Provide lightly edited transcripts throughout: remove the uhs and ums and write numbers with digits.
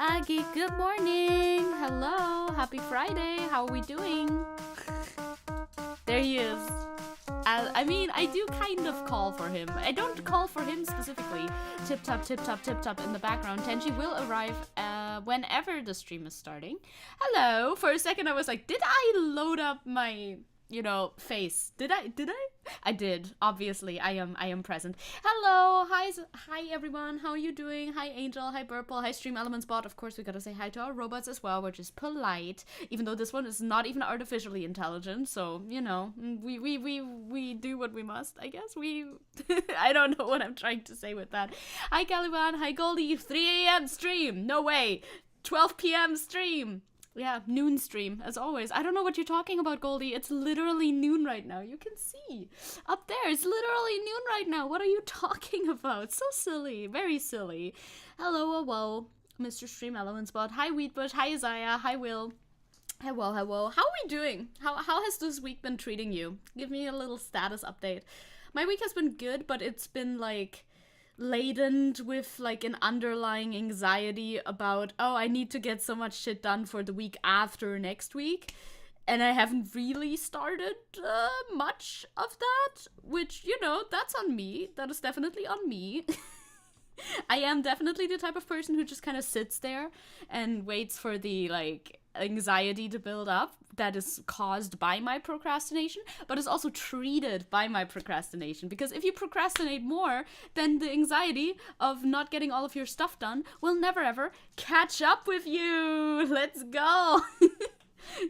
Aggie, good morning. Hello. Happy Friday. How are we doing? There he is. I mean, I do kind of call for him. I don't call for him specifically. Tip top, tip top, tip top in the background. Tenchi will arrive whenever the stream is starting. Hello. For a second, I was like, did I load up my, face? Did I? I did. Obviously, I am present. Hello. Hi everyone. How are you doing? Hi Angel. Hi Burple. Hi StreamElements bot. Of course, we gotta say hi to our robots as well, which is polite. Even though this one is not even artificially intelligent, so we do what we must. I guess I don't know what I'm trying to say with that. Hi Caliban. Hi Goldie. 3 a.m. stream. No way. 12 p.m. stream. Yeah, noon stream, as always. I don't know what you're talking about, Goldie. It's literally noon right now. You can see. Up there, it's literally noon right now. What are you talking about? So silly. Very silly. Hello, whoa, Mr. StreamElements bot. Hi, Wheatbush. Hi, Isaiah. Hi, Will. Hello. How are we doing? How has this week been treating you? Give me a little status update. My week has been good, but it's been, laden with an underlying anxiety about, I need to get so much shit done for the week after next week, and I haven't really started much of that, which, that's on me. That is definitely on me. I am definitely the type of person who just kind of sits there and waits for the anxiety to build up that is caused by my procrastination, but is also treated by my procrastination. Because if you procrastinate more, then the anxiety of not getting all of your stuff done will never ever catch up with you. Let's go.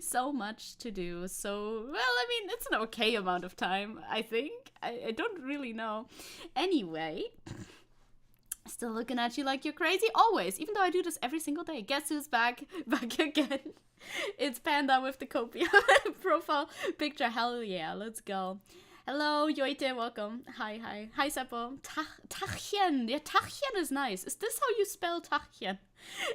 So much to do. So, it's an okay amount of time, I think. I don't really know. Anyway, still looking at you like you're crazy, always, even though I do this every single day. Guess who's back again? It's Panda with the Copia profile picture. Hell yeah, let's go. Hello, Yoite, welcome. Hi, Seppo. Tachchen. Yeah, Tachchen is nice. Is this how you spell Tachchen?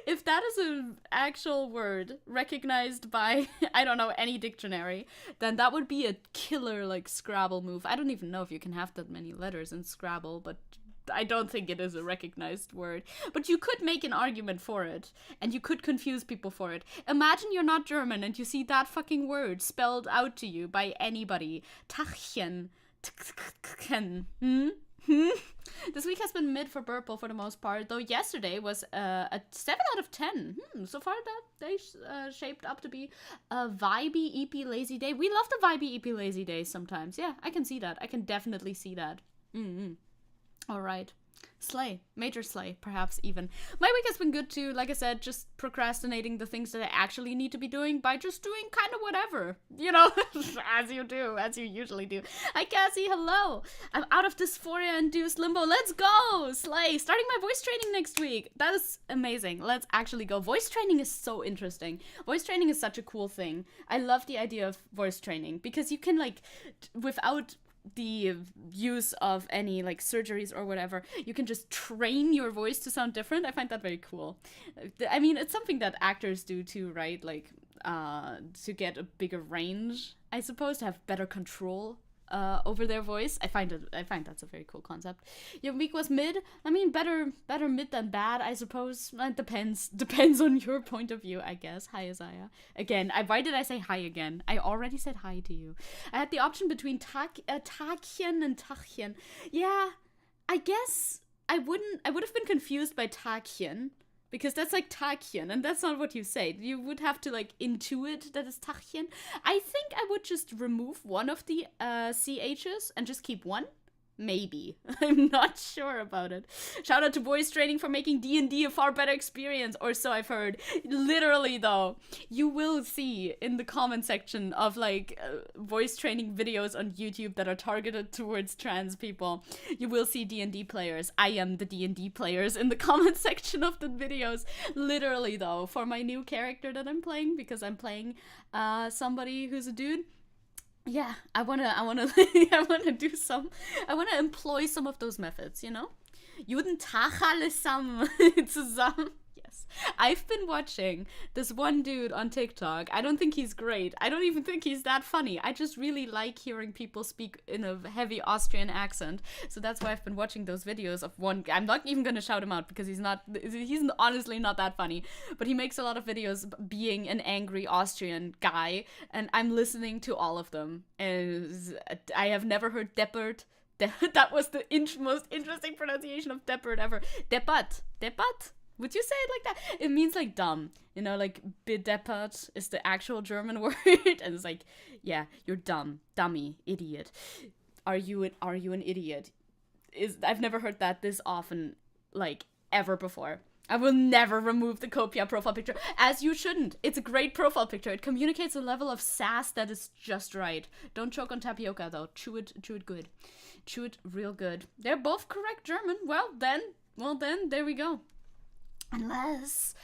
If that is an actual word recognized by, I don't know, any dictionary, then that would be a killer, Scrabble move. I don't even know if you can have that many letters in Scrabble, but I don't think it is a recognized word. But you could make an argument for it, and you could confuse people for it. Imagine you're not German and you see that fucking word spelled out to you by anybody. Tachchen. This week has been mid for Burple for the most part, though yesterday was a 7 out of 10. So far that day shaped up to be a vibey, EP lazy day. We love the vibey, EP lazy days sometimes. Yeah, I can see that. I can definitely see that. Alright. Slay. Major slay, perhaps even. My week has been good too, like I said, just procrastinating the things that I actually need to be doing by just doing kind of whatever. As you usually do. Hi Cassie, hello! I'm out of dysphoria-induced limbo. Let's go! Slay! Starting my voice training next week. That is amazing. Let's actually go. Voice training is so interesting. Voice training is such a cool thing. I love the idea of voice training because you can, without the use of any surgeries or whatever, you can just train your voice to sound different. I find that very cool. I mean, it's something that actors do too, right? To get a bigger range, I suppose, to have better control over their voice. I find that's a very cool concept. Your week was mid. I mean, better mid than bad, I suppose. It depends on your point of view, I guess. Hi, Isaiah. Again, why did I say hi again? I already said hi to you. I had the option between Tachchen and Tachchen. Yeah, I guess I would have been confused by Tachchen, because that's Tachchen, and that's not what you say. You would have to intuit that it's Tachchen. I think I would just remove one of the CHs and just keep one. Maybe. I'm not sure about it. Shout out to voice training for making D&D a far better experience, or so I've heard. Literally, though, you will see in the comment section of voice training videos on YouTube that are targeted towards trans people, you will see D&D players. I am the D&D players in the comment section of the videos. Literally, though, for my new character that I'm playing, because I'm playing somebody who's a dude. Yeah, I wanna employ some of those methods, Guten Tag allesamt zusammen. Yes. I've been watching this one dude on TikTok. I don't think he's great. I don't even think he's that funny. I just really like hearing people speak in a heavy Austrian accent. So that's why I've been watching those videos of one. I'm not even going to shout him out because he's honestly not that funny. But he makes a lot of videos being an angry Austrian guy. And I'm listening to all of them. And I have never heard deppert. That was the most interesting pronunciation of deppert ever. Deppert. Deppert? Would you say it like that? It means like dumb. You know, like bedeppert is the actual German word. And it's like, yeah, you're dumb. Dummy. Idiot. Are you an idiot? I've never heard that this often, like, ever before. I will never remove the Copia profile picture, as you shouldn't. It's a great profile picture. It communicates a level of sass that is just right. Don't choke on tapioca, though. Chew it good. Chew it real good. They're both correct German. Well then, there we go. Unless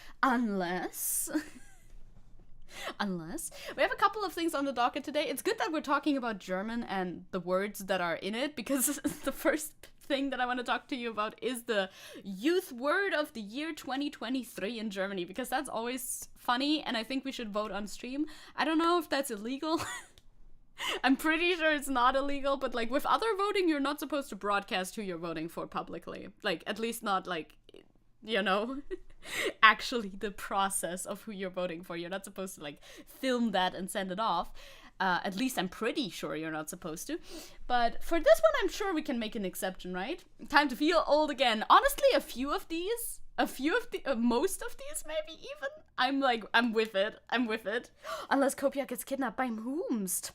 we have a couple of things on the docket today. It's good that we're talking about German and the words that are in it, because the first thing that I want to talk to you about is the youth word of the year 2023 in Germany, because that's always funny, and I think we should vote on stream. I don't know if that's illegal. I'm pretty sure it's not illegal, but like with other voting, you're not supposed to broadcast who you're voting for publicly. Like, at least not like, you know, actually the process of who you're voting for. You're not supposed to like film that and send it off. At least I'm pretty sure you're not supposed to. But for this one, I'm sure we can make an exception, right? Time to feel old again. Honestly, most of these maybe even, I'm with it. Unless Kopia gets kidnapped by whomst.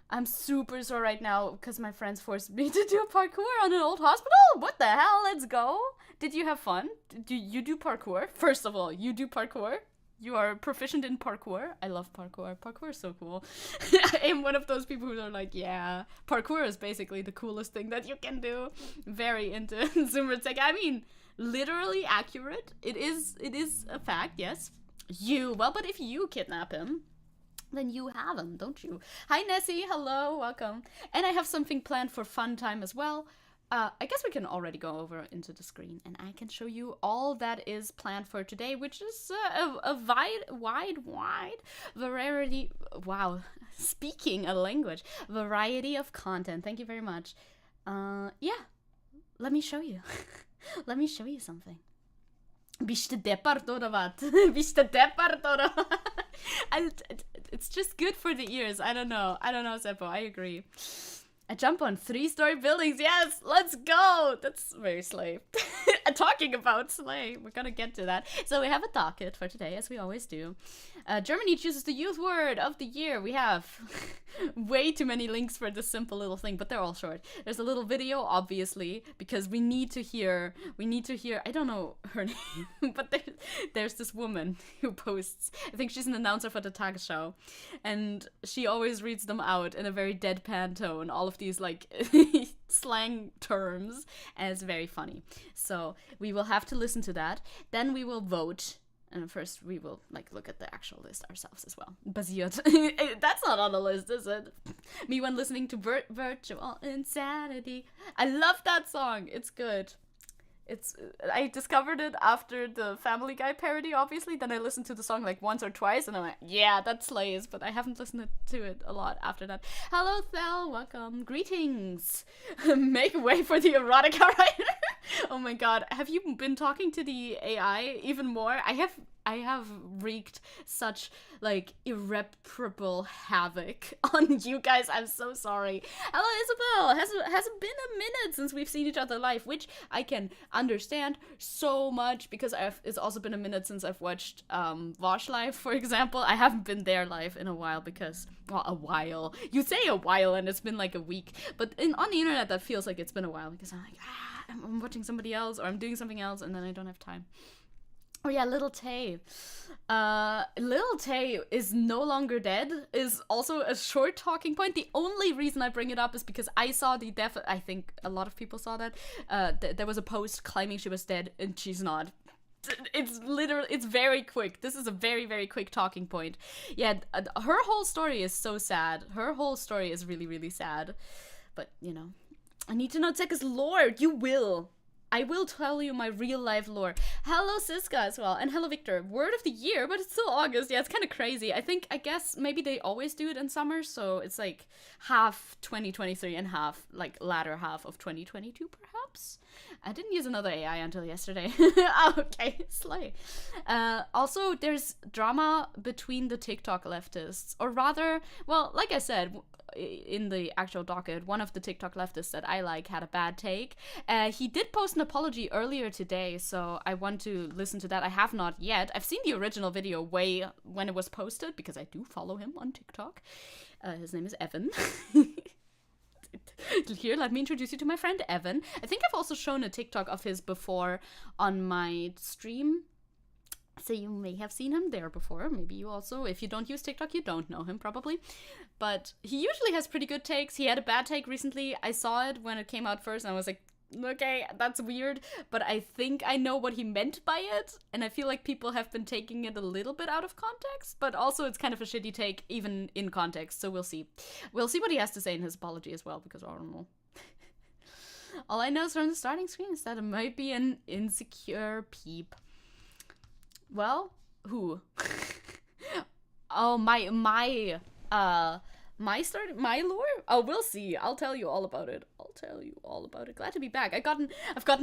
I'm super sore right now because my friends forced me to do parkour on an old hospital. What the hell? Let's go. Did you have fun? Do you do parkour? First of all, you do parkour? You are proficient in parkour. I love parkour. Parkour is so cool. I am one of those people who are like, yeah, parkour is basically the coolest thing that you can do. Very into Zoomer Zecke. I mean, literally accurate. It is a fact, yes. But if you kidnap him, then you have him, don't you? Hi, Nessie. Hello. Welcome. And I have something planned for fun time as well. I guess we can already go over into the screen, and I can show you all that is planned for today, which is a wide variety. Wow, speaking a language, variety of content. Thank you very much. Yeah, let me show you. Let me show you something. Bist du deppert oder wat? Bist du deppert oder wat? It's just good for the ears. I don't know, Seppo. I agree. I jump on 3-story buildings. Yes, let's go. That's very slay. Talking about slay, we're gonna get to that. So we have a docket for today, as we always do. Germany chooses the youth word of the year. We have way too many links for this simple little thing, but they're all short. There's a little video, obviously, because we need to hear, I don't know her name, but there's this woman who posts, I think she's an announcer for the Tagesschau, and she always reads them out in a very deadpan tone, all of these like slang terms, and it's very funny. So we will have to listen to that. Then we will vote. And first, we will like look at the actual list ourselves as well. Basiert. That's not on the list, is it? Me when listening to Virtual Insanity. I love that song. It's good. I discovered it after the Family Guy parody, obviously. Then I listened to the song like once or twice, and I'm like, yeah, that slays. But I haven't listened to it a lot after that. Hello, Thel. Welcome. Greetings. Make way for the erotica writer. Oh my god. Have you been talking to the AI even more? I have wreaked such like irreparable havoc on you guys. I'm so sorry. Hello, Isabel. Hasn't been a minute since we've seen each other live, which I can understand so much because it's also been a minute since I've watched Vosh live, for example. I haven't been there live in a while because, well, a while. You say a while and it's been like a week, but on the internet that feels like it's been a while because I'm like, I'm watching somebody else or I'm doing something else and then I don't have time. Oh yeah, Little Tay. Little Tay is no longer dead is also a short talking point. The only reason I bring it up is because I saw I think a lot of people saw that. There was a post claiming she was dead and she's not. It's very quick. This is a very, very quick talking point. Yeah, her whole story is so sad. Her whole story is really, really sad. But, you know, I need to know Zecke's lore. You will. I will tell you my real life lore. Hello Siska as well, and hello Victor. Word of the year, but it's still August. Yeah, it's kind of crazy. I guess maybe they always do it in summer, so it's like half 2023 and half, like, latter half of 2022 perhaps. I didn't use another AI until yesterday. Okay, slay. Also, there's drama between the TikTok leftists, or rather, well, like I said, in the actual docket, one of the TikTok leftists that I like had a bad take. He did post an apology earlier today, so I want to listen to that. I have not yet. I've seen the original video way when it was posted, because I do follow him on TikTok. His name is Evan. Here, let me introduce you to my friend Evan. I think I've also shown a TikTok of his before on my stream, so you may have seen him there before. Maybe you also, if you don't use TikTok, you don't know him probably. But he usually has pretty good takes. He had a bad take recently. I saw it when it came out first and I was like, okay, that's weird, but I think I know what he meant by it, and I feel like people have been taking it a little bit out of context, but also it's kind of a shitty take even in context, so we'll see. We'll see what he has to say in his apology as well, because I don't know. All I know is from the starting screen is that it might be an insecure peep. Well, who? Oh, my lore? Oh, we'll see. I'll tell you all about it. Glad to be back. I've gotten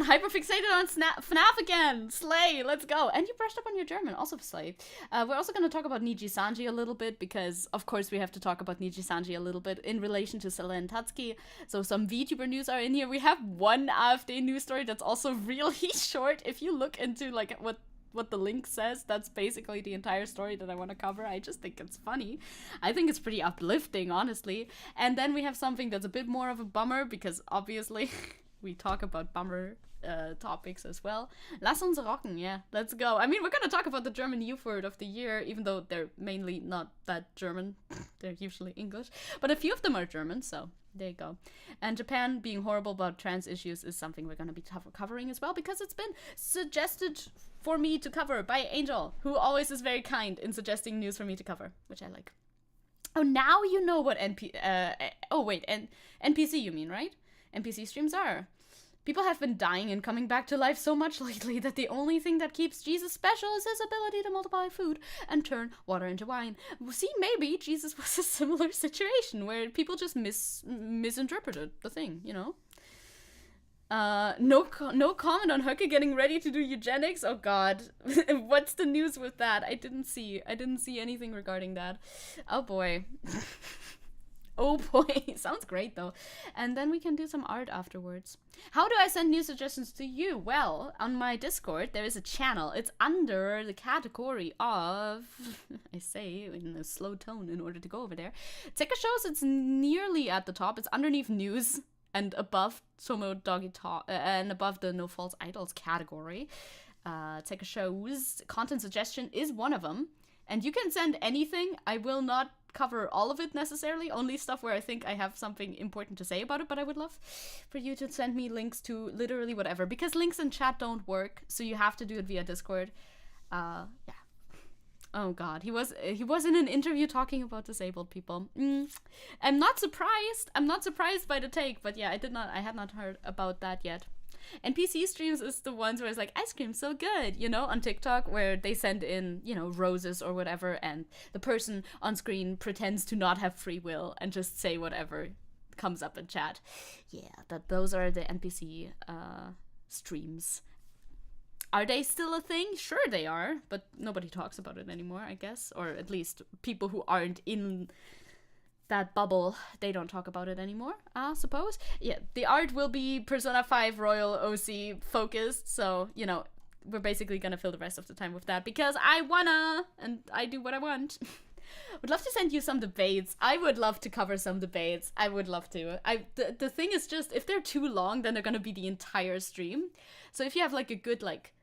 hyper fixated on FNAF again. Slay, let's go. And you brushed up on your German, also slay. We're also going to talk about Niji Sanji a little bit, because of course we have to talk about Niji Sanji a little bit in relation to Sela and Tatsuki. So some VTuber news are in here. We have one AfD news story that's also really short. If you look into like what the link says, that's basically the entire story that I want to cover. I just think it's funny. I think it's pretty uplifting, honestly. And then we have something that's a bit more of a bummer, because obviously we talk about bummer topics as well. Lass uns rocken, yeah, let's go. I mean, we're gonna talk about the German youth word of the year, even though they're mainly not that German. They're usually English, but a few of them are German, so there you go. And Japan being horrible about trans issues is something we're going to be covering as well, because it's been suggested for me to cover by Angel, who always is very kind in suggesting news for me to cover, which I like. Oh, now you know what NPC you mean, right? NPC streams are. People have been dying and coming back to life so much lately that the only thing that keeps Jesus special is his ability to multiply food and turn water into wine. See, maybe Jesus was a similar situation where people just misinterpreted the thing, you know? No comment on Höcke getting ready to do eugenics. Oh god. What's the news with that? I didn't see anything regarding that. Oh boy. Oh boy, sounds great though. And then we can do some art afterwards. How do I send new suggestions to you? Well, on my Discord, there is a channel. It's under the category of, I say in a slow tone in order to go over there, Zecke shows. It's nearly at the top. It's underneath news and above Somo Doggy Talk, and above the No False Idols category. Zecke shows content suggestion is one of them. And you can send anything. I will not cover all of it necessarily, only stuff where I think I have something important to say about it, but I would love for you to send me links to literally whatever, because links in chat don't work, so you have to do it via Discord. Yeah. Oh god, he was in an interview talking about disabled people. I'm not surprised by the take, but yeah, I had not heard about that yet. And PC streams is the ones where it's like, ice cream's so good, you know, on TikTok, where they send in, you know, roses or whatever, and the person on screen pretends to not have free will and just say whatever comes up in chat. Yeah, those are the NPC streams. Are they still a thing? Sure they are, but nobody talks about it anymore, I guess. Or at least people who aren't in that bubble, they don't talk about it anymore, I suppose. Yeah, the art will be Persona 5 Royal OC focused, so, you know, we're basically gonna fill the rest of the time with that, because I wanna, and I do what I want. Would love to send you some debates. I would love to cover some debates. I would love to. The thing is just, if they're too long, then they're gonna be the entire stream. So if you have, like, a good, like,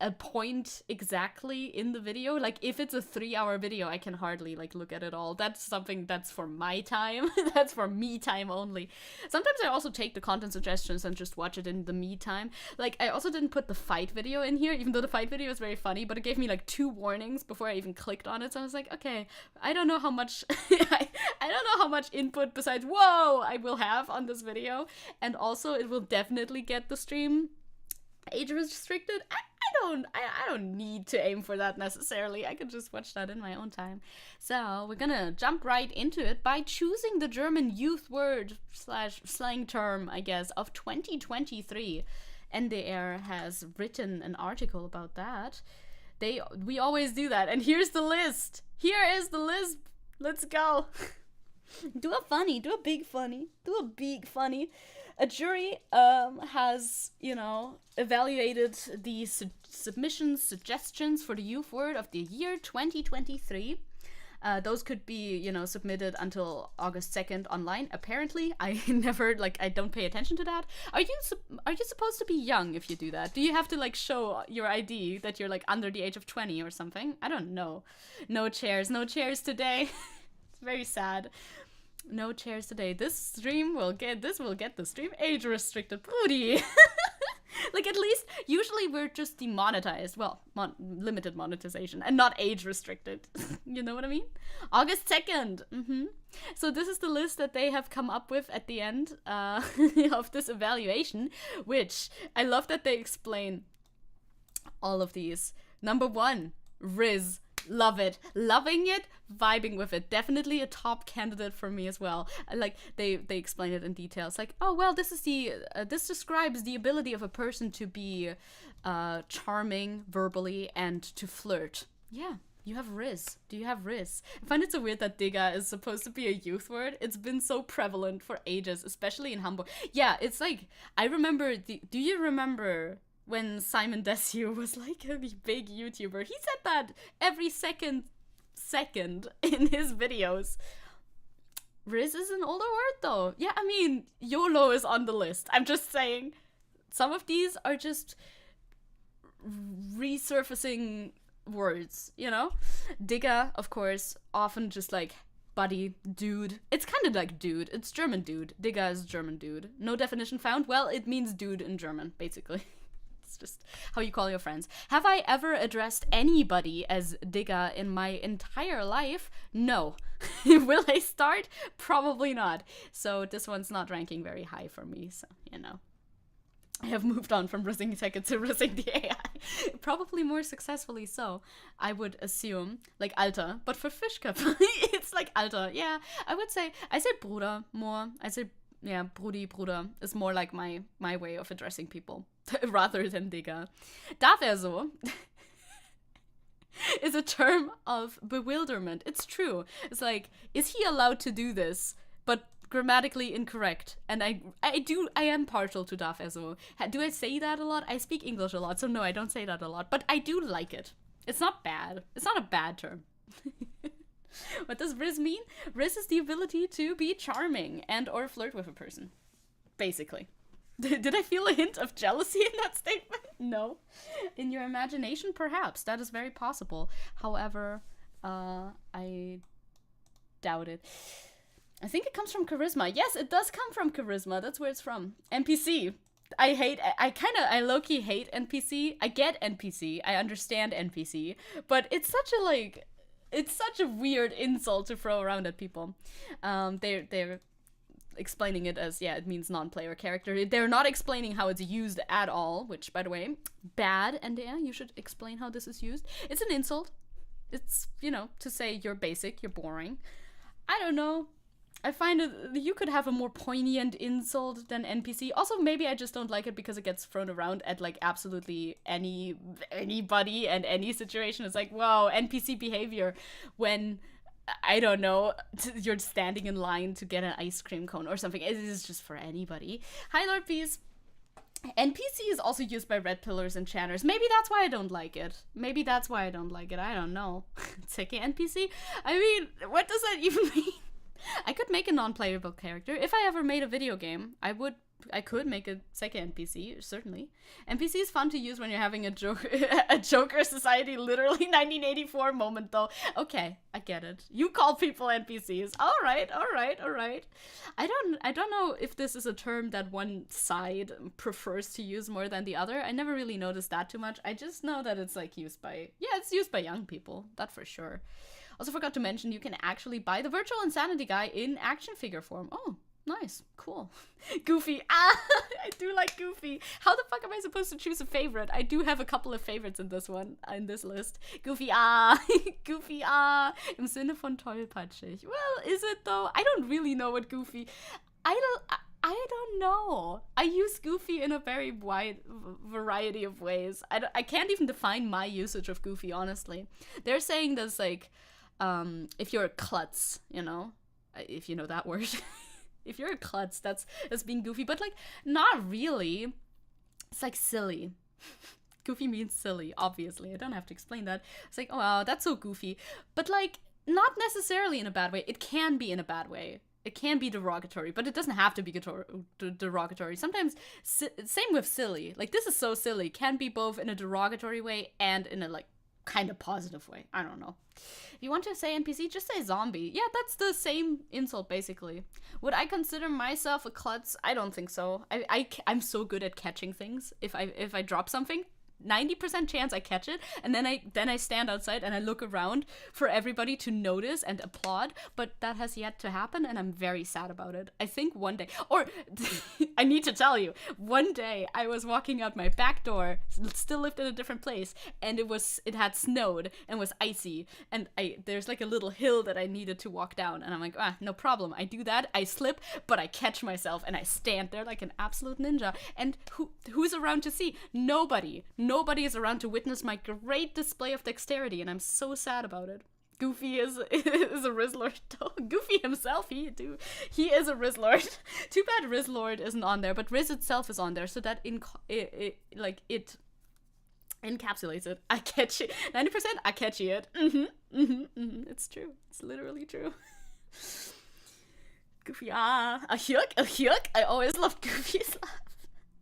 a point exactly in the video. Like, if it's a 3-hour video, I can hardly like look at it all. That's something that's for my time. That's for me time only. Sometimes I also take the content suggestions and just watch it in the me time. Like, I also didn't put the fight video in here, even though the fight video is very funny, but it gave me like 2 warnings before I even clicked on it. So I was like, okay, I don't know how much I don't know how much input besides whoa I will have on this video, and also it will definitely get the stream age restricted. I don't need to aim for that necessarily. I could just watch that in my own time. So we're gonna jump right into it by choosing the German youth word / slang term, I guess, of 2023. NDR has written an article about that. We always do that, and here's the list. Here is the list. Let's go. Do a funny, do a big funny, do a big funny. A jury has, evaluated the suggestions for the youth word of the year 2023. Those could be, submitted until August 2nd online. Apparently, I don't pay attention to that. Are you supposed to be young if you do that? Do you have to, show your ID that you're, under the age of 20 or something? I don't know. No chairs today. It's very sad. No chairs today. This will get the stream age restricted. Booty. At least, usually we're just demonetized. Well, limited monetization and not age restricted. You know what I mean? August 2nd. So this is the list that they have come up with at the end of this evaluation, which I love that they explain all of these. Number 1, Riz. Love it. Loving it. Vibing with it. Definitely a top candidate for me as well. They explain it in detail. It's like, oh, well, this describes the ability of a person to be charming verbally and to flirt. Yeah. You have Riz. Do you have Riz? I find it so weird that Digga is supposed to be a youth word. It's been so prevalent for ages, especially in Hamburg. Yeah, it's like, I remember, do you remember when Simon Desue was a big YouTuber? He said that every second in his videos. Riz is an older word though. Yeah, I mean, YOLO is on the list. I'm just saying, some of these are just resurfacing words, Digga, of course, often just buddy, dude. It's kind of like dude. It's German dude. Digga is German dude. No definition found. Well, it means dude in German, basically. Just how you call your friends. Have I ever addressed anybody as Digga in my entire life? No. Will I start? Probably not. So this one's not ranking very high for me, so, I have moved on from rizzing Zecke to rizzing the AI. Probably more successfully so, I would assume. Alter, but for Fischköpfe, it's Alter. Yeah, I say Bruder more. I say, yeah, Brudi, Bruder is more like my way of addressing people. Rather than Digga. Darf so is a term of bewilderment. It's true. It's is he allowed to do this? But grammatically incorrect. And I am partial to darf so. Do I say that a lot? I speak English a lot, so no, I don't say that a lot. But I do like it. It's not bad. It's not a bad term. What does Riz mean? Riz is the ability to be charming and or flirt with a person. Basically. Did I feel a hint of jealousy in that statement? No. In your imagination, perhaps. That is very possible. However, I doubt it. I think it comes from charisma. Yes, it does come from charisma. That's where it's from. NPC. I low-key hate NPC. I get NPC. I understand NPC. But it's such a weird insult to throw around at people. They're explaining it as, it means non-player character. They're not explaining how it's used at all, which, by the way, bad, and you should explain how this is used. It's an insult. It's, to say you're basic, you're boring. I don't know. I find you could have a more poignant insult than NPC. Also, maybe I just don't like it because it gets thrown around at, absolutely anybody and any situation. It's whoa, NPC behavior when, I don't know, you're standing in line to get an ice cream cone or something. It is just for anybody. Hi, Lord Peace. NPC is also used by red pillars and channers. Maybe that's why I don't like it. I don't know. Zecke NPC? I mean, what does that even mean? I could make a non-playable character. If I ever made a video game, I could make a Zecke NPC, certainly. NPC is fun to use when you're having a Joker Society literally 1984 moment, though. Okay, I get it. You call people NPCs. All right. I don't know if this is a term that one side prefers to use more than the other. I never really noticed that too much. I just know that it's like used by young people. That for sure. Also forgot to mention you can actually buy the virtual insanity guy in action figure form. Oh, nice. Cool. Goofy. I do like Goofy. How the fuck am I supposed to choose a favorite? I do have a couple of favorites in this list. Goofy, Goofy, im Sinne von tollpatschig. Well, is it though? I don't really know what Goofy... I don't know. I use Goofy in a very wide variety of ways. I can't even define my usage of Goofy, honestly. They're saying there's like, if you're a klutz, if you know that word. If you're a klutz, that's being goofy, but like not really. It's like silly. Goofy means silly, obviously. I don't have to explain that. It's like, oh wow, that's so goofy. But like not necessarily in a bad way. It can be in a bad way. It can be derogatory, but it doesn't have to be derogatory. Sometimes, same with silly. Like, this is so silly. Can be both in a derogatory way and in a, like, kind of positive way. I don't know. If you want to say NPC, just say zombie. Yeah, that's the same insult, basically. Would I consider myself a klutz? I don't think so. I'm so good at catching things. If I drop something, 90% chance I catch it, and then I stand outside and I look around for everybody to notice and applaud, but that has yet to happen, and I'm very sad about it. I think one day, or I need to tell you, one day I was walking out my back door, still lived in a different place, and it had snowed and was icy, and there's like a little hill that I needed to walk down, and I'm like, no problem. I do that, I slip, but I catch myself, and I stand there like an absolute ninja, and who's around to see? Nobody is around to witness my great display of dexterity, and I'm so sad about it. Goofy is a Rizzlord. Goofy himself, he is a Rizzlord. Too bad Rizzlord isn't on there, but Riz itself is on there, so that it encapsulates it. I catch it. 90%, I catch it. It's true. It's literally true. Goofy, a hyuk. I always loved Goofy's laugh.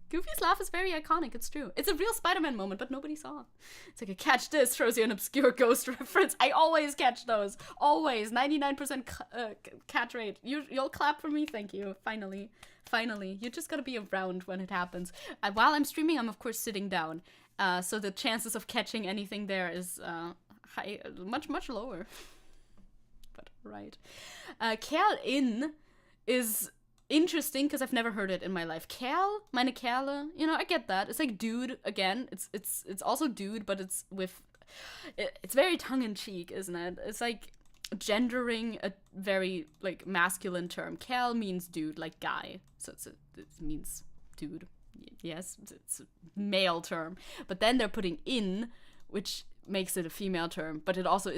Goofy's laugh is very iconic, it's true. It's a real Spider-Man moment, but nobody saw. It's like a catch this, throws you an obscure ghost reference. I always catch those. Always. 99% catch rate. You'll clap for me? Thank you. Finally. You just gotta be around when it happens. While I'm streaming, I'm of course sitting down. So the chances of catching anything there is much lower. But right. Kerl in is... interesting, because I've never heard it in my life. Kerl, meine Kerle, I get that. It's like dude again. It's also dude, but it's very tongue-in-cheek, isn't it? It's like gendering a very like masculine term. Kerl means dude, like guy, so it means dude. Yes, it's a male term, but then they're putting in, which makes it a female term, but it also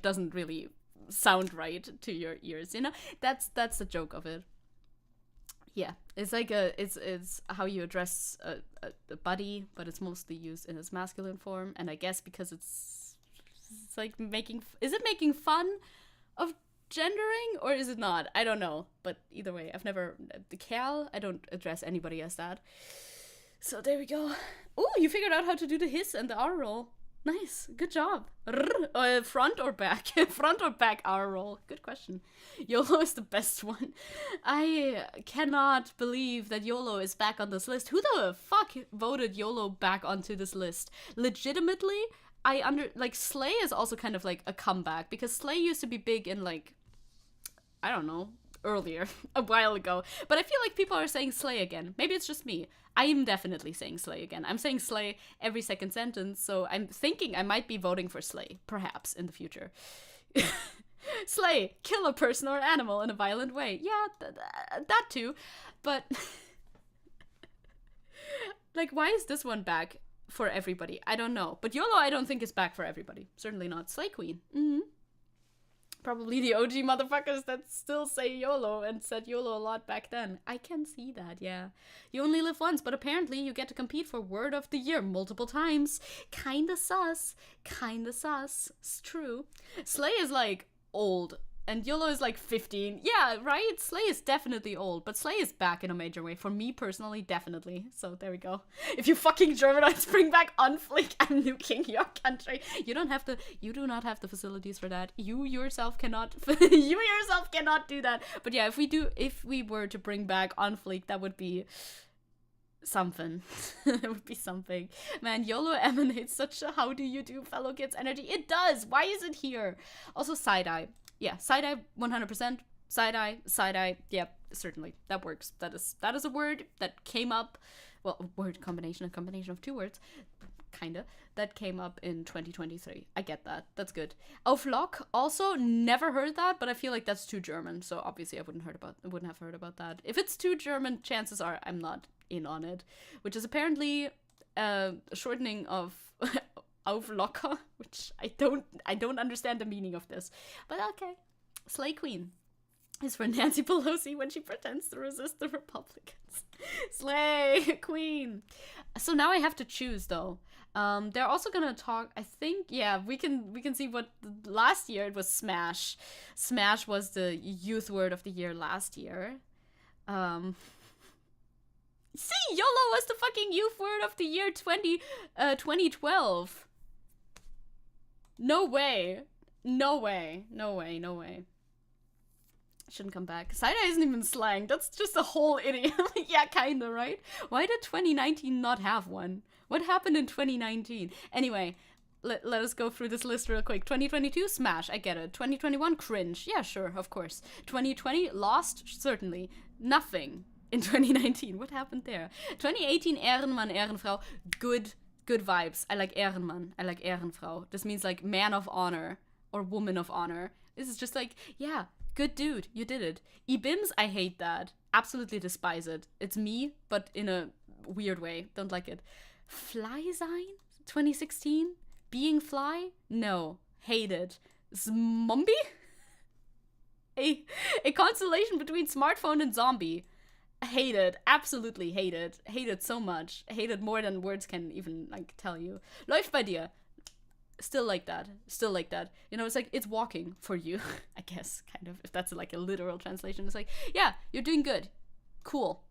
doesn't really sound right to your ears. That's the joke of it. Yeah, it's like it's how you address a buddy, but it's mostly used in its masculine form, and I guess because it's like is it making fun of gendering, or is it not? I don't know, but either way, the Kerl, I don't address anybody as that. So there we go. Oh, you figured out how to do the hiss and the R roll. Nice, good job. Front or back? Front or back R roll? Good question. YOLO is the best one. I cannot believe that YOLO is back on this list. Who the fuck voted YOLO back onto this list? Legitimately, Slay is also kind of like a comeback, because Slay used to be big in like, I don't know, earlier, a while ago. But I feel like people are saying Slay again. Maybe it's just me. I am definitely saying Slay again. I'm saying Slay every second sentence, so I'm thinking I might be voting for Slay, perhaps, in the future. Slay, kill a person or animal in a violent way. Yeah, that too. But, like, why is this one back for everybody? I don't know. But YOLO I don't think is back for everybody. Certainly not. Slay Queen. Probably the OG motherfuckers that still say YOLO and said YOLO a lot back then. I can see that, yeah. You only live once, but apparently you get to compete for Word of the Year multiple times. Kinda sus. It's true. Slay is like old. And YOLO is like 15. Yeah, right? Slay is definitely old, but Slay is back in a major way. For me personally, definitely. So there we go. If you fucking Germanites bring back on fleek and nuking your country, you do not have the facilities for that. You yourself cannot do that. But yeah, if we were to bring back on fleek, that would be something. It would be something. Man, YOLO emanates such a how do you do fellow kids energy. It does. Why is it here? Also side-eye. Yeah, side-eye 100%. Side-eye, yeah, certainly. That works. That is a word that came up, well, a combination of two words, kinda, that came up in 2023. I get that. That's good. Auf Lock, also never heard that, but I feel like that's too German, so obviously I wouldn't have heard about that. If it's too German, chances are I'm not in on it, which is apparently a shortening of Auf Locker, which I don't understand the meaning of this. But okay. Slay Queen is for Nancy Pelosi when she pretends to resist the Republicans. Slay Queen. So now I have to choose though. They're also gonna talk, I think, yeah, we can see what last year it was Smash. Smash was the youth word of the year last year. See, YOLO was the fucking youth word of the year 2012. No way. Shouldn't come back. Side-eye isn't even slang. That's just a whole idiom. Yeah, kinda, right? Why did 2019 not have one? What happened in 2019? Anyway, let us go through this list real quick. 2022, Smash, I get it. 2021, cringe. Yeah, sure, of course. 2020, lost, certainly. Nothing in 2019. What happened there? 2018, Ehrenmann, Ehrenfrau. Good vibes. I like Ehrenmann. I like Ehrenfrau. This means like man of honor or woman of honor. This is just like, yeah, good dude. You did it. Ibims, I hate that. Absolutely despise it. It's me, but in a weird way. Don't like it. Fly sign? 2016? Being fly? No. Hate it. Zombie? A constellation between smartphone and zombie. Hate it. Absolutely hate it. Hate it so much. Hate it more than words can even, like, tell you. Läuft bei dir. Still like that. You know, it's like, it's walking for you, I guess, kind of. If that's, like, a literal translation. It's like, yeah, you're doing good. Cool.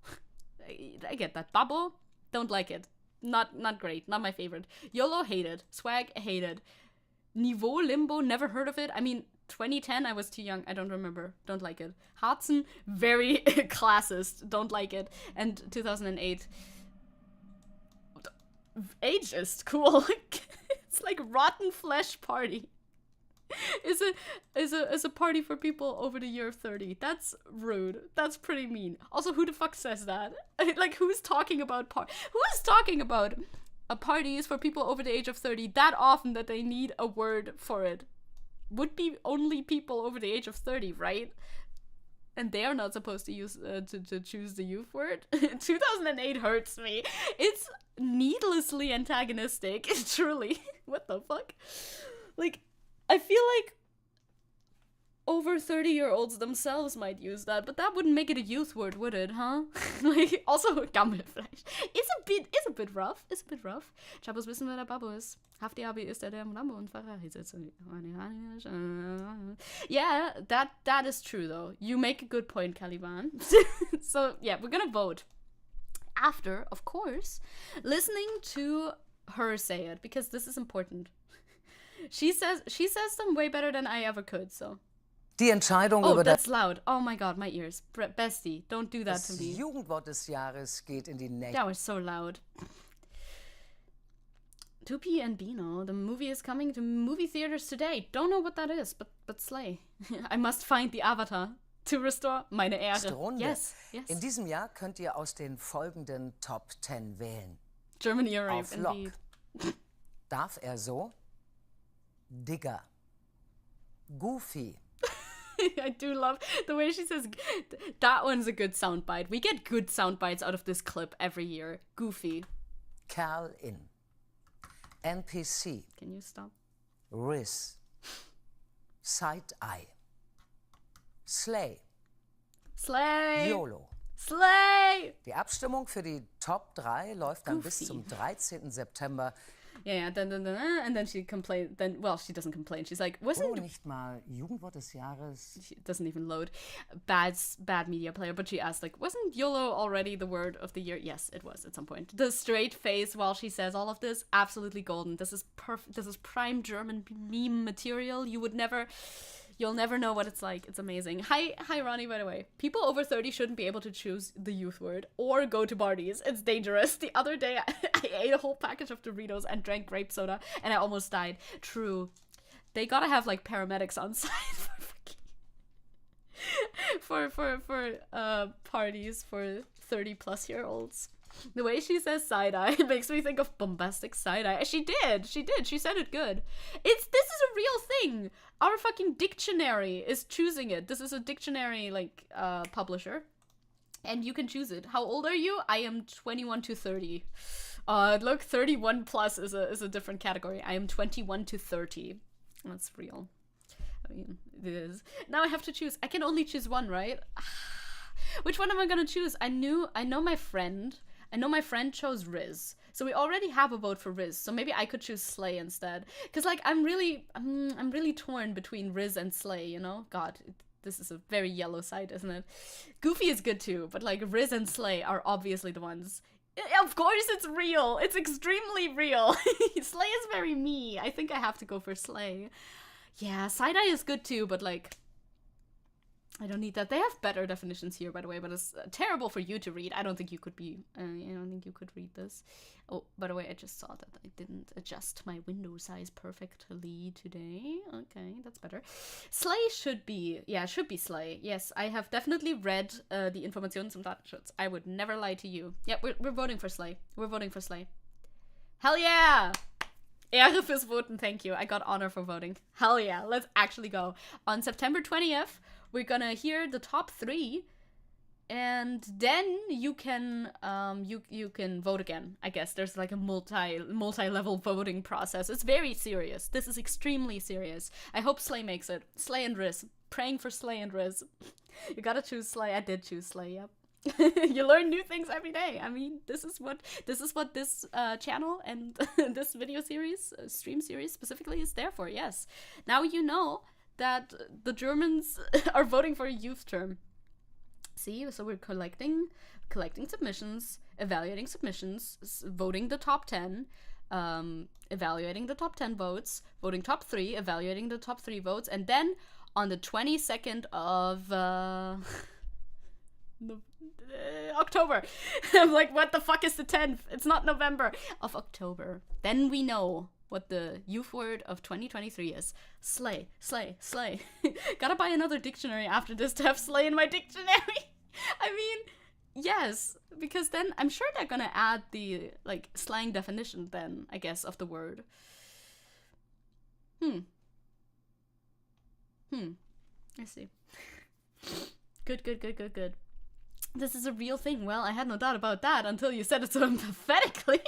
I get that. Babo, don't like it. Not great. Not my favorite. YOLO, hated. Swag, hated. Niveau, limbo, never heard of it. I mean, 2010, I was too young. I don't remember. Don't like it. Harzen, very classist. Don't like it. And 2008, ageist. Cool. It's like rotten flesh party. Is a party for people over the year of 30. That's rude. That's pretty mean. Also, who the fuck says that? Like, who's talking about a party is for people over the age of 30 that often that they need a word for it? Would be only people over the age of 30, right? And they are not supposed to use to choose the youth word. 2008 hurts me. It's needlessly antagonistic. Truly. What the fuck? Like, I feel like over 30-year-olds themselves might use that, but that wouldn't make it a youth word, would it, huh? Like, also Gammelfleisch. It's a bit rough. Chabos wissen, wer der Babbo ist. Hafti-Abi ist der im Lambo und Ferrari sitzt. Yeah, that is true, though. You make a good point, Caliban. So, yeah, we're gonna vote. After, of course, listening to her say it, because this is important. She says them way better than I ever could, so. Die Entscheidung oh, über that's loud. Oh my god, my ears. Bestie, don't do that to me. Das Jugendwort des Jahres geht in die Nächte. That was so loud. 2P and Bino, the movie is coming to movie theaters today. Don't know what that is, but slay. I must find the Avatar to restore meine Ehre. Runde. Yes. In diesem Jahr könnt ihr aus den folgenden Top 10 wählen. Germany Rape, Auf Lock. indeed. Darf er so? Digger. Goofy. I do love the way she says that one's a good soundbite. We get good soundbites out of this clip every year. Goofy. Kerl in. NPC. Can you stop? Riz. Side-eye. Slay. YOLO. Slay! Die Abstimmung für die Top 3 läuft dann bis Goofy. zum 13. September Yeah, and then she complained. Well, she doesn't complain. She's like, wasn't nicht mal Jugendwort des Jahres. She doesn't even load. Bad media player. But she asked, like, wasn't YOLO already the word of the year? Yes, it was at some point. The straight face while she says all of this, absolutely golden. This is perfect. This is prime German meme material. You'll never know what it's like. It's amazing. Hi, Ronnie, by the way. People over 30 shouldn't be able to choose the youth word or go to parties. It's dangerous. The other day, I ate a whole package of Doritos and drank grape soda, and I almost died. True. They gotta have, like, paramedics on site for parties for 30-plus-year-olds. The way she says side-eye makes me think of bombastic side-eye. She did. She said it good. This is a real thing. Our fucking dictionary is choosing it. This is a dictionary, like, publisher. And you can choose it. How old are you? I am 21 to 30. Look, 31 plus is a different category. I am 21 to 30. That's real. I mean, it is. Now I have to choose. I can only choose one, right? Which one am I gonna choose? I know my friend chose Riz. So we already have a vote for Riz. So maybe I could choose Slay instead. Cause like I'm really torn between Riz and Slay, you know? God, this is a very yellow side, isn't it? Goofy is good too, but like Riz and Slay are obviously the ones. Of course it's real. It's extremely real. Slay is very me. I think I have to go for Slay. Yeah, side-eye is good too, but like I don't need that. They have better definitions here, by the way, but it's terrible for you to read. I don't think you could read this. Oh, by the way, I just saw that I didn't adjust my window size perfectly today. Okay, that's better. Slay should be Slay. Yes, I have definitely read the Informationen zum Datenschutz. I would never lie to you. Yeah, we're voting for Slay. We're voting for Slay. Hell yeah! Ehre fürs Voten, thank you. I got honor for voting. Hell yeah, let's actually go. On September 20th, we're gonna hear the top 3, and then you can you can vote again. I guess there's like a multi-level voting process. It's very serious. This is extremely serious. I hope Slay makes it. Slay and Riz. Praying for Slay and Riz. You gotta choose Slay. I did choose Slay. Yep. You learn new things every day. I mean, this is what this channel and this video series, stream series specifically, is there for. Yes. Now you know that the Germans are voting for a youth term. See, so we're collecting submissions, evaluating submissions, voting the top 10, evaluating the top 10 votes, voting top 3, evaluating the top 3 votes, and then on the 22nd of October. I'm like, what the fuck is the 10th? It's not November. Of October. Then we know what the youth word of 2023 is. Slay, slay, slay. Gotta buy another dictionary after this to have slay in my dictionary. I mean, yes, because then I'm sure they're gonna add the, like, slang definition then, I guess, of the word. I see. Good. This is a real thing. Well, I had no doubt about that until you said it so emphatically.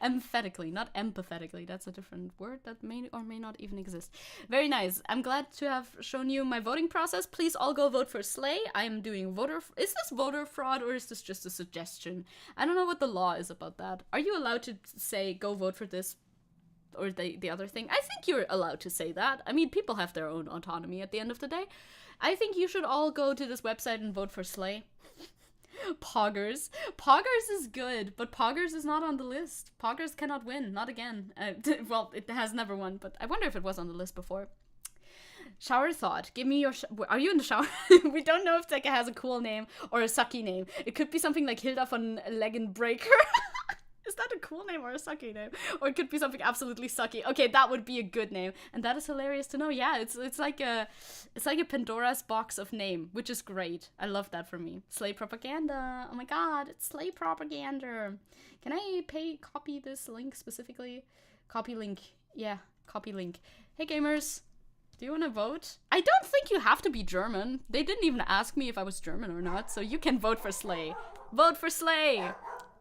Emphatically, not empathetically. That's a different word that may or may not even exist. Very nice. I'm glad to have shown you my voting process. Please all go vote for Slay. I'm doing is this voter fraud or is this just a suggestion? I don't know what the law is about that. Are you allowed to say go vote for this or the other thing? I think you're allowed to say that. I mean, people have their own autonomy at the end of the day. I think you should all go to this website and vote for Slay. Poggers. Poggers is good, but Poggers is not on the list. Poggers cannot win. Not again. Well, it has never won, but I wonder if it was on the list before. Shower thought. Give me your... Are you in the shower? We don't know if Zecke has a cool name or a sucky name. It could be something like Hilda von Leggenbreaker. Is that a cool name or a sucky name? Or it could be something absolutely sucky. Okay, that would be a good name. And that is hilarious to know. Yeah, it's like a Pandora's box of name, which is great. I love that for me. Slay propaganda. Oh my god, it's Slay propaganda. Can I copy this link specifically? Copy link. Yeah, copy link. Hey gamers, do you want to vote? I don't think you have to be German. They didn't even ask me if I was German or not, so you can vote for Slay. Vote for Slay!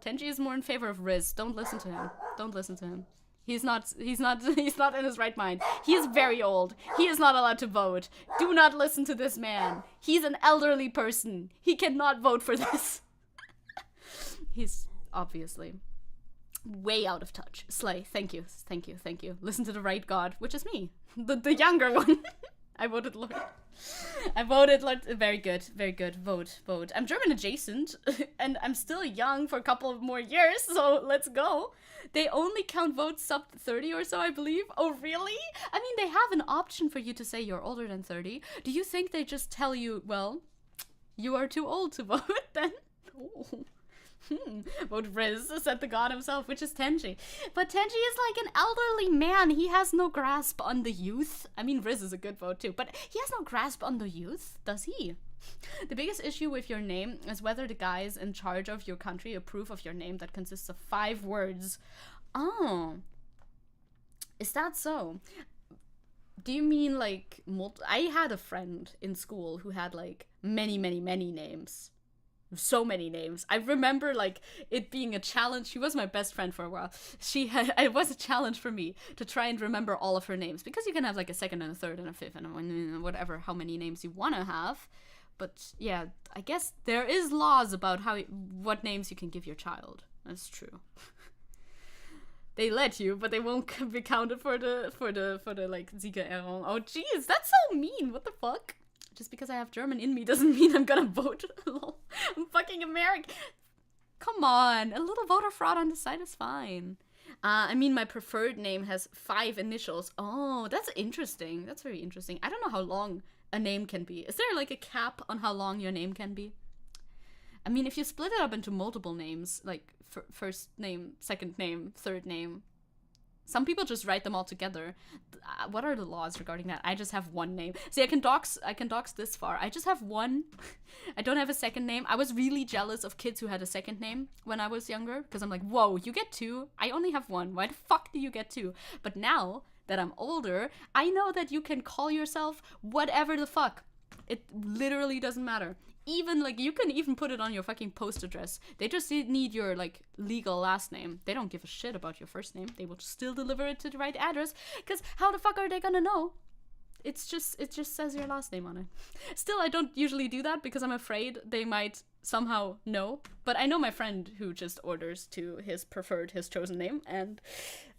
Tenji is more in favor of Riz. Don't listen to him. Don't listen to him. He's not in his right mind. He is very old. He is not allowed to vote. Do not listen to this man. He's an elderly person. He cannot vote for this. He's obviously. way out of touch. Slay, thank you. Listen to the right god, which is me, the younger one. I voted Lord. Very good. Vote. I'm German adjacent, and I'm still young for a couple of more years, so let's go. They only count votes sub 30 or so, I believe. Oh, really? I mean, they have an option for you to say you're older than 30. Do you think they just tell you, well, you are too old to vote then? Oh. Vote Riz, said the god himself, which is Tenji. But Tenji is like an elderly man. He has no grasp on the youth. I mean, Riz is a good vote too, but he has no grasp on the youth, does he? The biggest issue with your name is whether the guys in charge of your country approve of your name that consists of 5 words. Oh. Is that so? Do you mean like... I had a friend in school who had like many names. So many names. I remember like it being a challenge. She was my best friend for a while. It was a challenge for me to try and remember all of her names, because you can have like a second and a third and a fifth and whatever, how many names you want to have. But yeah, I guess there is laws about what names you can give your child. That's true. They let you, but they won't be counted for the like Zecke. Oh jeez, that's so mean. What the fuck? Just because I have German in me doesn't mean I'm gonna vote. I'm fucking American. Come on, a little voter fraud on the side is fine. I mean, my preferred name has 5 initials. Oh, that's interesting. That's very interesting. I don't know how long a name can be. Is there like a cap on how long your name can be? I mean, if you split it up into multiple names, like first name, second name, third name, some people just write them all together. What are the laws regarding that? I just have one name. See, I can dox this far. I just have one. I don't have a second name. I was really jealous of kids who had a second name when I was younger, because I'm like, whoa, you get 2? I only have 1. Why the fuck do you get 2? But now that I'm older, I know that you can call yourself whatever the fuck. It literally doesn't matter. Even, like, you can even put it on your fucking post address. They just need your, like, legal last name. They don't give a shit about your first name. They will still deliver it to the right address, because how the fuck are they gonna know? It just says your last name on it. Still, I don't usually do that because I'm afraid they might somehow know. But I know my friend who just orders to his chosen name and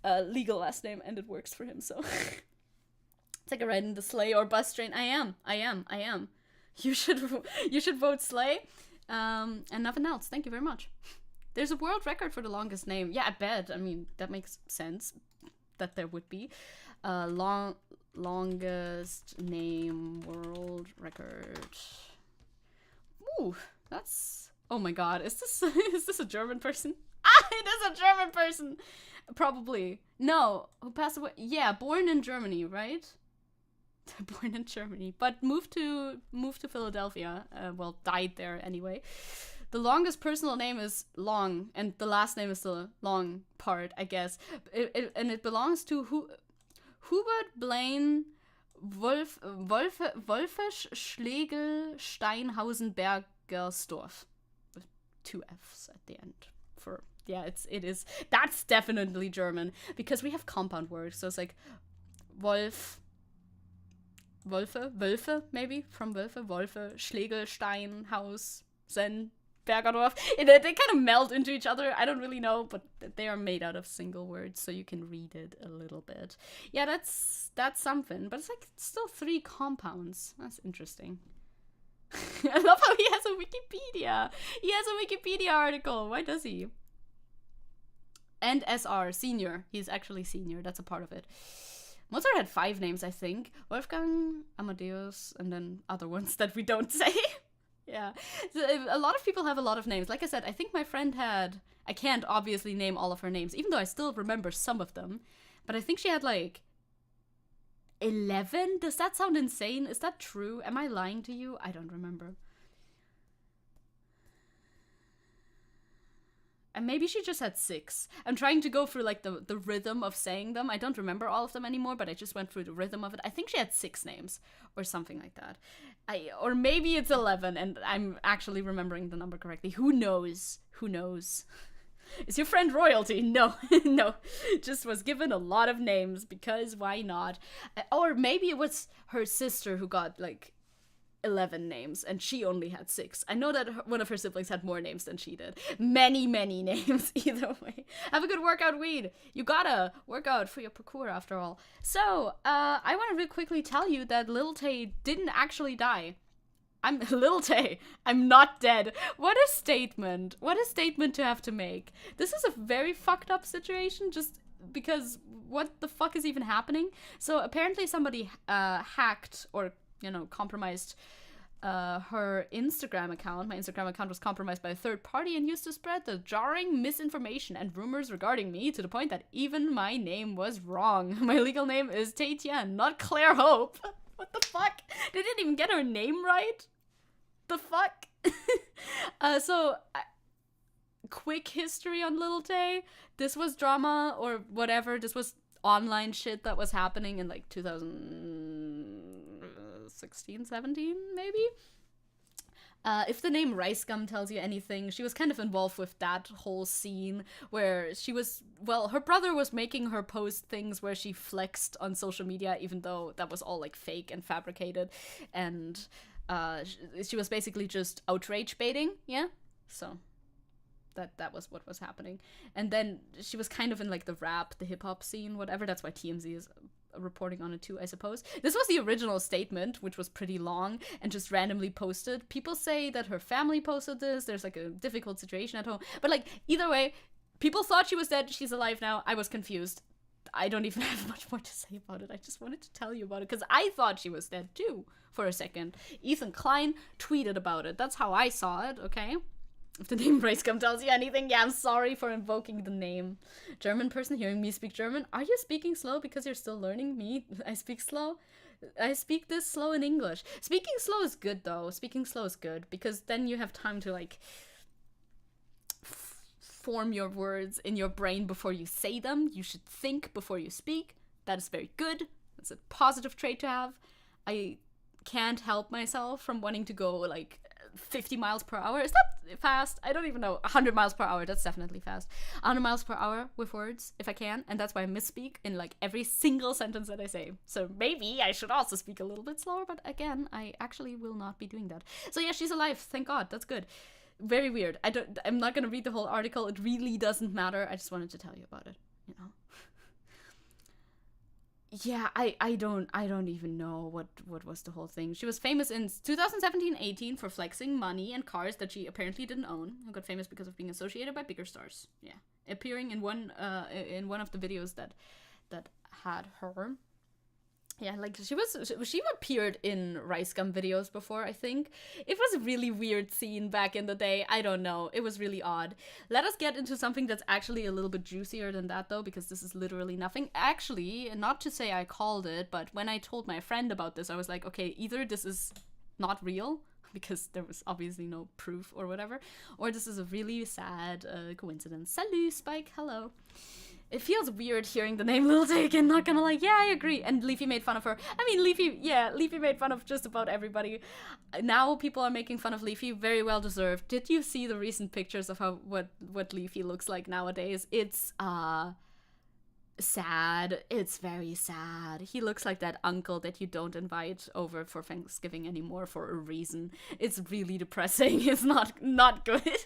legal last name, and it works for him, so. It's like a ride in the sleigh or bus train. I am. You should vote Slay, and nothing else. Thank you very much. There's a world record for the longest name. Yeah, I bet. I mean, that makes sense that there would be. Longest name world record. Ooh, that's... Oh my god, is this a German person? Ah, it is a German person! Probably. No, who passed away? Yeah, born in Germany, right? Born in Germany, but moved to Philadelphia. Well, died there anyway. The longest personal name is Long, and the last name is the long part, I guess. It belongs to Hubert Blaine Wolfisch Schlegel Steinhausen Bergersdorf, with 2 F's at the end. That's definitely German, because we have compound words, so it's like Wölfe, maybe, from Wölfe, Schlegel, Stein, Haus, Zen, Bergerdorf. They kind of meld into each other. I don't really know, but they are made out of single words, so you can read it a little bit. Yeah, that's something, but it's like still 3 compounds. That's interesting. I love how he has a Wikipedia. He has a Wikipedia article. Why does he? And SR, senior. He's actually senior. That's a part of it. Mozart had 5 names, I think. Wolfgang, Amadeus, and then other ones that we don't say. Yeah. So a lot of people have a lot of names. Like I said, I think my friend had... I can't obviously name all of her names, even though I still remember some of them. But I think she had like 11? Does that sound insane? Is that true? Am I lying to you? I don't remember. And maybe she just had 6. I'm trying to go through like the rhythm of saying them. I don't remember all of them anymore, but I just went through the rhythm of it. I think she had 6 names or something like that. Or maybe it's 11 and I'm actually remembering the number correctly. Who knows? Who knows? Is your friend royalty? No, no. Just was given a lot of names because why not? Or maybe it was her sister who got like 11 names, and she only had 6. I know that one of her siblings had more names than she did. Many names, either way. Have a good workout, weed. You gotta work out for your parkour, after all. So, I want to really quickly tell you that Lil Tay didn't actually die. I'm Lil Tay. I'm not dead. What a statement. What a statement to have to make. This is a very fucked up situation, just because what the fuck is even happening? So, apparently somebody hacked or compromised her Instagram account. My Instagram account was compromised by a third party and used to spread the jarring misinformation and rumors regarding me to the point that even my name was wrong. My legal name is Tay Tian, not Claire Hope. What the fuck? They didn't even get her name right? The fuck? Quick history on Lil Tay. This was drama or whatever. This was online shit that was happening in like 2016, 17, maybe? If the name Rice Gum tells you anything, she was kind of involved with that whole scene where she was, her brother was making her post things where she flexed on social media, even though that was all like fake and fabricated. And she was basically just outrage baiting, yeah? So that was what was happening. And then she was kind of in like the rap, the hip-hop scene, whatever. That's why TMZ is reporting on it too, I suppose. This was the original statement, which was pretty long and just randomly posted. People say that her family posted this. There's like a difficult situation at home. But like, either way, people thought she was dead. She's alive now. I was confused. I don't even have much more to say about it. I just wanted to tell you about it because I thought she was dead too for a second. Ethan Klein tweeted about it. That's how I saw it, okay? If the name Racecom tells you anything, yeah, I'm sorry for invoking the name. German person hearing me speak German. Are you speaking slow because you're still learning me? I speak slow? I speak this slow in English. Speaking slow is good, though. Speaking slow is good because then you have time to, like, form your words in your brain before you say them. You should think before you speak. That is very good. That's a positive trait to have. I can't help myself from wanting to go, like, 50 miles per hour. Is that fast? I don't even know. 100 miles per hour. That's definitely fast. 100 miles per hour with words, if I can. And that's why I misspeak in like every single sentence that I say. So maybe I should also speak a little bit slower. But again, I actually will not be doing that. So yeah, she's alive. Thank God. That's good. Very weird. I'm not going to read the whole article. It really doesn't matter. I just wanted to tell you about it, you know. Yeah, I don't even know what was the whole thing. She was famous in 2017-18 for flexing money and cars that she apparently didn't own. Who got famous because of being associated by bigger stars. Yeah, appearing in one of the videos that had her. Yeah, like she appeared in Rice Gum videos before, I think. It was a really weird scene back in the day. I don't know. It was really odd. Let us get into something that's actually a little bit juicier than that, though, because this is literally nothing. Actually, not to say I called it, but when I told my friend about this, I was like, okay, either this is not real, because there was obviously no proof or whatever, or this is a really sad coincidence. Salut, Spike. Hello. It feels weird hearing the name Lil Tay again, not gonna lie. Yeah, I agree. And Leafy made fun of her. I mean, Leafy made fun of just about everybody. Now people are making fun of Leafy. Very well deserved. Did you see the recent pictures of what Leafy looks like nowadays? It's, sad. It's very sad. He looks like that uncle that you don't invite over for Thanksgiving anymore for a reason. It's really depressing. It's not good.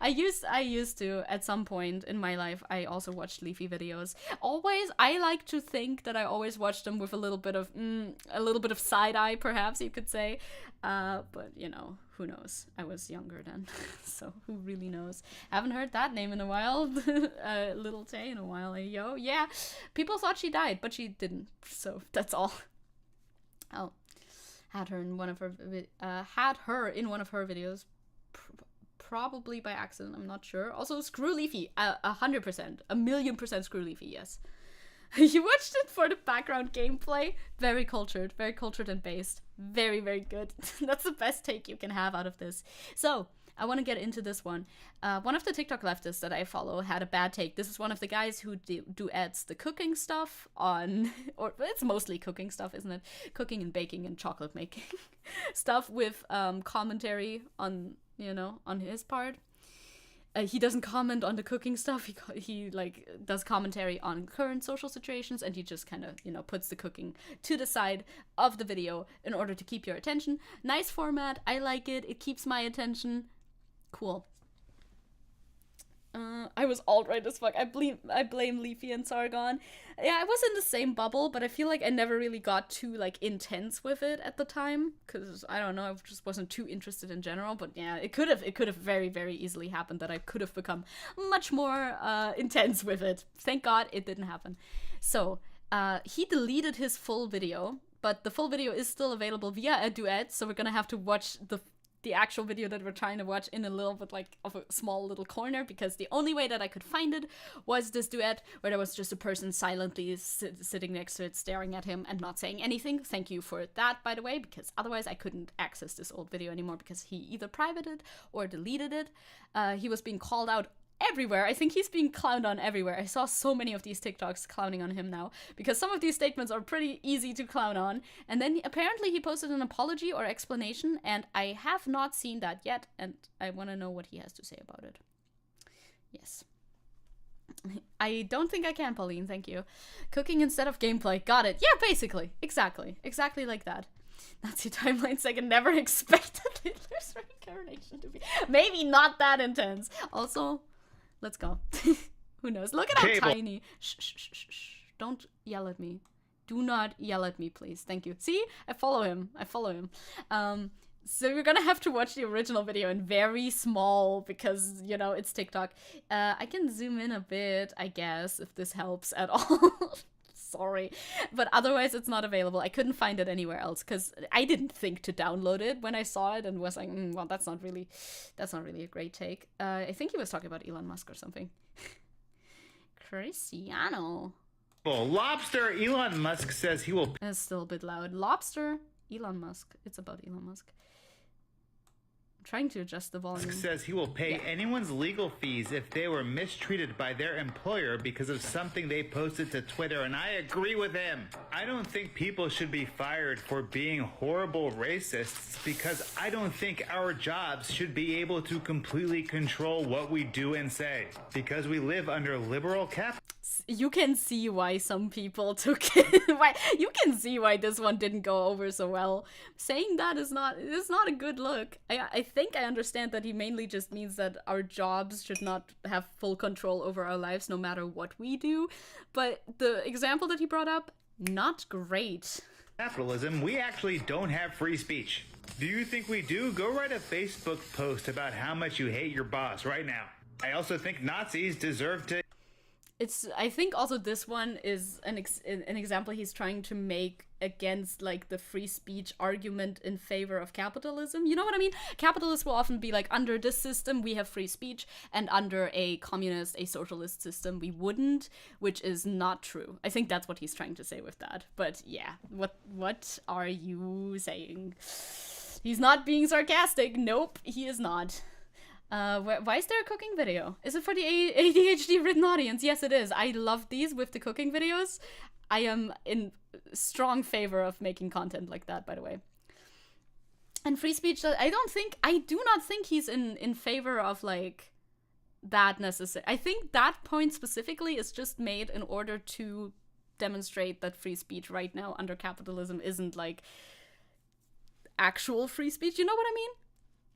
I used to, at some point in my life, I also watched Leafy videos. Always, I like to think that I always watched them with a little bit of side eye, perhaps you could say. But, you know, who knows? I was younger then, so who really knows? Haven't heard that name in a while. Lil Tay in a while, yo. Yeah, people thought she died, but she didn't, so that's all. Oh, had her in one of her videos. Probably by accident, I'm not sure. Also, screw Leafy, 100%, 1,000,000% screw Leafy, yes. You watched it for the background gameplay? Very cultured and based. Very, very good. That's the best take you can have out of this. So, I want to get into this one. One of the TikTok leftists that I follow had a bad take. This is one of the guys who duets the cooking stuff on, or it's mostly cooking stuff, isn't it? Cooking and baking and chocolate making stuff with commentary on, you know, on his part. He doesn't comment on the cooking stuff. He like does commentary on current social situations, and he just kind of, you know, puts the cooking to the side of the video in order to keep your attention. Nice format. I like it. It keeps my attention. Cool. I was alt-right as fuck. I blame Leafy and Sargon. Yeah, I was in the same bubble, but I feel like I never really got too, like, intense with it at the time. Because, I don't know, I just wasn't too interested in general. But yeah, it could have very, very easily happened that I could have become much more intense with it. Thank God it didn't happen. So, he deleted his full video, but the full video is still available via a duet, so we're gonna have to watch the actual video that we're trying to watch in a little bit like of a small little corner, because the only way that I could find it was this duet where there was just a person silently sitting next to it, staring at him and not saying anything. Thank you for that, by the way, because otherwise I couldn't access this old video anymore because he either privated or deleted it. He was being called out everywhere. I think he's being clowned on everywhere. I saw so many of these TikToks clowning on him now, because some of these statements are pretty easy to clown on. And then apparently he posted an apology or explanation, and I have not seen that yet, and I want to know what he has to say about it. Yes. I don't think I can, Pauline, thank you. Cooking instead of gameplay. Got it. Yeah, basically. Exactly. Exactly like that. Nazi timelines I can never expected Hitler's reincarnation to be. Maybe not that intense. Also, let's go. Who knows? Look at how tiny. Shh, shh, shh, shh, shh. Don't yell at me. Do not yell at me, please. Thank you. See? I follow him. So you're gonna have to watch the original video in very small because, you know, it's TikTok. I can zoom in a bit, I guess, if this helps at all. Sorry, but otherwise it's not available. I couldn't find it anywhere else because I didn't think to download it when I saw it and was like, well, that's not really a great take. I think he was talking about Elon Musk or something. Cristiano. Well, Lobster, Elon Musk says he will... It's still a bit loud. Lobster, Elon Musk. It's about Elon Musk. Trying to adjust the volume. Says he will pay anyone's legal fees if they were mistreated by their employer because of something they posted to Twitter, and I agree with him. I don't think people should be fired for being horrible racists because I don't think our jobs should be able to completely control what we do and say because we live under liberal capitalism. You can see why some people took it. You can see why this one didn't go over so well. Saying that is not a good look. I think I understand that he mainly just means that our jobs should not have full control over our lives no matter what we do. But the example that he brought up, not great. Capitalism, we actually don't have free speech. Do you think we do? Go write a Facebook post about how much you hate your boss right now. I also think Nazis deserve to... I think also this one is an example he's trying to make against like the free speech argument in favor of capitalism. You know what I mean? Capitalists will often be like, under this system we have free speech, and under a communist, a socialist system we wouldn't, which is not true. I think that's what he's trying to say with that. But yeah, what are you saying? He's not being sarcastic. Nope, he is not. Why is there a cooking video? Is it for the ADHD ridden audience? Yes, it is. I love these with the cooking videos. I am in strong favor of making content like that, by the way. And free speech, I do not think he's in favor of like that necessary. I think that point specifically is just made in order to demonstrate that free speech right now under capitalism isn't like actual free speech. You know what I mean?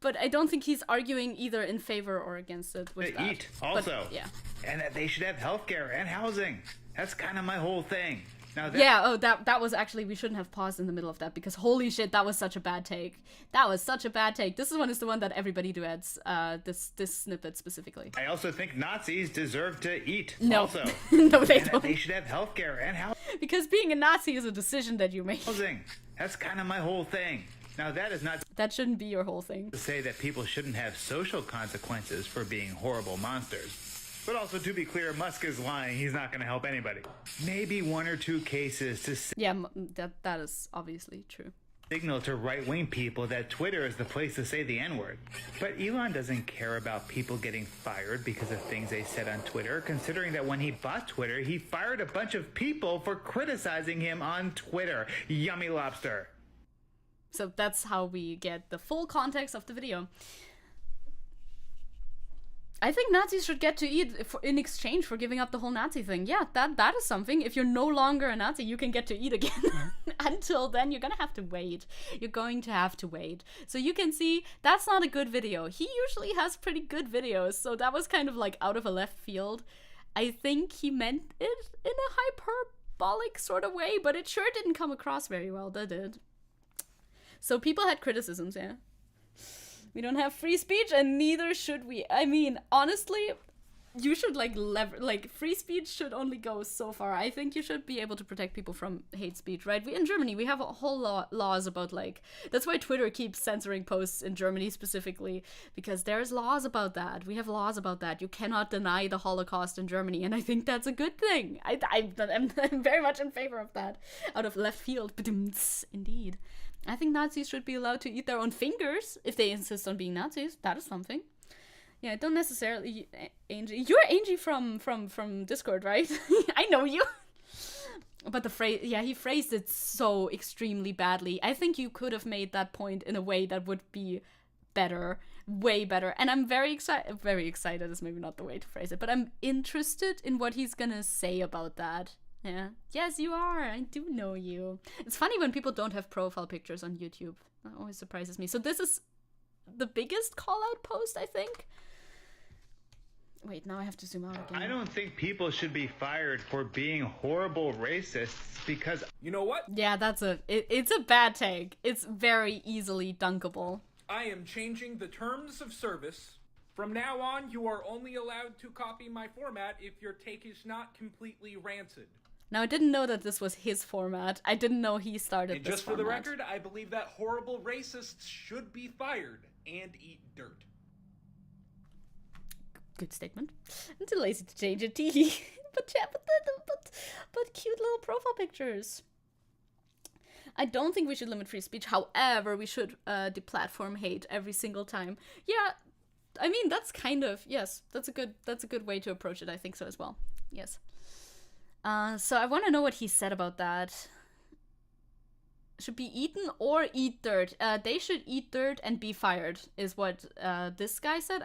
But I don't think he's arguing either in favor or against it with that. Eat also. But, yeah. And that they should have healthcare and housing. That's kind of my whole thing. Now that was actually, we shouldn't have paused in the middle of that because holy shit, that was such a bad take. That was such a bad take. This one is the one that everybody duets, this snippet specifically. I also think Nazis deserve to eat. No. Also. No, they don't. They should have healthcare and housing. Because being a Nazi is a decision that you make. Housing. That's kind of my whole thing. Now, that is not... That shouldn't be your whole thing. ...to say that people shouldn't have social consequences for being horrible monsters. But also, to be clear, Musk is lying. He's not going to help anybody. Maybe one or two cases to... Yeah, that is obviously true. ...signal to right-wing people that Twitter is the place to say the N-word. But Elon doesn't care about people getting fired because of things they said on Twitter, considering that when he bought Twitter, he fired a bunch of people for criticizing him on Twitter. Yummy lobster. So that's how we get the full context of the video. I think Nazis should get to eat in exchange for giving up the whole Nazi thing. Yeah, that is something. If you're no longer a Nazi, you can get to eat again. Until then, you're gonna have to wait. You're going to have to wait. So you can see, that's not a good video. He usually has pretty good videos, so that was kind of like out of a left field. I think he meant it in a hyperbolic sort of way, but it sure didn't come across very well, did it? So people had criticisms, yeah. We don't have free speech, and neither should we. I mean, honestly, you should free speech should only go so far. I think you should be able to protect people from hate speech, right? In Germany, we have a whole laws about that's why Twitter keeps censoring posts in Germany specifically, because there's laws about that. We have laws about that. You cannot deny the Holocaust in Germany, and I think that's a good thing. I'm very much in favor of that. Out of left field, indeed. I think Nazis should be allowed to eat their own fingers if they insist on being Nazis. That is something. Yeah, don't necessarily, Angie. You're Angie from Discord, right? I know you. But the phrase, yeah, he phrased it so extremely badly. I think you could have made that point in a way that would be better, way better. And I'm very excited. Very excited is maybe not the way to phrase it, but I'm interested in what he's gonna say about that. Yeah. Yes, you are. I do know you. It's funny when people don't have profile pictures on YouTube. That always surprises me. So this is the biggest call-out post, I think. Wait, now I have to zoom out again. I don't think people should be fired for being horrible racists because... You know what? Yeah, it's a bad take. It's very easily dunkable. I am changing the terms of service. From now on, you are only allowed to copy my format if your take is not completely rancid. Now, I didn't know that this was his format. I didn't know he started and this just for the format. record, I believe that horrible racists should be fired and eat dirt. Good statement. I'm too lazy to change it, tee. But yeah, but cute little profile pictures. I don't think we should limit free speech. However, we should deplatform hate every single time. Yeah, I mean that's kind of, yes, that's a good way to approach it. I think so as well. Yes. So I want to know what he said about that. Should be eaten or eat dirt. They should eat dirt and be fired, is what this guy said.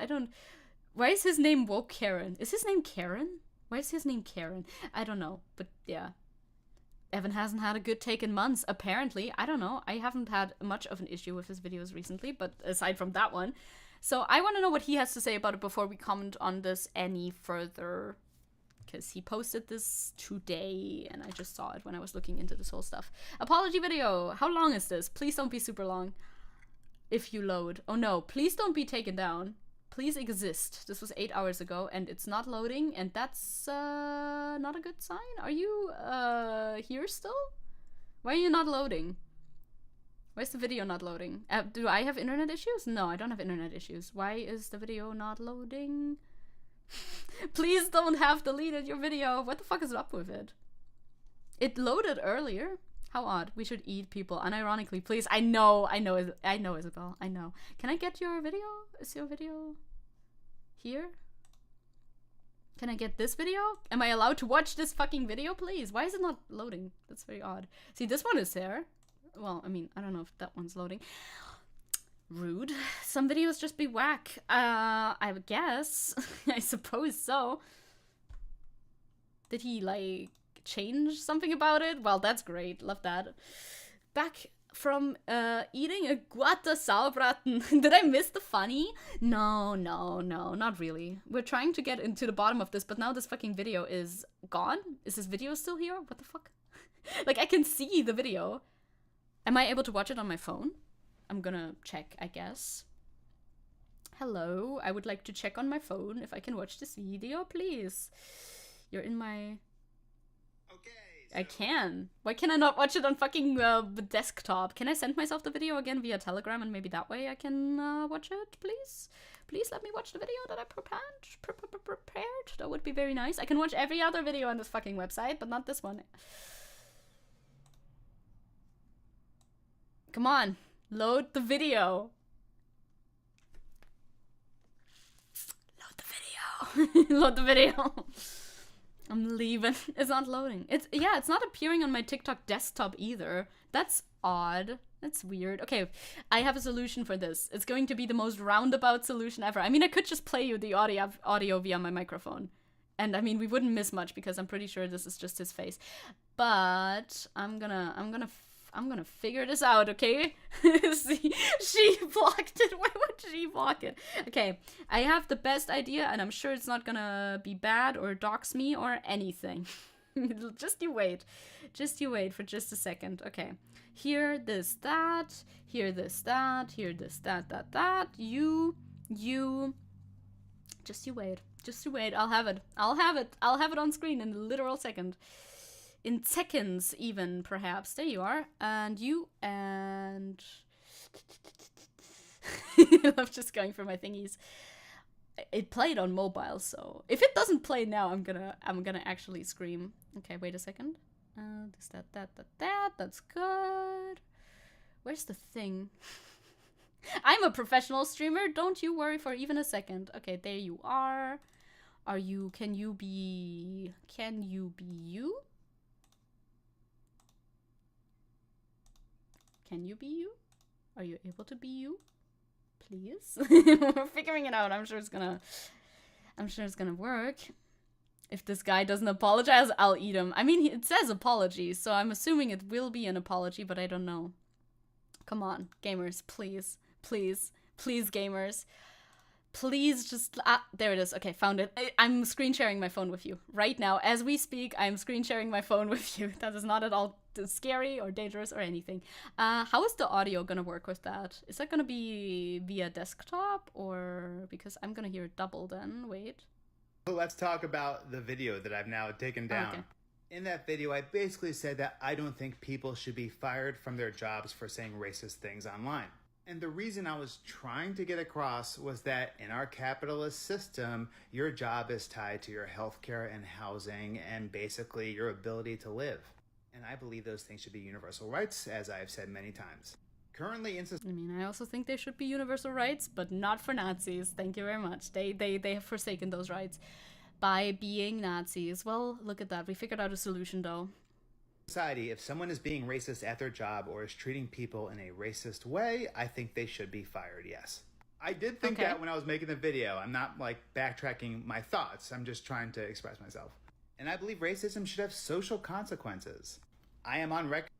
Why is his name Woke Karen? Is his name Karen? Why is his name Karen? I don't know, but yeah. Evan hasn't had a good take in months, apparently. I don't know. I haven't had much of an issue with his videos recently, but aside from that one. So I want to know what he has to say about it before we comment on this any further. Because he posted this today, and I just saw it when I was looking into this whole stuff. Apology video. How long is this? Please don't be super long. If you load. Oh no, please don't be taken down. Please exist. This was 8 hours ago, and it's not loading, and that's not a good sign. Are you here still? Why are you not loading? Why is the video not loading? Do I have internet issues? No, I don't have internet issues. Why is the video not loading? Please don't have deleted your video. What the fuck is up with it? It loaded earlier. How odd. We should eat people unironically, please. I know, Isabel. I know. Can I get your video? Is your video here? Can I get this video? Am I allowed to watch this fucking video, please? Why is it not loading? That's very odd. See, this one is there. Well, I mean, I don't know if that one's loading. Rude. Some videos just be whack. I would guess. I suppose so. Did he, like, change something about it? Well, that's great. Love that. Back from eating a guata sauerbraten. Did I miss the funny? No, not really. We're trying to get into the bottom of this, but now this fucking video is gone? Is this video still here? What the fuck? Like, I can see the video. Am I able to watch it on my phone? I'm gonna check, I guess. Hello, I would like to check on my phone if I can watch this video, please. You're in my... Okay. So... I can. Why can I not watch it on fucking desktop? Can I send myself the video again via Telegram and maybe that way I can watch it, please? Please let me watch the video that I prepared. That would be very nice. I can watch every other video on this fucking website, but not this one. Come on. Load the video. Load the video. Load the video. I'm leaving. It's not loading. It's not appearing on my TikTok desktop either. That's odd. That's weird. Okay, I have a solution for this. It's going to be the most roundabout solution ever. I mean, I could just play you the audio via my microphone. And I mean, we wouldn't miss much because I'm pretty sure this is just his face. But I'm gonna figure this out, okay? See, she blocked it. Why would she block it? Okay, I have the best idea, and I'm sure it's not gonna be bad or dox me or anything. Just you wait. Just you wait for just a second. Okay. Here, this, that. Here, this, that. Here, this, that. You. Just you wait. Just you wait. I'll have it. I'll have it on screen in a literal second. In seconds, even, perhaps. There you are. And you, and... I'm just going for my thingies. It played on mobile, so... If it doesn't play now, I'm gonna actually scream. Okay, wait a second. This, that. That's good. Where's the thing? I'm a professional streamer. Don't you worry for even a second. Okay, there you are. Can you be you? Can you be you? Are you able to be you? Please? We're figuring it out. I'm sure it's gonna work. If this guy doesn't apologize, I'll eat him. I mean, it says apology, so I'm assuming it will be an apology, but I don't know. Come on, gamers, please. Please, gamers. Please just... there it is. Okay, found it. I'm screen sharing my phone with you. Right now, as we speak, I'm screen sharing my phone with you. That is not at all scary or dangerous or anything. How is the audio gonna work with that? Is that gonna be via desktop or... Because I'm gonna hear it double then. Wait. Let's talk about the video that I've now taken down. Okay. In that video, I basically said that I don't think people should be fired from their jobs for saying racist things online. And the reason I was trying to get across was that in our capitalist system, your job is tied to your healthcare and housing and basically your ability to live. And I believe those things should be universal rights, as I've said many times. Currently in I mean, I also think they should be universal rights, but not for Nazis. Thank you very much. They have forsaken those rights by being Nazis. Well, look at that. We figured out a solution, though. Society, if someone is being racist at their job or is treating people in a racist way, I think they should be fired, yes. I did think that when I was making the video. I'm not, like, backtracking my thoughts. I'm just trying to express myself. And I believe racism should have social consequences. I am on record.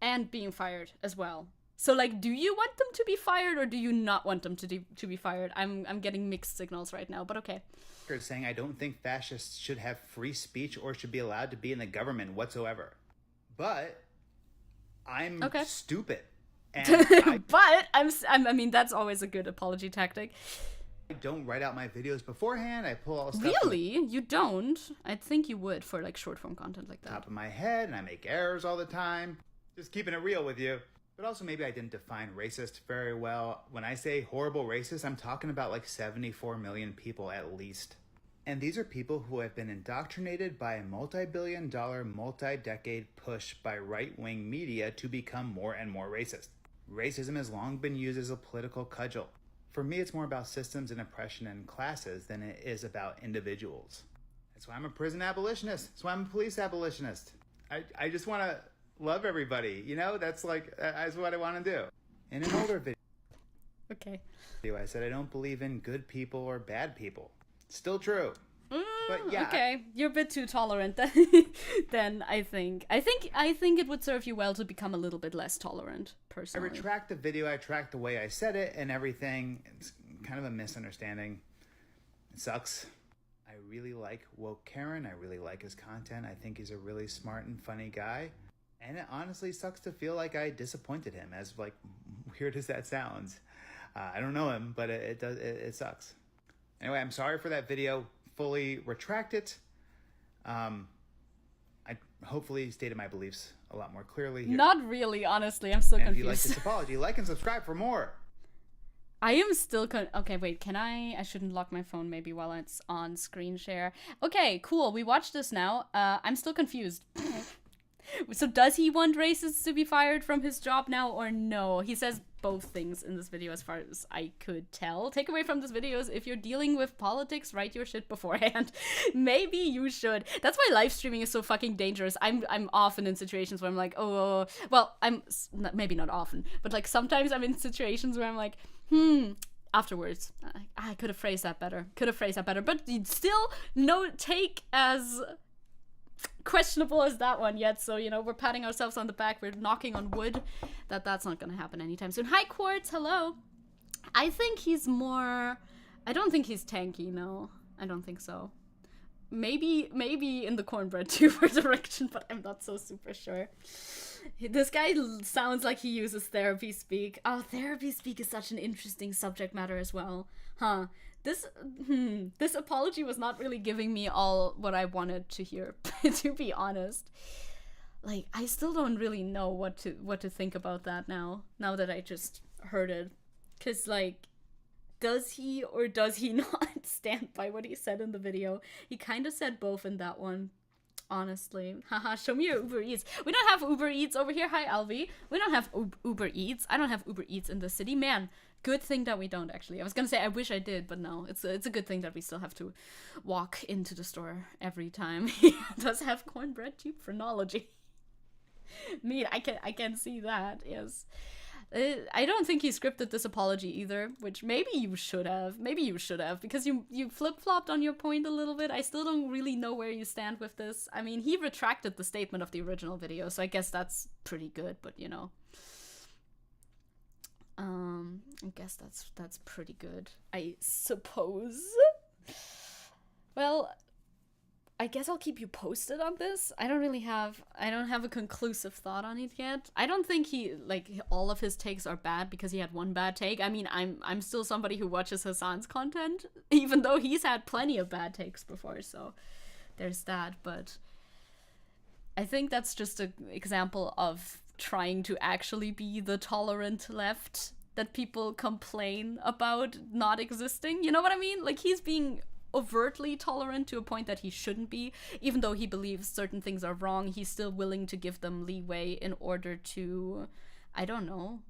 And being fired as well. So, like, do you want them to be fired or do you not want them to be fired? I'm getting mixed signals right now, but okay. Saying I don't think fascists should have free speech or should be allowed to be in the government whatsoever. But I'm stupid. And but I mean, that's always a good apology tactic. I don't write out my videos beforehand. I pull all stuff. Really? You don't? I think you would for like short form content like that. Top of my head, and I make errors all the time. Just keeping it real with you. But also maybe I didn't define racist very well. When I say horrible racist, I'm talking about like 74 million people at least. And these are people who have been indoctrinated by a multi-billion-dollar, multi-decade push by right-wing media to become more and more racist. Racism has long been used as a political cudgel. For me, it's more about systems and oppression and classes than it is about individuals. That's why I'm a prison abolitionist. That's why I'm a police abolitionist. I just want to love everybody, you know? That's what I want to do. In an older video, I said I don't believe in good people or bad people. Still true. But yeah. Okay, you're a bit too tolerant then I think. I think it would serve you well to become a little bit less tolerant, personally. I retract the video, I retract the way I said it and everything. It's kind of a misunderstanding. It sucks. I really like Woke Karen. I really like his content. I think he's a really smart and funny guy. And it honestly sucks to feel like I disappointed him, as like weird as that sounds. I don't know him, but it sucks. Anyway, I'm sorry for that video. Fully retract it. I hopefully stated my beliefs a lot more clearly here. Not really, honestly. I'm still confused. If you like this apology, like and subscribe for more. I am still okay, wait, can I shouldn't lock my phone maybe while it's on screen share. Okay, cool. We watched this now. I'm still confused. So does he want racists to be fired from his job now or no? He says both things in this video as far as I could tell. Takeaway from this video is if you're dealing with politics, write your shit beforehand. Maybe you should. That's why live streaming is so fucking dangerous. I'm often in situations where I'm like, oh, well, maybe not often, but like sometimes I'm in situations where I'm like, afterwards, I could have phrased that better. But still, no take as questionable as that one yet. So, you know, we're patting ourselves on the back. We're knocking on wood that's not going to happen anytime soon. Hi, Quartz. Hello. I think he's more... I don't think he's tanky, no. I don't think so. Maybe in the cornbread tuber direction, but I'm not so super sure. This guy sounds like he uses therapy speak. Oh, therapy speak is such an interesting subject matter as well. Huh. This apology was not really giving me all what I wanted to hear, to be honest. Like, I still don't really know what to think about that now that I just heard it. 'Cause, like, does he or does he not stand by what he said in the video? He kind of said both in that one. Honestly. Haha, show me your Uber Eats. We don't have Uber Eats over here. Hi, Alvi. We don't have Uber Eats. I don't have Uber Eats in the city. Man, good thing that we don't, actually. I was gonna say I wish I did, but no. It's a good thing that we still have to walk into the store every time. He does have cornbread tube phrenology. Mean, I can see that, yes. I don't think he scripted this apology either, which maybe you should have. Because you flip-flopped on your point a little bit. I still don't really know where you stand with this. I mean, he retracted the statement of the original video, so I guess that's pretty good, but you know. I guess that's pretty good, I suppose. Well, I guess I'll keep you posted on this. I don't have a conclusive thought on it yet. I don't think all of his takes are bad because he had one bad take. I mean, I'm still somebody who watches Hassan's content, even though he's had plenty of bad takes before, so there's that. But I think that's just an example of trying to actually be the tolerant left that people complain about not existing. You know what I mean? Like, he's being overtly tolerant to a point that he shouldn't be. Even though he believes certain things are wrong, he's still willing to give them leeway in order to, I don't know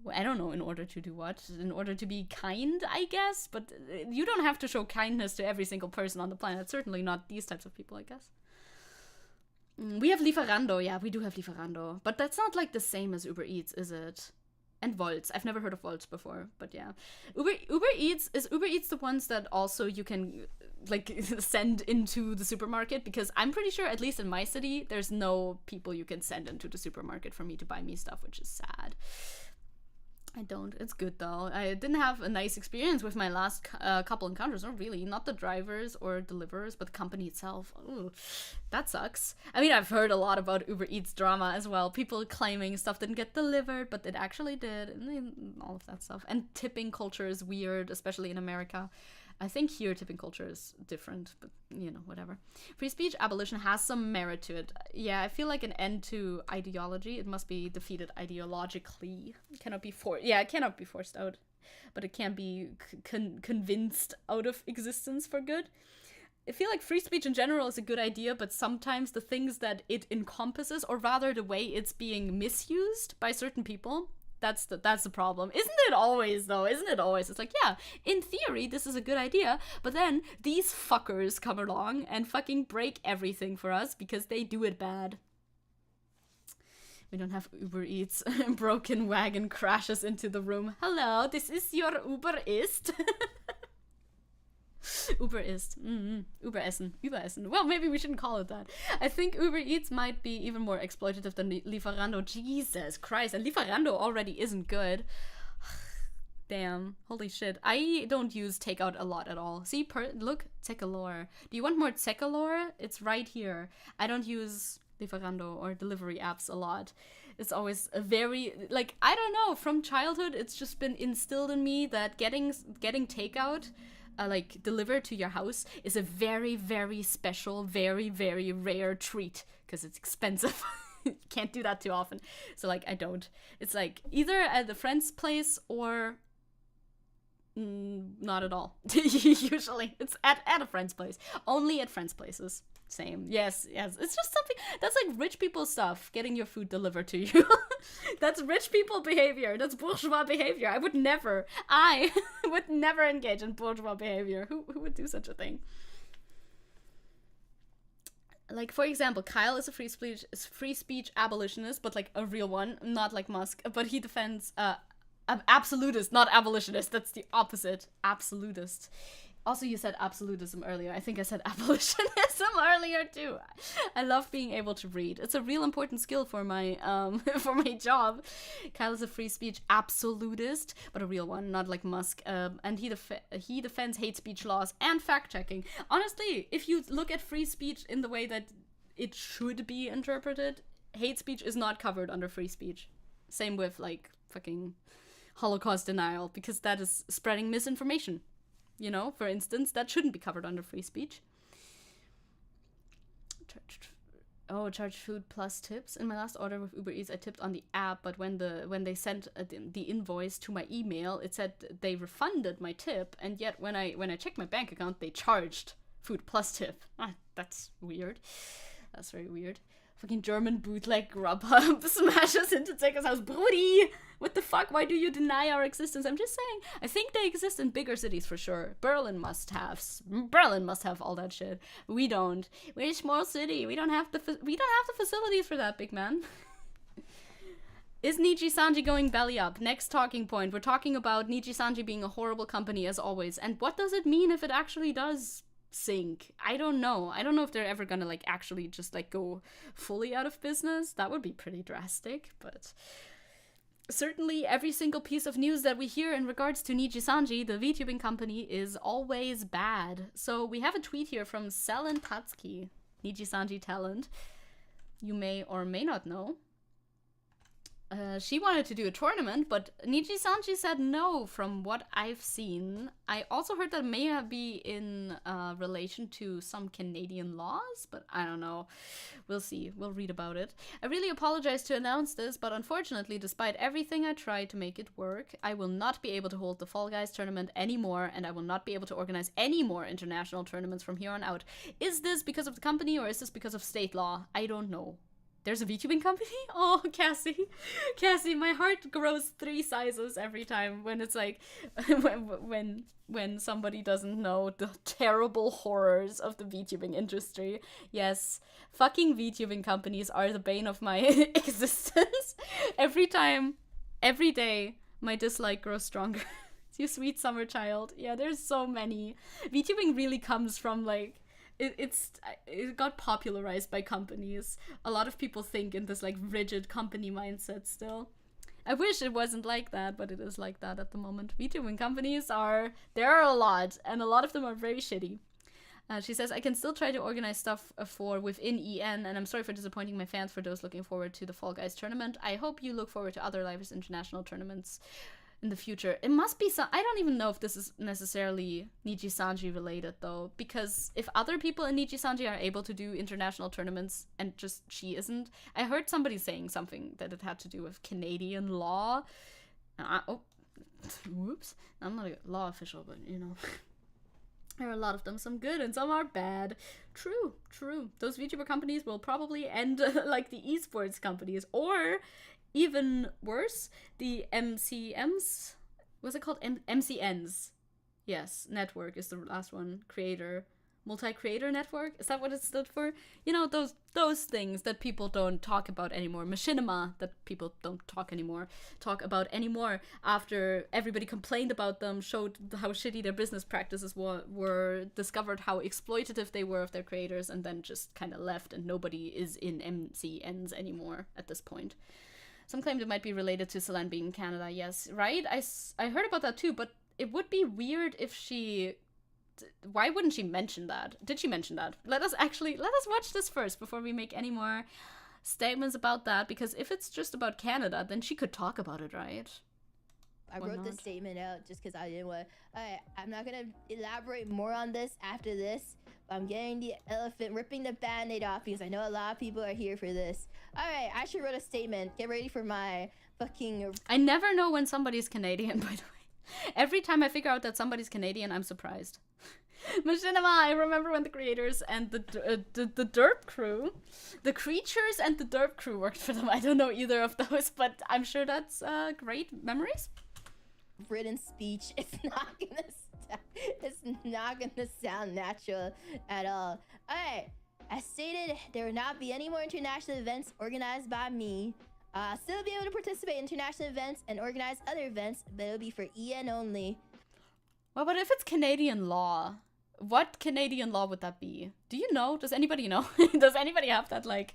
in order to do what? In order to be kind, I guess? But you don't have to show kindness to every single person on the planet. Certainly not these types of people, I guess. We have Lieferando. Yeah, we do have Lieferando. But that's not like the same as Uber Eats, is it? And Volts. I've never heard of Volts before, but yeah. Uber Eats the ones that also you can like send into the supermarket? Because I'm pretty sure, at least in my city, there's no people you can send into the supermarket for me to buy me stuff, which is sad. I don't. It's good though. I didn't have a nice experience with my last couple encounters. Not really. Not the drivers or deliverers, but the company itself. Ooh, that sucks. I mean, I've heard a lot about Uber Eats drama as well. People claiming stuff didn't get delivered, but it actually did. And all of that stuff. And tipping culture is weird, especially in America. I think here tipping culture is different, but you know, whatever. Free speech abolition has some merit to it. Yeah, I feel like an end to ideology. It must be defeated ideologically. It cannot be it cannot be forced out, but it can be convinced out of existence for good. I feel like free speech in general is a good idea, but sometimes the things that it encompasses, or rather the way it's being misused by certain people, that's the problem. Isn't it always, though? Isn't it always? It's like, yeah, in theory, this is a good idea, but then these fuckers come along and fucking break everything for us because they do it bad. We don't have Uber Eats. Broken wagon crashes into the room. Hello, this is your Uber Ist. Uber Ist. Uber Essen. Well, maybe we shouldn't call it that. I think Uber Eats might be even more exploitative than Lieferando. Jesus Christ. And Lieferando already isn't good. Damn. Holy shit. I don't use takeout a lot at all. See, look, Zecke. Do you want more Zecke? It's right here. I don't use Lieferando or delivery apps a lot. It's always a very, like, I don't know, from childhood, it's just been instilled in me that getting takeout, like delivered to your house, is a very, very special, very, very rare treat because it's expensive. You can't do that too often. So like, I don't. It's like either at a friend's place or Not at all. Usually, it's at a friend's place. Only at friends' places. Same. Yes. It's just something that's like rich people stuff. Getting your food delivered to you. That's rich people behavior. That's bourgeois behavior. I would never engage in bourgeois behavior. Who would do such a thing? Like, for example, Kyle is a free speech abolitionist, but like a real one, not like Musk. But he defends absolutist, not abolitionist. That's the opposite. Absolutist. Also, you said absolutism earlier. I think I said abolitionism earlier too. I love being able to read. It's a real important skill for my for my job. Kyle is a free speech absolutist, but a real one, not like Musk. And he defends hate speech laws and fact checking. Honestly, if you look at free speech in the way that it should be interpreted, hate speech is not covered under free speech. Same with like fucking Holocaust denial, because that is spreading misinformation. You know, for instance, that shouldn't be covered under free speech. Charge food plus tips. In my last order with Uber Eats, I tipped on the app, but when they sent the invoice to my email, it said they refunded my tip, and yet when I checked my bank account, they charged food plus tip. That's weird. That's very weird. Fucking German bootleg Grubhub smashes into Zecke's house. Brody! What the fuck? Why do you deny our existence? I'm just saying. I think they exist in bigger cities for sure. Berlin must have all that shit. We don't. We're a small city. We don't have the facilities for that, big man. Is Niji Sanji going belly up? Next talking point. We're talking about Niji Sanji being a horrible company as always. And what does it mean if it actually does sink? I don't know if they're ever gonna like actually just like go fully out of business. That would be pretty drastic, but certainly every single piece of news that we hear in regards to Niji Sanji, the VTubing company, is always bad. So we have a tweet here from Selen Tatsuki, Niji Sanji talent. You may or may not know. She wanted to do a tournament, but Niji Sanji said no from what I've seen. I also heard that may be in relation to some Canadian laws, but I don't know. We'll see. We'll read about it. I really apologize to announce this, but unfortunately, despite everything I tried to make it work, I will not be able to hold the Fall Guys tournament anymore, and I will not be able to organize any more international tournaments from here on out. Is this because of the company, or is this because of state law? I don't know. There's a VTubing company? Oh, Cassie, my heart grows 3 sizes every time when it's like, when somebody doesn't know the terrible horrors of the VTubing industry. Yes, fucking VTubing companies are the bane of my existence. Every day, my dislike grows stronger. You sweet summer child. Yeah, there's so many. VTubing really comes from like, it got popularized by companies. A lot of people think in this like rigid company mindset still. I wish it wasn't like that, but it is like that at the moment. VTubing companies there are a lot, and a lot of them are very shitty. She says, I can still try to organize stuff for within EN, and I'm sorry for disappointing my fans for those looking forward to the Fall Guys tournament. I hope you look forward to other Livers international tournaments in the future. It must be some. I don't even know if this is necessarily Niji Sanji related though, because if other people in Niji Sanji are able to do international tournaments and just she isn't, I heard somebody saying something that it had to do with Canadian law. Whoops, I'm not a law official, but you know. There are a lot of them, some good and some are bad. True. Those VTuber companies will probably end like the esports companies, or even worse, the MCMs. What's it called? MCNs. Yes, network is the last one. Creator. Multi-creator network? Is that what it stood for? You know, those things that people don't talk about anymore. Machinima that people don't talk about anymore after everybody complained about them, showed how shitty their business practices were, discovered how exploitative they were of their creators, and then just kind of left, and nobody is in MCNs anymore at this point. Some claimed it might be related to Celine being in Canada. Yes, right? I heard about that too, but it would be weird if she... Why wouldn't she mention that? Did she mention that? Let us watch this first before we make any more statements about that, because if it's just about Canada, then she could talk about it, right? I wrote this statement out just because I didn't want... I'm not going to elaborate more on this after this. I'm getting the elephant, ripping the band-aid off, because I know a lot of people are here for this. Alright, I actually wrote a statement. Get ready for my fucking... I never know when somebody's Canadian, by the way. Every time I figure out that somebody's Canadian, I'm surprised. Machinima, I remember when the creators and the derp crew, the creatures and the derp crew worked for them. I don't know either of those, but I'm sure that's great memories. Written speech, it's not gonna sound natural at all. Alright, as stated, there will not be any more international events organized by me. I'll still be able to participate in international events and organize other events, but it'll be for EN only. Well, but if it's Canadian law, what Canadian law would that be? Do you know? Does anybody know? Does anybody have that, like,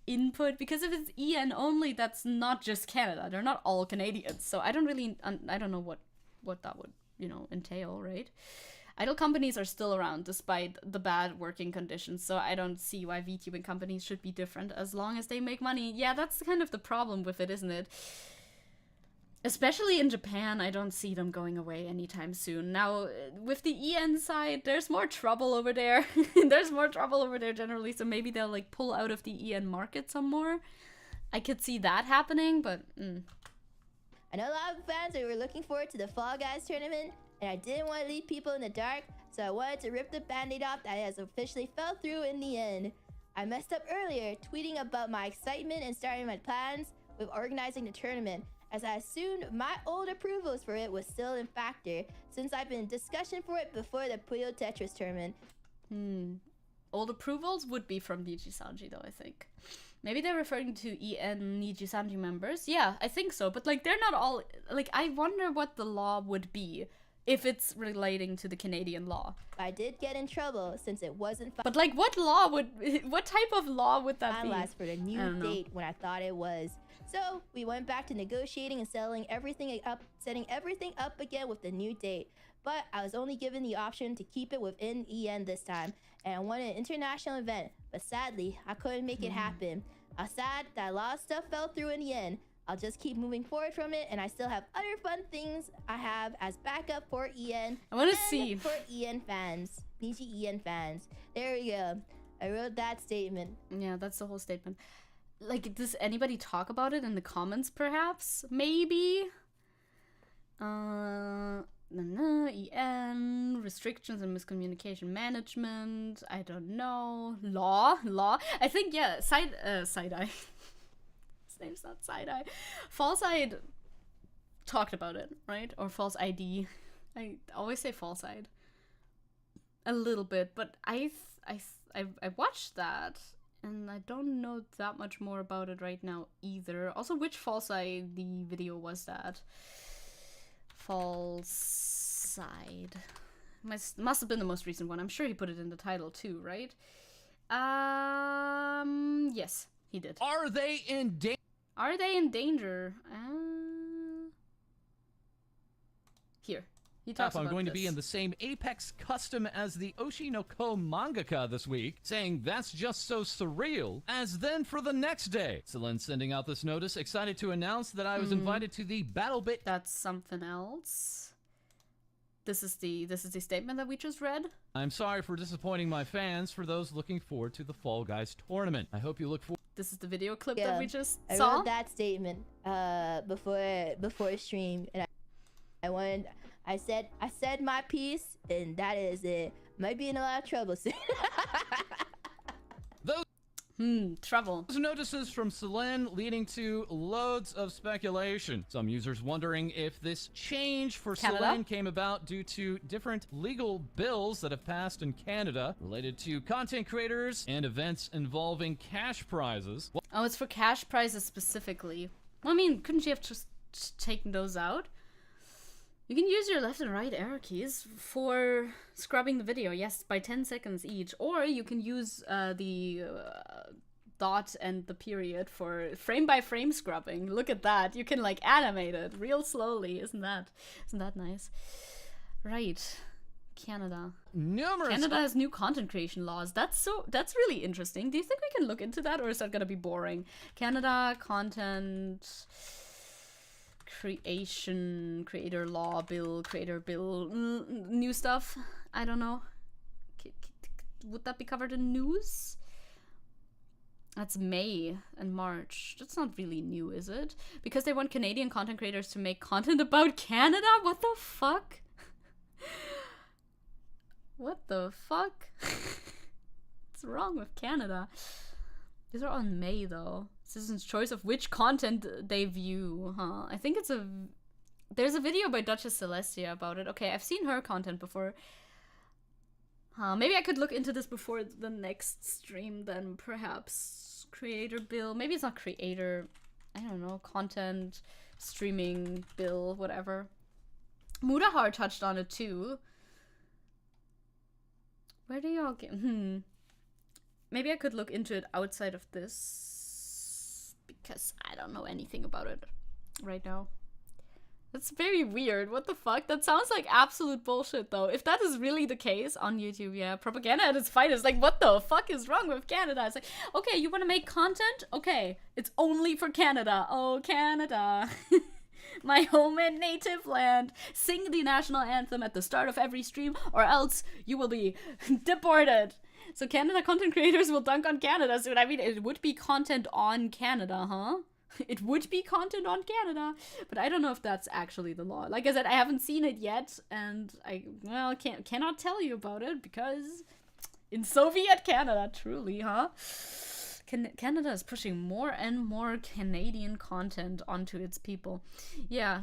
input? Because if it's EN only, that's not just Canada. They're not all Canadians. So I don't really, I don't know what that would, you know, entail, right? Idle companies are still around despite the bad working conditions, so I don't see why VTubing companies should be different as long as they make money. Yeah, that's kind of the problem with it, isn't it? Especially in Japan, I don't see them going away anytime soon. Now, with the EN side, there's more trouble over there. There's more trouble over there generally, so maybe they'll like pull out of the EN market some more. I could see that happening, but I know a lot of fans were looking forward to the Fall Guys tournament, and I didn't want to leave people in the dark, so I wanted to rip the band-aid off that has officially fell through in the end. I messed up earlier, tweeting about my excitement and starting my plans with organizing the tournament, as I assumed my old approvals for it was still in factor, since I've been in discussion for it before the Puyo Tetris tournament. Old approvals would be from Nijisanji though, I think. Maybe they're referring to EN Nijisanji members. Yeah, I think so, but like they're not all, like I wonder what the law would be if it's relating to the Canadian law. I did get in trouble since it wasn't but like what type of law would that be? Finalized for the new date when I thought it was. So we went back to negotiating and setting everything up again with the new date. But I was only given the option to keep it within EN this time, and I wanted an international event, but sadly I couldn't make it happen. I'm sad that a lot of stuff fell through in the end. I'll just keep moving forward from it, and I still have other fun things I have as backup for EN. I want to see. For EN fans. Niji EN fans. There we go. I wrote that statement. Yeah, that's the whole statement. Like, does anybody talk about it in the comments, perhaps? Maybe? EN, restrictions and miscommunication management, I don't know. Law? I think, yeah, Side-Eye. His name's not Side-Eye. False-Eyed talked about it, right? Or False ID. I always say False-Eyed. A little bit, but I watched that, and I don't know that much more about it right now either. Also, which False-Eyed video was that? False-Eyed. Must have been the most recent one. I'm sure he put it in the title too, right? Yes, he did. Are they in danger? Are they in danger? Here. He talks about I'm going this. to be in the same Apex custom as the Oshinoko mangaka this week, saying that's just so surreal, as then for the next day. Celine sending out this notice, excited to announce that I was invited to the BattleBit. That's something else. This is the statement that we just read. I'm sorry for disappointing my fans, for those looking forward to the Fall Guys tournament. I hope you look forward. This is the video clip that we just I saw. wrote that statement before stream, and I said my piece, and that is it. Might be in a lot of trouble soon. Trouble. Those notices from Selene leading to loads of speculation. Some users wondering if this change for Selene came about due to different legal bills that have passed in Canada related to content creators and events involving cash prizes. Oh, it's for cash prizes specifically. Well, I mean, couldn't you have just taken those out? You can use your left and right arrow keys for scrubbing the video, yes, by 10 seconds each. Or you can use the dot and the period for frame-by-frame scrubbing. Look at that. You can, like, animate it real slowly. Isn't that nice? Right. Canada. Canada has new content creation laws. That's really interesting. Do you think we can look into that, or is that gonna be boring? Canada content creator law bill, creator bill, new stuff. I don't know. Would that be covered in news? That's May and March. That's not really new, is it? Because they want Canadian content creators to make content about Canada? What the fuck? What the fuck? What's wrong with Canada? These are on May, though. Citizens' choice of which content they view, huh? I think there's a video by Duchess Celestia about it. Okay, I've seen her content before. Maybe I could look into this before the next stream then, perhaps. Creator bill. Maybe it's not creator. I don't know. Content, streaming bill, whatever. Mudahar touched on it too. Where do y'all get... Maybe I could look into it outside of this. Because I don't know anything about it right now. That's very weird. What the fuck? That sounds like absolute bullshit, though. If that is really the case on YouTube, yeah, propaganda at its finest. Like, what the fuck is wrong with Canada? It's like, okay, you want to make content? Okay, it's only for Canada. Oh, Canada. My home and native land. Sing the national anthem at the start of every stream, or else you will be deported. So Canada content creators will dunk on Canada soon. I mean, it would be content on Canada, huh? It would be content on Canada, but I don't know if that's actually the law. Like I said, I haven't seen it yet, and I cannot tell you about it because in Soviet Canada, truly, huh? Canada is pushing more and more Canadian content onto its people. Yeah,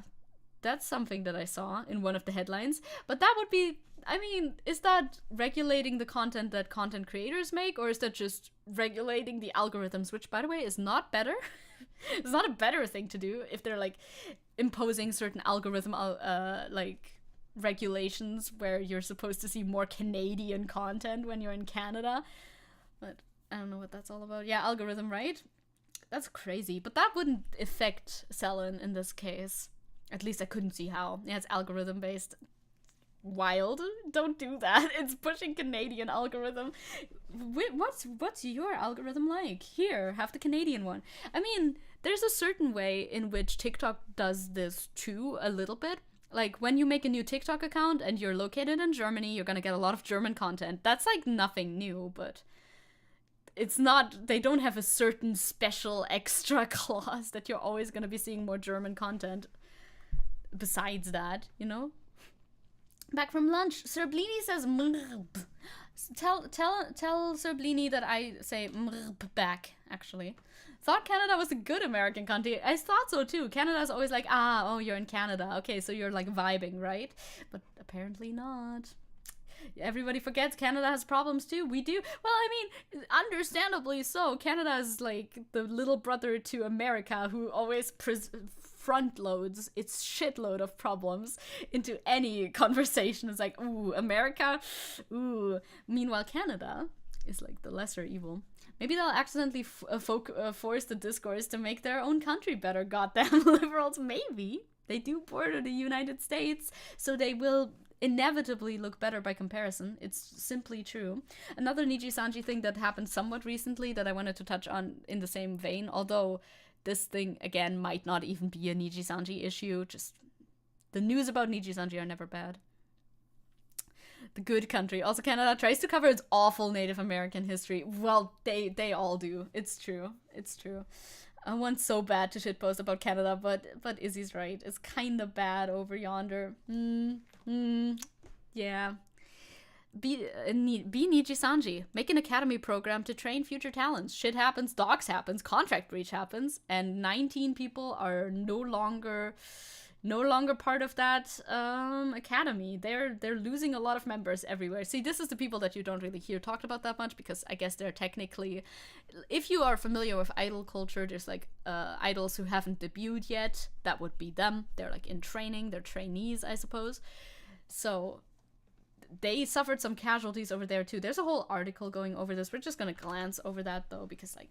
that's something that I saw in one of the headlines. But that would be, I mean, is that regulating the content that content creators make, or is that just regulating the algorithms, which, by the way, is not better? It's not a better thing to do if they're like imposing certain algorithm like regulations where you're supposed to see more Canadian content when you're in Canada. But I don't know what that's all about. Yeah, algorithm, right? That's crazy. But that wouldn't affect Selen in this case. At least I couldn't see how. Yeah, it's algorithm based. Wild. Don't do that. It's pushing Canadian algorithm. What's your algorithm like? Here, have the Canadian one. I mean, there's a certain way in which TikTok does this too, a little bit. Like, when you make a new TikTok account and you're located in Germany, you're gonna get a lot of German content. That's like nothing new, but it's not, they don't have a certain special extra clause that you're always gonna be seeing more German content besides that, you know? Back from lunch. Sir Blini says mrb. Tell Sir Blini that I say mrb back, actually. Thought Canada was a good American country. I thought so too. Canada's always like, oh, you're in Canada. Okay, so you're like vibing, right? But apparently not. Everybody forgets Canada has problems too. We do. Well, I mean, understandably so. Canada is like the little brother to America who always front loads its shitload of problems into any conversation. It's like, ooh, America, ooh. Meanwhile, Canada is like the lesser evil. Maybe they'll accidentally force the discourse to make their own country better. Goddamn liberals, maybe. They do border the United States, so they will inevitably look better by comparison. It's simply true. Another Niji-Sanji thing that happened somewhat recently that I wanted to touch on in the same vein, although this thing, again, might not even be a Niji-Sanji issue. Just the news about Niji-Sanji are never bad. The good country. Also, Canada tries to cover its awful Native American history. Well, they all do. It's true. It's true. I want so bad to shitpost about Canada, but Izzy's right. It's kind of bad over yonder. Yeah. Be Niji-Sanji. Make an academy program to train future talents. Shit happens, docs happens, contract breach happens, and 19 people are no longer part of that academy. They're losing a lot of members everywhere. See, this is the people that you don't really hear talked about that much, because I guess they're technically, if you are familiar with idol culture, there's like idols who haven't debuted yet. That would be them. They're like in training. They're trainees, I suppose. So they suffered some casualties over there too. There's a whole article going over this. We're just gonna glance over that though, because like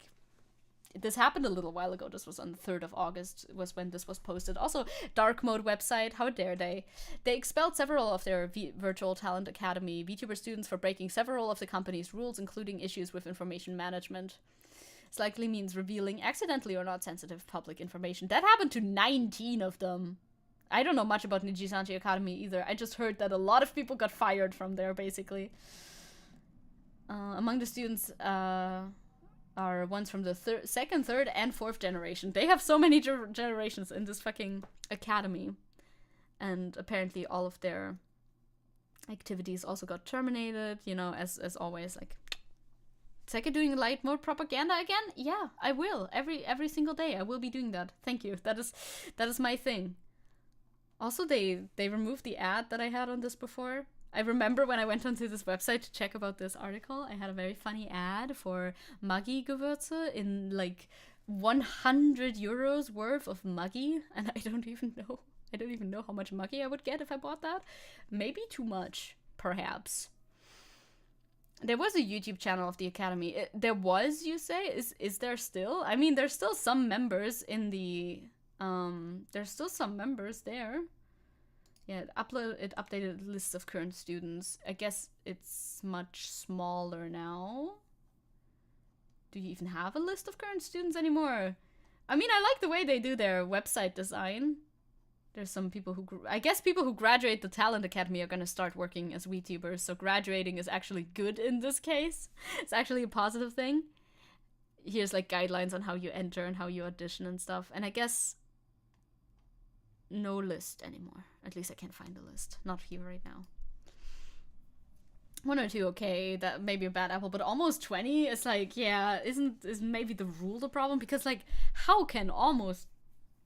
this happened a little while ago. This was on the 3rd of August was when this was posted. Also, Dark Mode website, how dare they? They expelled several of their Virtual Talent Academy VTuber students for breaking several of the company's rules, including issues with information management. This likely means revealing accidentally or not sensitive public information. That happened to 19 of them. I don't know much about Niji-Sanji Academy either. I just heard that a lot of people got fired from there, basically. Among the students, are ones from the second, third, and fourth generation. They have so many generations in this fucking academy. And apparently all of their activities also got terminated, you know, as always, like, Zecke doing light mode propaganda again? Yeah, I will. Every single day I will be doing that. Thank you. That is my thing. Also, they removed the ad that I had on this before. I remember when I went onto this website to check about this article, I had a very funny ad for Maggi-Gewürze in like 100 euros worth of Maggi, and I don't even know how much Maggi I would get if I bought that. Maybe too much, perhaps. There was a YouTube channel of the Academy. There was, you say? Is there still? I mean, there's still some members in the... there's still some members there. Yeah, it updated lists of current students. I guess it's much smaller now. Do you even have a list of current students anymore? I mean, I like the way they do their website design. There's some people who... I guess people who graduate the Talent Academy are going to start working as VTubers, so graduating is actually good in this case. It's actually a positive thing. Here's, like, guidelines on how you enter and how you audition and stuff. And I guess... no list anymore. At least I can't find a list. Not here right now. 1 or 2, okay, that may be a bad apple, but almost 20 is like, yeah, is maybe the rule the problem? Because, like, how can almost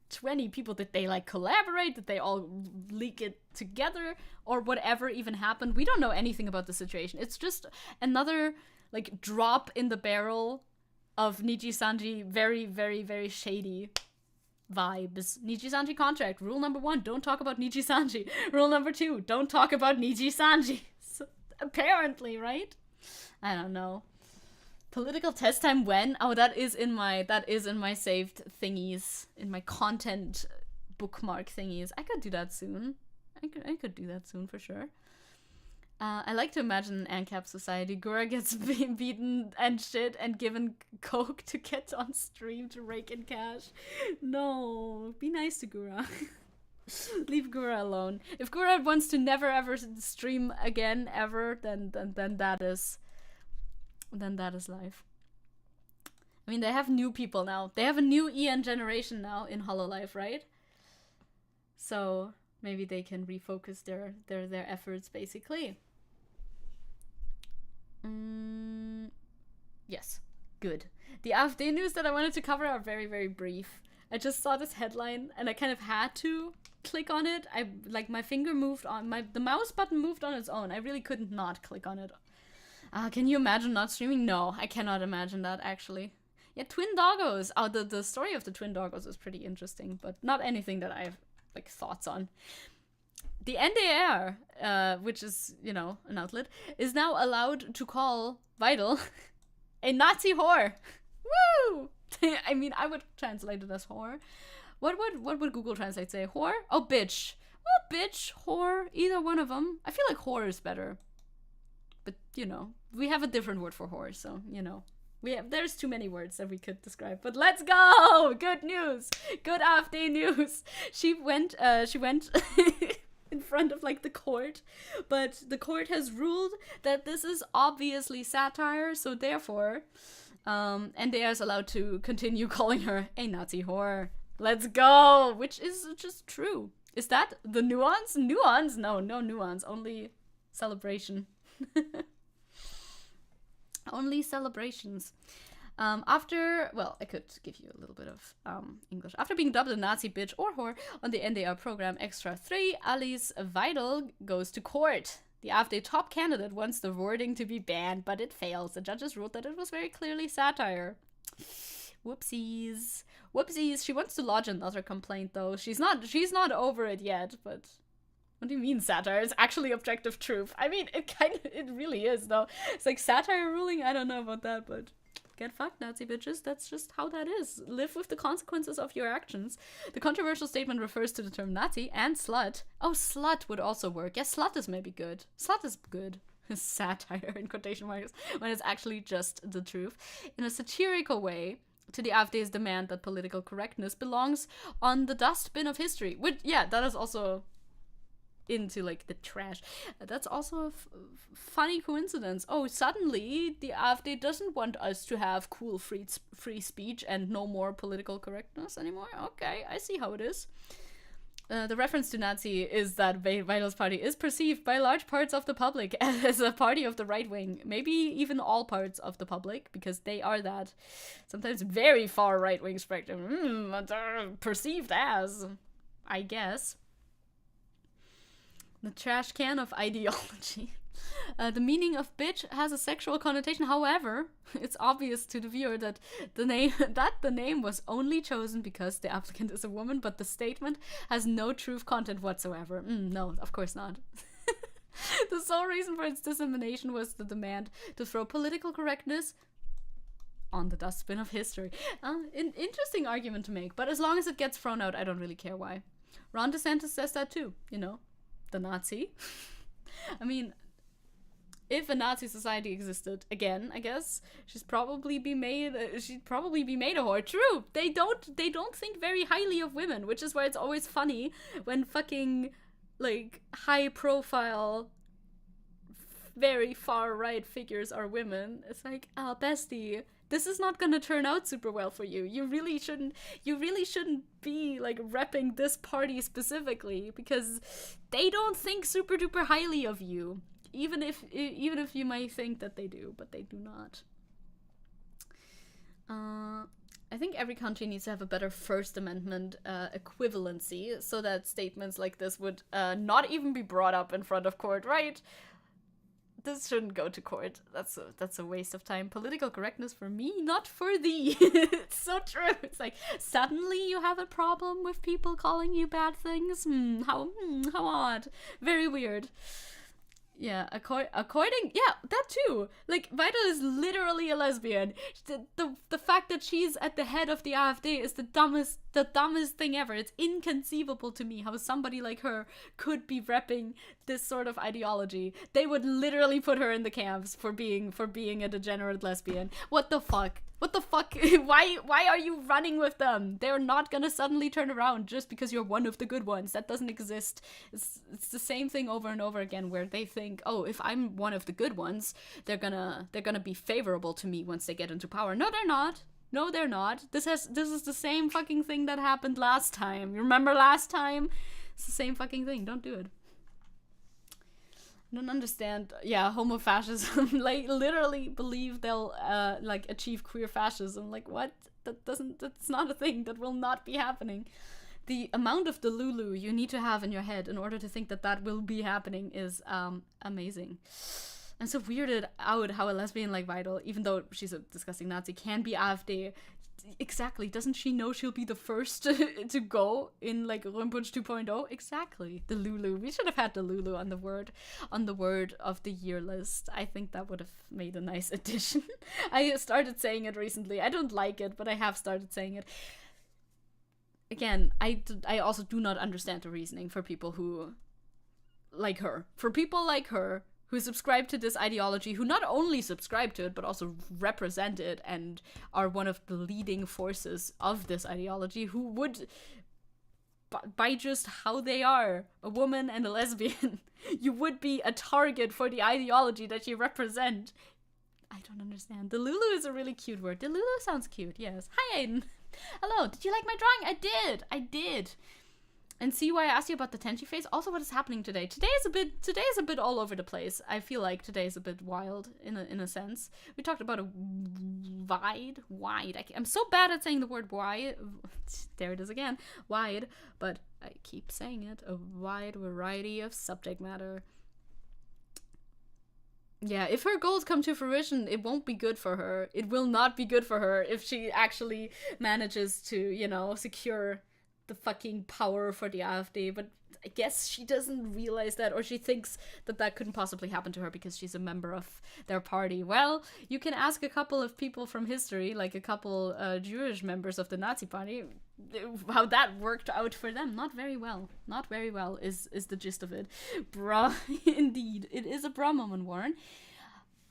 20 people, did they, like, collaborate? Did they all leak it together? Or whatever even happened? We don't know anything about the situation. It's just another, like, drop in the barrel of Niji-Sanji. Very, very, very shady vibes. Niji-Sanji contract. Rule number 1, don't talk about Niji-Sanji. Rule number 2, don't talk about Niji-Sanji. So, apparently, right? I don't know. Political test time when? Oh, that is in my saved thingies, in my content bookmark thingies. I could do that soon. I could do that soon for sure. I like to imagine an ANCAP society. Gura gets beaten and shit and given coke to get on stream to rake in cash. No, be nice to Gura. Leave Gura alone. If Gura wants to never ever stream again ever, then that is life. I mean, they have new people now. They have a new EN generation now in HoloLive, right? So maybe they can refocus their efforts, basically. Yes, good. The AfD news that I wanted to cover are very, very brief. I just saw this headline and I kind of had to click on it. My finger moved on, the mouse button moved on its own. I really couldn't not click on it. Can you imagine not streaming? No, I cannot imagine that, actually. Yeah, twin doggos. Oh, the story of the twin doggos is pretty interesting, but not anything that I have, like, thoughts on. The NDR, which is, you know, an outlet, is now allowed to call Vital a Nazi whore. Woo! I mean, I would translate it as whore. What would Google Translate say? Whore? Oh, bitch. Well, bitch, whore, either one of them. I feel like whore is better. But, you know, we have a different word for whore, so, you know. There's too many words that we could describe, but let's go! Good news! Good AfD news! She went in front of, like, the court, but the court has ruled that this is obviously satire, so therefore, NDR is allowed to continue calling her a Nazi whore. Let's go! Which is just true. Is that the nuance? Nuance? No nuance, only celebration. Only celebrations. Well, I could give you a little bit of English. After being dubbed a Nazi bitch or whore on the NDR program Extra 3, Alice Weidel goes to court. The AfD top candidate wants the wording to be banned, but it fails. The judges ruled that it was very clearly satire. Whoopsies. Whoopsies. She wants to lodge another complaint, though. She's not over it yet, but... What do you mean satire? It's actually objective truth. I mean, it really is, though. It's like satire ruling? I don't know about that, but get fucked, Nazi bitches. That's just how that is. Live with the consequences of your actions. The controversial statement refers to the term Nazi and slut. Oh, slut would also work. Yes, slut is maybe good. Slut is good. Satire in quotation marks, when it's actually just the truth. In a satirical way, to the AfD's demand that political correctness belongs on the dustbin of history. Which, yeah, that is also... into like the trash. That's also a funny coincidence. Oh, suddenly the AfD doesn't want us to have cool free speech and no more political correctness anymore. Okay, I see how it is. The reference to Nazi is that Vital's party is perceived by large parts of the public as a party of the right wing, maybe even all parts of the public, because they are that sometimes very far right wing spectrum. Perceived as, I guess. The trash can of ideology. The meaning of bitch has a sexual connotation. However, it's obvious to the viewer that the name was only chosen because the applicant is a woman, but the statement has no truth content whatsoever. No, of course not. The sole reason for its dissemination was the demand to throw political correctness on the dustbin of history. An interesting argument to make, but as long as it gets thrown out, I don't really care why. Ron DeSantis says that too, you know, the Nazi. I mean, if a Nazi society existed again, I guess she'd probably be made a whore. True, they don't think very highly of women, which is why it's always funny when fucking like high profile, very far right figures are women. It's like, oh, bestie, this is not gonna turn out super well for you. You really shouldn't be like repping this party specifically because they don't think super duper highly of you. Even if you might think that they do, but they do not. I think every country needs to have a better First Amendment equivalency so that statements like this would not even be brought up in front of court, right? This shouldn't go to court. That's a waste of time. Political correctness for me, not for thee. It's so true. It's like suddenly you have a problem with people calling you bad things. How odd. Very weird. Yeah, according, yeah, that too. Like, Vital is literally a lesbian. The fact that she's at the head of the AfD is the dumbest thing ever. It's inconceivable to me how somebody like her could be repping this sort of ideology. They would literally put her in the camps for being a degenerate lesbian. What the fuck? What the fuck? Why are you running with them? They're not gonna suddenly turn around just because you're one of the good ones. That doesn't exist. It's the same thing over and over again where they think, oh, if I'm one of the good ones, they're gonna be favorable to me once they get into power. No, they're not. No, they're not. This is the same fucking thing that happened last time. You remember last time? It's the same fucking thing. Don't do it. I don't understand. Yeah, homo-fascism. Like, literally believe they'll like achieve queer fascism. Like, what? That's not a thing. That will not be happening. The amount of Delulu you need to have in your head in order to think that will be happening is amazing. I'm so weirded out how a lesbian like Vital, even though she's a disgusting Nazi, can be AfD. Exactly. Doesn't she know she'll be the first to go in like Rumpunch 2.0? Exactly. The Lulu. We should have had the Lulu on the word of the year list. I think that would have made a nice addition. I started saying it recently. I don't like it, but I have started saying it. Again, I also do not understand the reasoning for people who like her. For people like her who subscribe to this ideology, who not only subscribe to it, but also represent it and are one of the leading forces of this ideology, who would, by just how they are, a woman and a lesbian, you would be a target for the ideology that you represent. I don't understand. The Lulu is a really cute word. The Lulu sounds cute, yes. Hi, Aiden. Hello, did you like my drawing? I did. And see why I asked you about the Tenchi face? Also, what is happening today? Today is a bit all over the place. I feel like today is a bit wild in a sense. We talked about a wide. I'm so bad at saying the word wide. There it is again. Wide, but I keep saying it. A wide variety of subject matter. Yeah, if her goals come to fruition, it won't be good for her. It will not be good for her if she actually manages to, you know, secure the fucking power for the AfD, but I guess she doesn't realize that, or she thinks that couldn't possibly happen to her because she's a member of their party. Well, you can ask a couple of people from history, like a couple Jewish members of the Nazi party, how that worked out for them. Not very well is the gist of it. Bruh, indeed. It is a bra moment, Warren.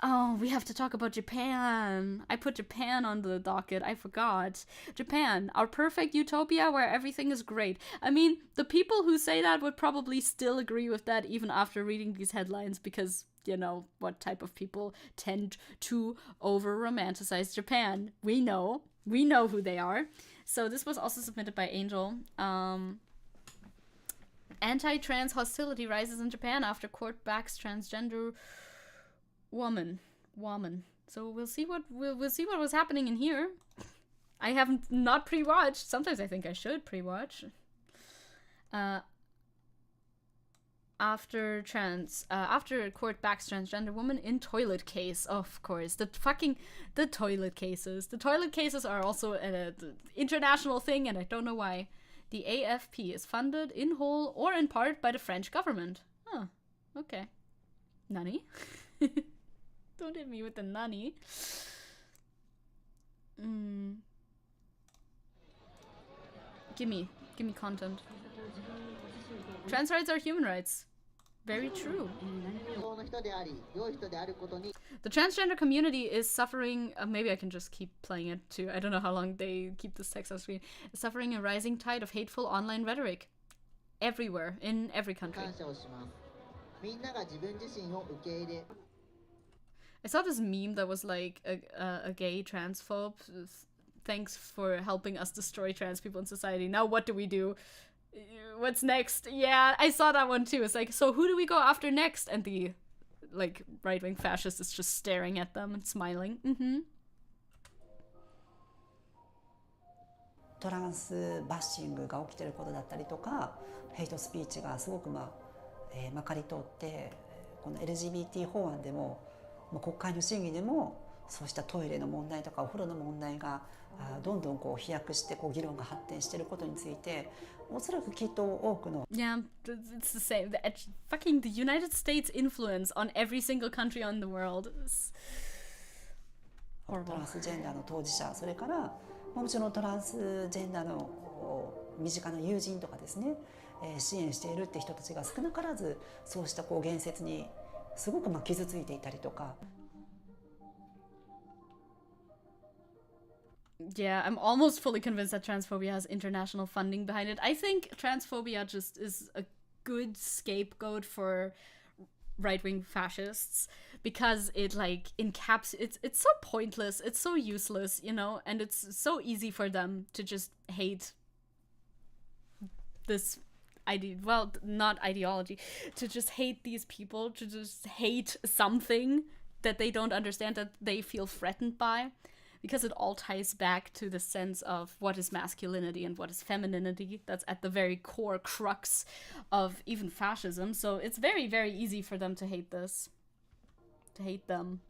Oh, we have to talk about Japan. I put Japan on the docket. I forgot. Japan, our perfect utopia where everything is great. I mean, the people who say that would probably still agree with that even after reading these headlines because, you know, what type of people tend to over-romanticize Japan. We know who they are. So this was also submitted by Angel. Anti-trans hostility rises in Japan after court backs transgender woman. So we'll see what was happening in here. I haven't not pre-watched. Sometimes I think I should pre-watch. After court backs transgender woman in toilet case. Of course, the toilet cases. The toilet cases are also an international thing, and I don't know why. The AFP is funded in whole or in part by the French government. Huh. Okay. Nani? Don't hit me with the nani. Give me content. Trans rights are human rights. Very true. The transgender community is suffering, maybe I can just keep playing it too. I don't know how long they keep this text on screen. Suffering a rising tide of hateful online rhetoric. Everywhere, in every country. I saw this meme that was like a gay transphobe. Thanks for helping us destroy trans people in society. Now what do we do? What's next? Yeah, I saw that one too. It's like, so who do we go after next? And the like right-wing fascist is just staring at them and smiling. トランスバッシングが起きてることだったりとか、ヘイトスピーチがすごくまかり通って、この LGBT 法案でも、国会の審議でもそうしたトイレの問題とかお風呂の問題がどんどんこう飛躍してこう議論が発展していることについて、おそらくきっと多くの Yeah, it's the same. Fucking the United States influence on every single country on the world is horrible. トランスジェンダーの当事者、それからもちろんトランスジェンダーの身近な友人とかですね、支援しているって人たちが少なからずそうしたこう言説にすごく傷ついていたりとか。Yeah, I'm almost fully convinced that transphobia has international funding behind it. I think transphobia just is a good scapegoat for right-wing fascists because it like it's so pointless, it's so useless, you know, and it's so easy for them to just hate this not ideology, to just hate these people, to just hate something that they don't understand, that they feel threatened by. Because it all ties back to the sense of what is masculinity and what is femininity. That's at the very core crux of even fascism. So it's very, very easy for them to hate this. To hate them.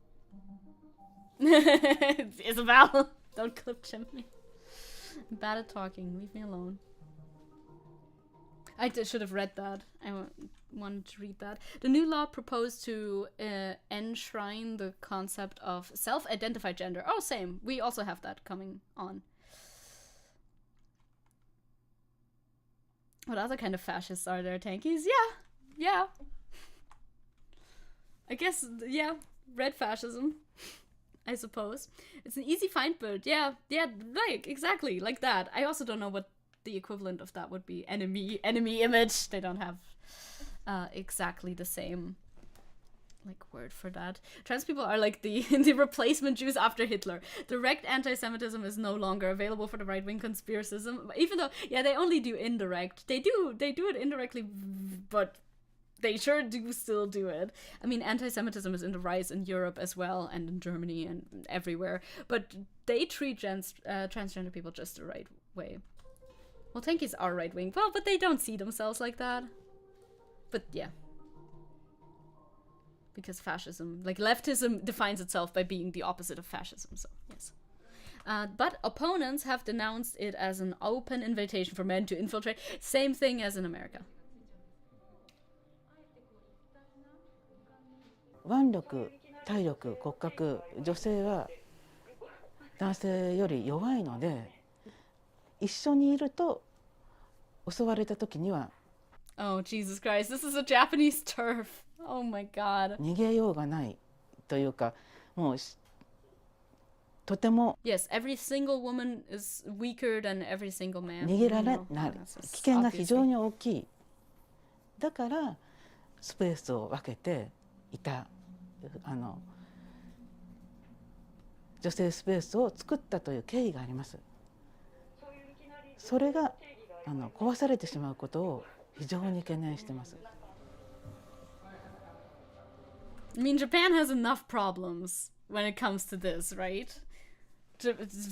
Isabel, don't clip me. I'm bad at talking. Leave me alone. I should have read that. I wanted to read that. The new law proposed to enshrine the concept of self-identified gender. Oh, same. We also have that coming on. What other kind of fascists are there, Tankies? Yeah. I guess, yeah, red fascism, I suppose. It's an easy find build. Yeah, like, exactly, like that. I also don't know what the equivalent of that would be. Enemy image. They don't have exactly the same like word for that. Trans people are like the replacement Jews after Hitler. Direct anti-Semitism is no longer available for the right-wing conspiracism, even though they only do indirect. They do it indirectly, but they sure do still do it. I mean, anti-Semitism is in the rise in Europe as well, and in Germany and everywhere, but they treat transgender people just the right way. Well, Tankies are right-wing. Well, but they don't see themselves like that. But yeah. Because fascism, like leftism, defines itself by being the opposite of fascism, so yes. But opponents have denounced it as an open invitation for men to infiltrate. Same thing as in America. 腕力、体力、骨格、女性は男性より弱いので、一緒にいると襲われた時には Oh, Jesus Christ, this is a Japanese turf. Oh my god. 逃げようがないというか、もうとても Yes, every single woman is weaker than every single man. 逃げられない、危険が非常に大きい。だからスペースを分けていた、女性スペースを作ったという経緯があります。それが壊されてしまうことを非常に懸念しています。I mean, Japan has enough problems when it comes to this, right?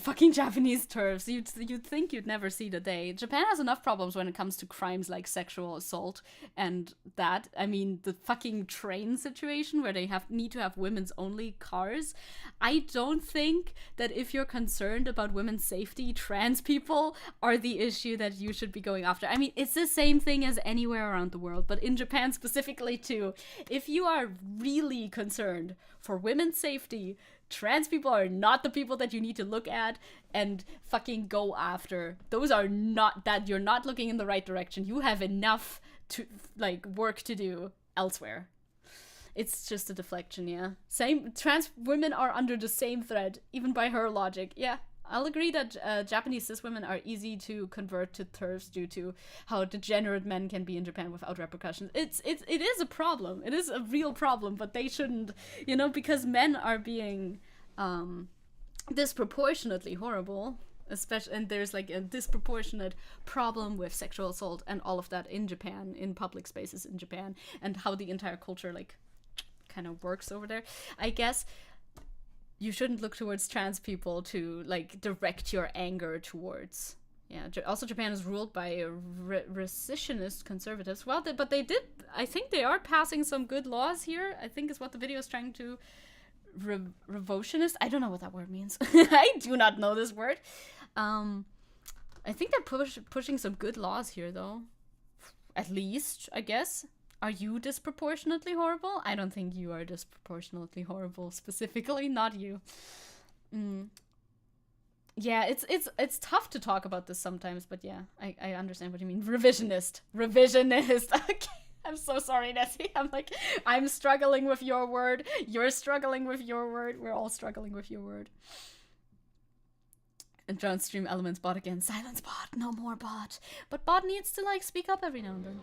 Fucking Japanese turfs. You'd think you'd never see the day. Japan has enough problems when it comes to crimes like sexual assault and that. I mean, the fucking train situation where they need to have women's only cars. I don't think that if you're concerned about women's safety, trans people are the issue that you should be going after. I mean, it's the same thing as anywhere around the world, but in Japan specifically too. If you are really concerned for women's safety, trans people are not the people that you need to look at and fucking go after. Those are not that you're not looking in the right direction. You have enough to like work to do elsewhere. It's just a deflection, yeah. Same, trans women are under the same threat, even by her logic. Yeah, I'll agree that Japanese cis women are easy to convert to TERFs due to how degenerate men can be in Japan without repercussions. It is a problem. It is a real problem, but they shouldn't, you know, because men are being disproportionately horrible, especially, and there's like a disproportionate problem with sexual assault and all of that in Japan, in public spaces in Japan, and how the entire culture like kind of works over there. I guess you shouldn't look towards trans people to like direct your anger towards. Yeah. Also, Japan is ruled by recessionist conservatives. Well, but they did. I think they are passing some good laws here. I think is what the video is trying to. Revotionist. I don't know what that word means. I do not know this word. I think they're pushing some good laws here, though. At least, I guess. Are you disproportionately horrible? I don't think you are disproportionately horrible, specifically, not you. Yeah, it's tough to talk about this sometimes, but yeah, I understand what you mean. Revisionist. Okay. I'm so sorry, Nessie. I'm struggling with your word. You're struggling with your word. We're all struggling with your word. And John StreamElements bot again. Silence bot. No more bot. But bot needs to like speak up every now and then.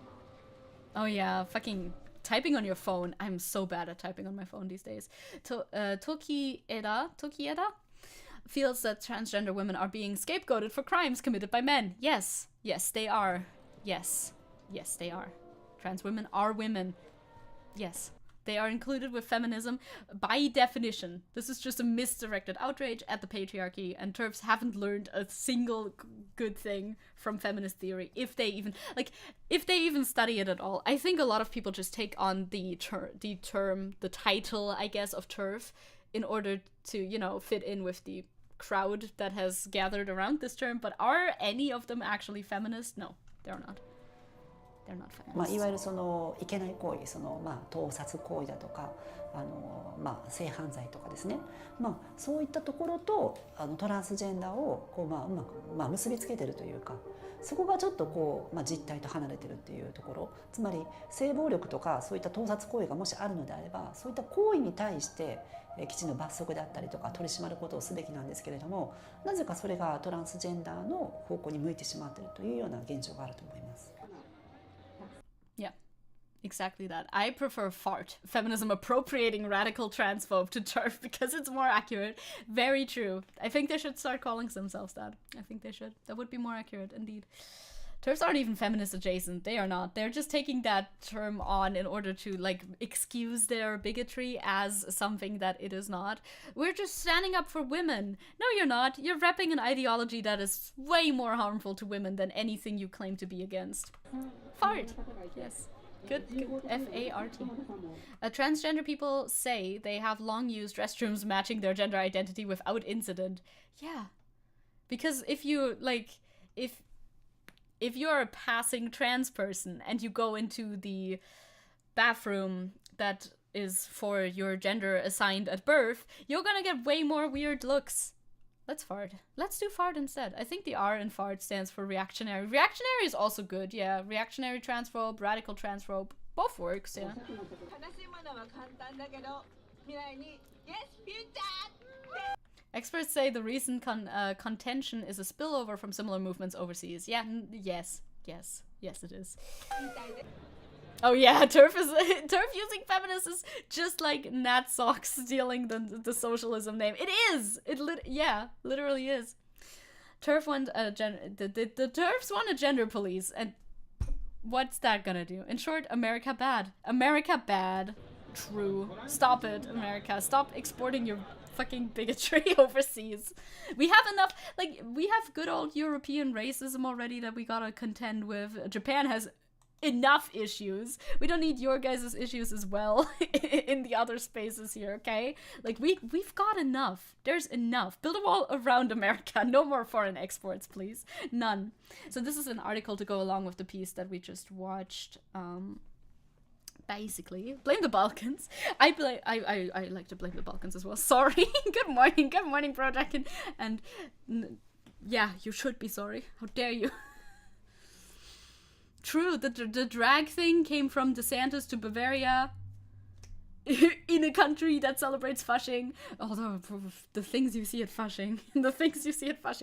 Oh yeah, fucking typing on your phone. I'm so bad at typing on my phone these days. Tokieda feels that transgender women are being scapegoated for crimes committed by men. Yes, they are. Yes, they are. Trans women are women. Yes, they are included with feminism by definition. This is just a misdirected outrage at the patriarchy, and TERFs haven't learned a single good thing from feminist theory, if they even study it at all. I think a lot of people just take on the title, I guess, of TERF in order to, you know, fit in with the crowd that has gathered around this term. But are any of them actually feminist? No, they're not. いわゆるそのいけない行為、その盗撮行為だとか性犯罪とかですね、そういったところとトランスジェンダーをこううまく結びつけてるというか、そこがちょっとこう実態と離れてるっていうところ、つまり性暴力とかそういった盗撮行為がもしあるのであれば、そういった行為に対してきちんと罰則であったりとか取り締まることをすべきなんですけれども、なぜかそれがトランスジェンダーの方向に向いてしまっているというような現状があると思います。Yeah, exactly that. I prefer FART, feminism appropriating radical transphobe, to TERF because it's more accurate. Very true. I think they should start calling themselves that. I think they should. That would be more accurate, indeed. TERFs aren't even feminist adjacent. They are not. They're just taking that term on in order to, like, excuse their bigotry as something that it is not. We're just standing up for women. No, you're not. You're repping an ideology that is way more harmful to women than anything you claim to be against. Fart. Yes. Good. F-A-R-T. Transgender people say they have long used restrooms matching their gender identity without incident. Yeah. Because if you, like, if you're a passing trans person and you go into the bathroom that is for your gender assigned at birth, you're gonna get way more weird looks. Let's fart. Let's do fart instead. I think the R in fart stands for reactionary. Reactionary is also good, yeah. Reactionary transphobe, radical transphobe, both works, yeah. Experts say the recent contention is a spillover from similar movements overseas. Yeah, yes, it is. Oh yeah, TERF using feminists is just like Nat Socks stealing the socialism name. It is. Literally is. TERF want the TERFs want a gender police, and what's that gonna do? In short, America bad. America bad. True. Stop it, America. Stop exporting your fucking bigotry overseas. We have enough, like, we have good old European racism already that we gotta contend with. Japan has enough issues. We don't need your guys' issues as well in the other spaces here, okay? Like, we've got enough. There's enough. Build a wall around America. No more foreign exports, please. None. So this is an article to go along with the piece that we just watched. Basically, blame the Balkans. I like to blame the Balkans as well. Sorry. Good morning, Project. And yeah, you should be sorry. How dare you? True, the drag thing came from DeSantis to Bavaria in a country that celebrates Fasching. Although the things you see at Fasching,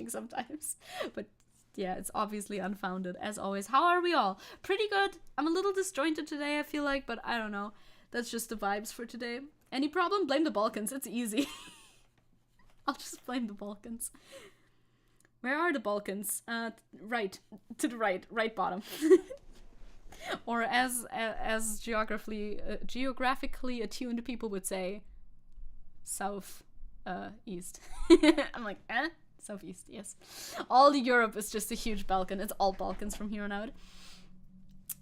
sometimes. But yeah, it's obviously unfounded, as always. How are we all? Pretty good. I'm a little disjointed today, I feel like, but I don't know. That's just the vibes for today. Any problem? Blame the Balkans. It's easy. I'll just blame the Balkans. Where are the Balkans? Right. To the right. Right bottom. Or as geographically attuned people would say, south east. I'm like, southeast, yes. All Europe is just a huge Balkan. It's all Balkans from here on out.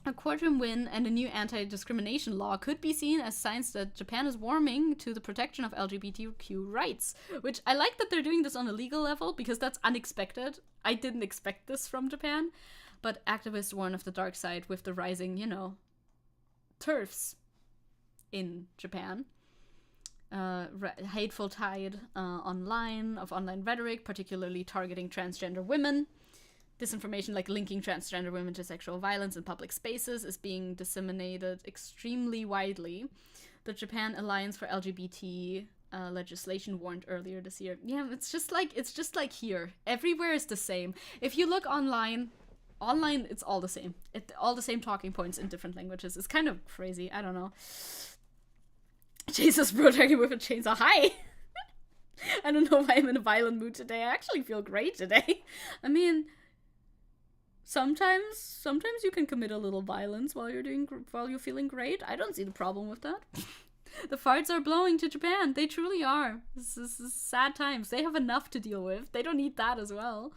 A courtroom win and a new anti-discrimination law could be seen as signs that Japan is warming to the protection of LGBTQ rights, which I like that they're doing this on a legal level because that's unexpected. I didn't expect this from Japan, but activists warn of the dark side with the rising, TERFs in Japan. Hateful tide online rhetoric, particularly targeting transgender women. Disinformation like linking transgender women to sexual violence in public spaces is being disseminated extremely widely. The Japan Alliance for LGBT legislation warned earlier this year. Yeah, it's just like here. Everywhere is the same. If you look online, it's all the same. All the same talking points in different languages. It's kind of crazy. I don't know. Jesus, protecting with a chainsaw. Hi! I don't know why I'm in a violent mood today. I actually feel great today. I mean, sometimes you can commit a little violence while you're feeling great. I don't see the problem with that. The farts are blowing to Japan. They truly are. This is sad times. They have enough to deal with. They don't need that as well.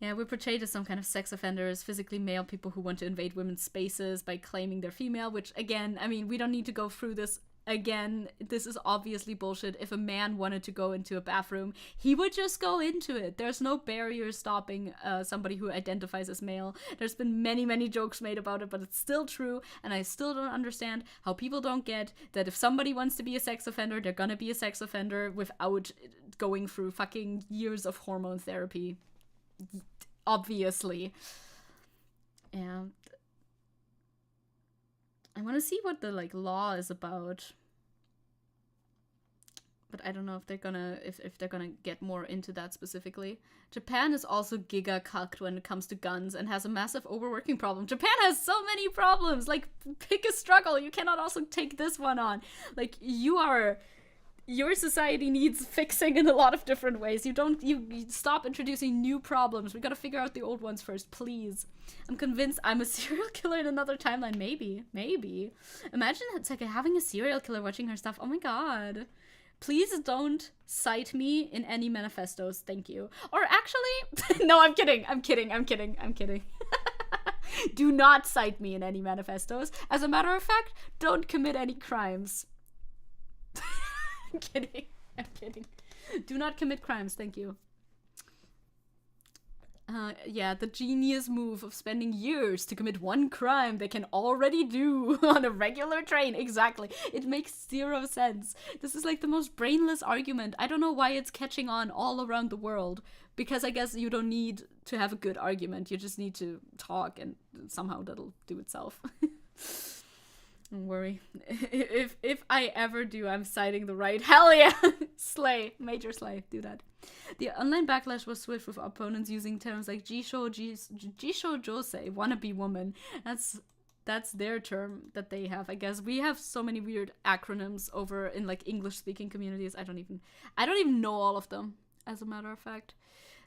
Yeah, we're portrayed as some kind of sex offenders, physically male people who want to invade women's spaces by claiming they're female, which, again, I mean, we don't need to go through this. Again, this is obviously bullshit. If a man wanted to go into a bathroom, he would just go into it. There's no barrier stopping somebody who identifies as male. There's been many, many jokes made about it, but it's still true, and I still don't understand how people don't get that if somebody wants to be a sex offender, they're gonna be a sex offender without going through fucking years of hormone therapy. Obviously. Yeah. I want to see what the law is about, but I don't know if they're gonna get more into that specifically. Japan is also giga cucked when it comes to guns and has a massive overworking problem. Japan has so many problems. Like, pick a struggle. You cannot also take this one on. Like, your society needs fixing in a lot of different ways. You stop introducing new problems. We gotta figure out the old ones first, please. I'm convinced I'm a serial killer in another timeline. Maybe. Imagine it's like having a serial killer watching her stuff. Oh my god. Please don't cite me in any manifestos. Thank you. Or actually, no, I'm kidding. Do not cite me in any manifestos. As a matter of fact, don't commit any crimes. I'm kidding. Do not commit crimes, thank you. Yeah, the genius move of spending years to commit one crime they can already do on a regular train. Exactly. It makes zero sense. This is like the most brainless argument. I don't know why it's catching on all around the world. Because I guess you don't need to have a good argument. You just need to talk and somehow that'll do itself. Don't worry. If I ever do, I'm citing the right. Hell yeah! Slay. Major slay. Do that. The online backlash was swift, with opponents using terms like Jisho Jose, wannabe woman. That's their term that they have, I guess. We have so many weird acronyms over in like English speaking communities. I don't even know all of them, as a matter of fact.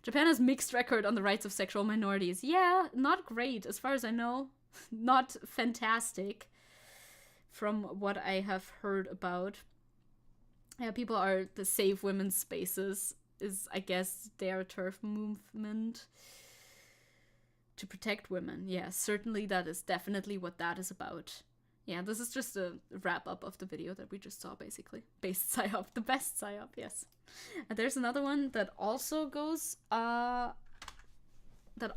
Japan has mixed record on the rights of sexual minorities. Yeah, not great, as far as I know. Not fantastic, from what I have heard about. Yeah, people are the Save Women's Spaces is, I guess, their turf movement to protect women. Yeah, certainly that is definitely what that is about. Yeah, this is just a wrap-up of the video that we just saw, basically. Based PSYOP, the best PSYOP, yes. And there's another one that also goes, that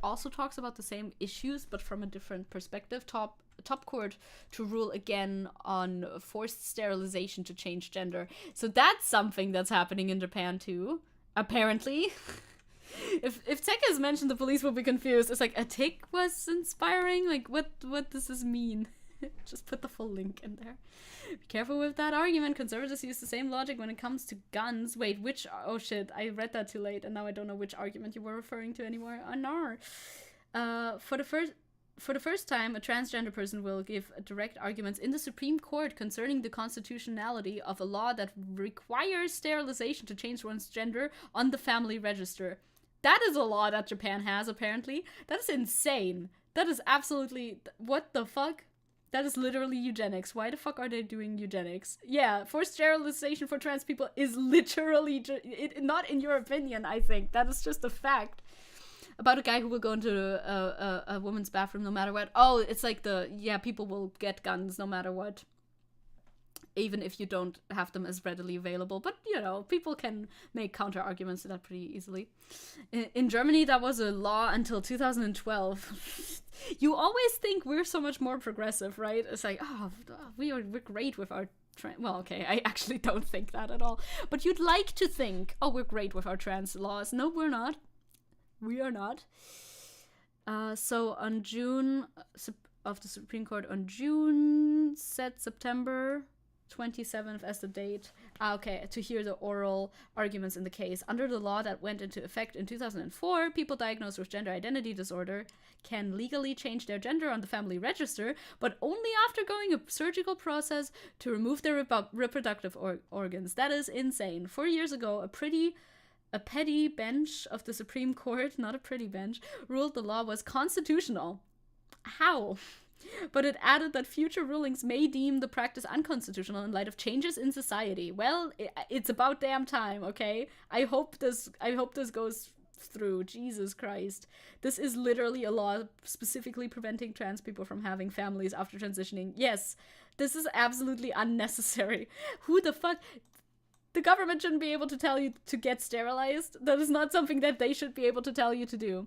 also talks about the same issues, but from a different perspective. Top court to rule again on forced sterilization to change gender. So that's something that's happening in Japan too, apparently. If Zecke has mentioned the police will be confused, it's like a tick was inspiring. Like what does this mean? Just put the full link in there. Be careful with that argument. Conservatives use the same logic when it comes to guns. Wait, which? Oh shit, I read that too late, and now I don't know which argument you were referring to anymore. Oh no. For the first time, a transgender person will give direct arguments in the Supreme Court concerning the constitutionality of a law that requires sterilization to change one's gender on the family register. That is a law that Japan has, apparently. That is insane. That is absolutely... What the fuck? That is literally eugenics. Why the fuck are they doing eugenics? Yeah, forced sterilization for trans people is literally... not in your opinion, I think. That is just a fact. About a guy who will go into a woman's bathroom no matter what. Oh, it's like people will get guns no matter what. Even if you don't have them as readily available. But, you know, people can make counter arguments to that pretty easily. In Germany, that was a law until 2012. You always think we're so much more progressive, right? It's like, we're great with our... Well, okay, I actually don't think that at all. But you'd like to think, we're great with our trans laws. No, we're not. We are not. So on June of the Supreme Court, on June, set September 27th as the date. To hear the oral arguments in the case. Under the law that went into effect in 2004, people diagnosed with gender identity disorder can legally change their gender on the family register, but only after going a surgical process to remove their reproductive organs. That is insane. 4 years ago, a petty bench of the Supreme Court, not a pretty bench, ruled the law was constitutional. How? But it added that future rulings may deem the practice unconstitutional in light of changes in society. Well, it's about damn time, okay? I hope this goes through. Jesus Christ. This is literally a law specifically preventing trans people from having families after transitioning. Yes, this is absolutely unnecessary. Who the fuck... The government shouldn't be able to tell you to get sterilized. That is not something that they should be able to tell you to do.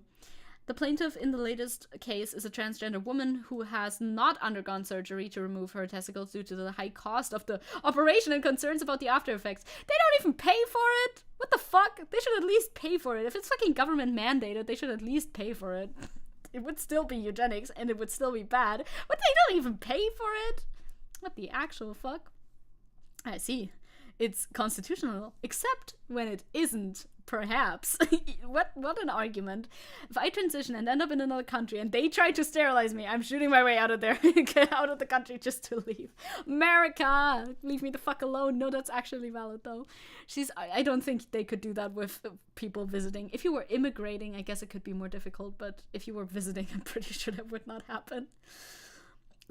The plaintiff in the latest case is a transgender woman who has not undergone surgery to remove her testicles due to the high cost of the operation and concerns about the after effects. They don't even pay for it! What the fuck? They should at least pay for it. If it's fucking government mandated, they should at least pay for it. It would still be eugenics and it would still be bad, but they don't even pay for it? What the actual fuck? I see. It's constitutional, except when it isn't, perhaps. What an argument. If I transition and end up in another country and they try to sterilize me, I'm shooting my way out of there. Get out of the country just to leave. America! Leave me the fuck alone. No, that's actually valid, though. I don't think they could do that with people visiting. If you were immigrating, I guess it could be more difficult, but if you were visiting, I'm pretty sure that would not happen.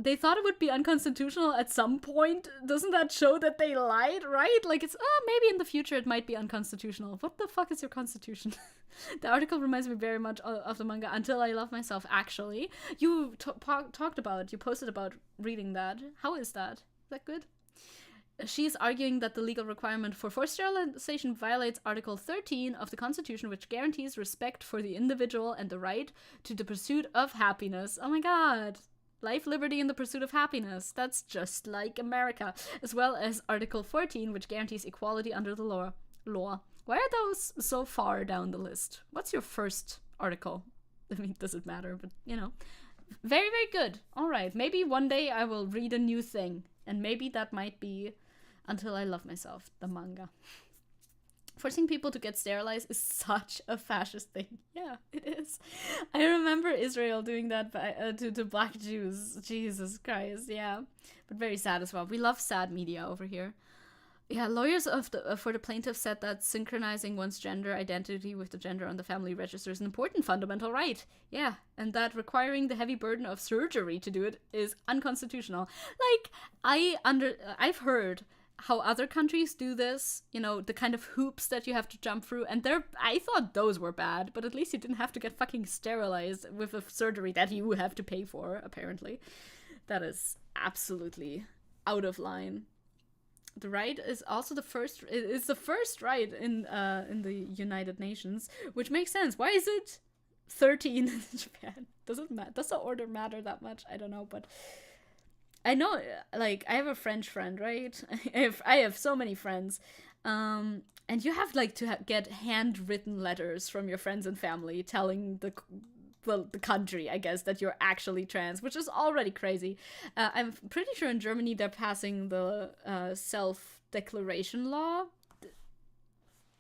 They thought it would be unconstitutional at some point. Doesn't that show that they lied, right? Like, it's, maybe in the future it might be unconstitutional. What the fuck is your constitution? The article reminds me very much of the manga Until I Love Myself, actually. You you posted about reading that. How is that? Is that good? She's arguing that the legal requirement for forced sterilization violates Article 13 of the Constitution, which guarantees respect for the individual and the right to the pursuit of happiness. Oh my god. Life, liberty, and the pursuit of happiness. That's just like America. As well as Article 14, which guarantees equality under the law. Why are those so far down the list? What's your first article? I mean, does it matter? But, you know. Very, very good. All right. Maybe one day I will read a new thing. And maybe that might be Until I Love Myself, the manga. Forcing people to get sterilized is such a fascist thing. Yeah, it is. I remember Israel doing that to black Jews. Jesus Christ, yeah. But very sad as well. We love sad media over here. Yeah, lawyers for the plaintiff said that synchronizing one's gender identity with the gender on the family register is an important fundamental right. Yeah, and that requiring the heavy burden of surgery to do it is unconstitutional. Like, I've heard how other countries do this, you know, the kind of hoops that you have to jump through, and I thought those were bad, but at least you didn't have to get fucking sterilized with a surgery that you have to pay for, apparently. That is absolutely out of line. The right is also the first right in the United Nations, which makes sense. Why is it 13 in Japan? Does the order matter that much? I don't know, but I know, like, I have a French friend, right? I have so many friends. And you have, like, to get handwritten letters from your friends and family telling the country, I guess, that you're actually trans, which is already crazy. I'm pretty sure in Germany they're passing the self-declaration law.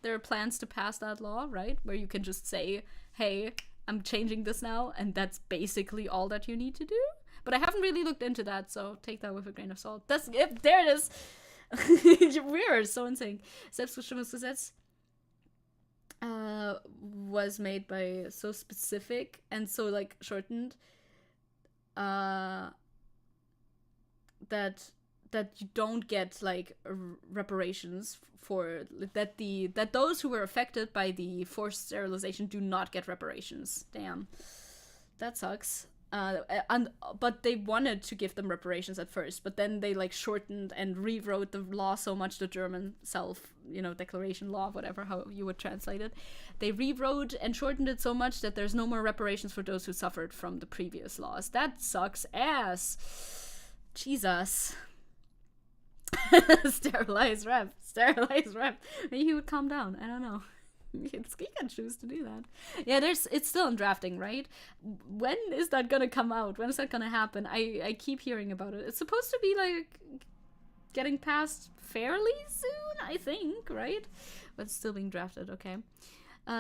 There are plans to pass that law, right? Where you can just say, hey, I'm changing this now, and that's basically all that you need to do. But I haven't really looked into that, so take that with a grain of salt. There it is. We are so insane. Selbstbestimmungsgesetz was made by so specific and so, like, shortened that you don't get, like, reparations for that those who were affected by the forced sterilization do not get reparations. Damn, that sucks. But they wanted to give them reparations at first, but then they, like, shortened and rewrote the law so much, the German declaration law, whatever, how you would translate it. They rewrote and shortened it so much that there's no more reparations for those who suffered from the previous laws. That sucks ass. Jesus. Sterilize rep. Maybe he would calm down. I don't know. He can choose to do that. Yeah, it's still in drafting, right? When is that gonna come out? When is that gonna happen? I keep hearing about it. It's supposed to be, like, getting passed fairly soon, I think, right? But it's still being drafted, okay.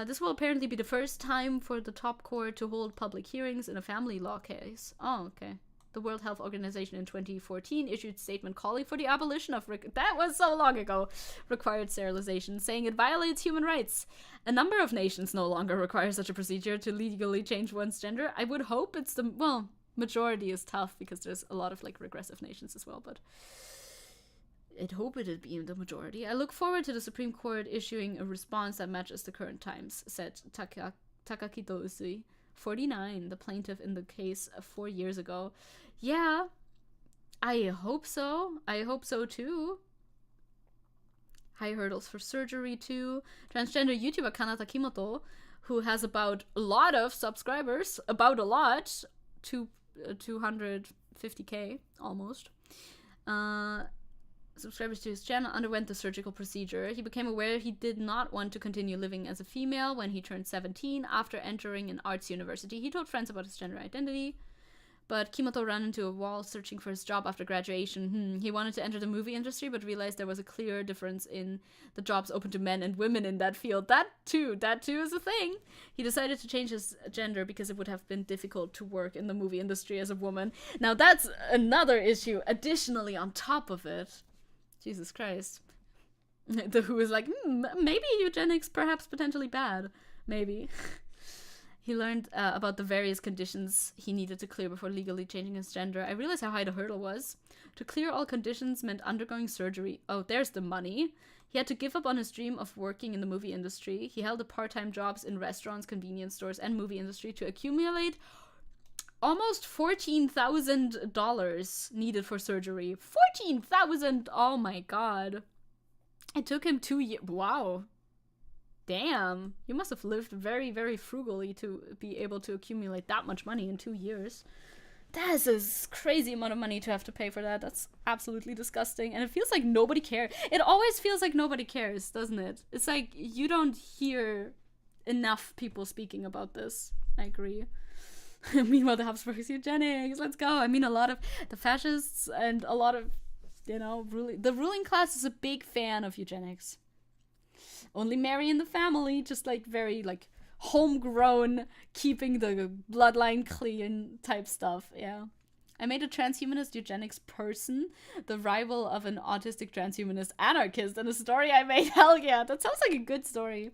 This will apparently be the first time for the top court to hold public hearings in a family law case. Oh, okay. The World Health Organization in 2014 issued a statement calling for the abolition of that was so long ago, required sterilization, saying it violates human rights. A number of nations no longer require such a procedure to legally change one's gender. I would hope it's majority is tough because there's a lot of, like, regressive nations as well, but I'd hope it'd be the majority. I look forward to the Supreme Court issuing a response that matches the current times, said Takakito Usui, 49, the plaintiff in the case 4 years ago. Yeah, I hope so. I hope so too. High hurdles for surgery too. Transgender YouTuber Kanata Kimoto, who has about a lot of subscribers, 250k almost. Subscribers to his channel underwent the surgical procedure. He became aware he did not want to continue living as a female when he turned 17 after entering an arts university. He told friends about his gender identity, but Kimoto ran into a wall searching for his job after graduation. He wanted to enter the movie industry, but realized there was a clear difference in the jobs open to men and women in that field. That too is a thing. He decided to change his gender because it would have been difficult to work in the movie industry as a woman. Now that's another issue additionally on top of it. Jesus Christ. The Who is like, maybe eugenics perhaps potentially bad. Maybe. He learned about the various conditions he needed to clear before legally changing his gender. I realized how high the hurdle was. To clear all conditions meant undergoing surgery. Oh, there's the money. He had to give up on his dream of working in the movie industry. He held part-time jobs in restaurants, convenience stores, and movie industry to accumulate almost $14,000 needed for surgery. 14,000! Oh my god. It took him 2 years. Wow. Damn. You must have lived very, very frugally to be able to accumulate that much money in 2 years. That's a crazy amount of money to have to pay for that. That's absolutely disgusting. And it feels like nobody cares. It always feels like nobody cares, doesn't it? It's like you don't hear enough people speaking about this. I agree. Meanwhile, the Habsburgs eugenics. Let's go. I mean, a lot of the fascists and a lot of, the ruling class is a big fan of eugenics. Only marry in the family, just like very like homegrown, keeping the bloodline clean type stuff. Yeah. I made a transhumanist eugenics person the rival of an autistic transhumanist anarchist in a story I made. Hell yeah, that sounds like a good story.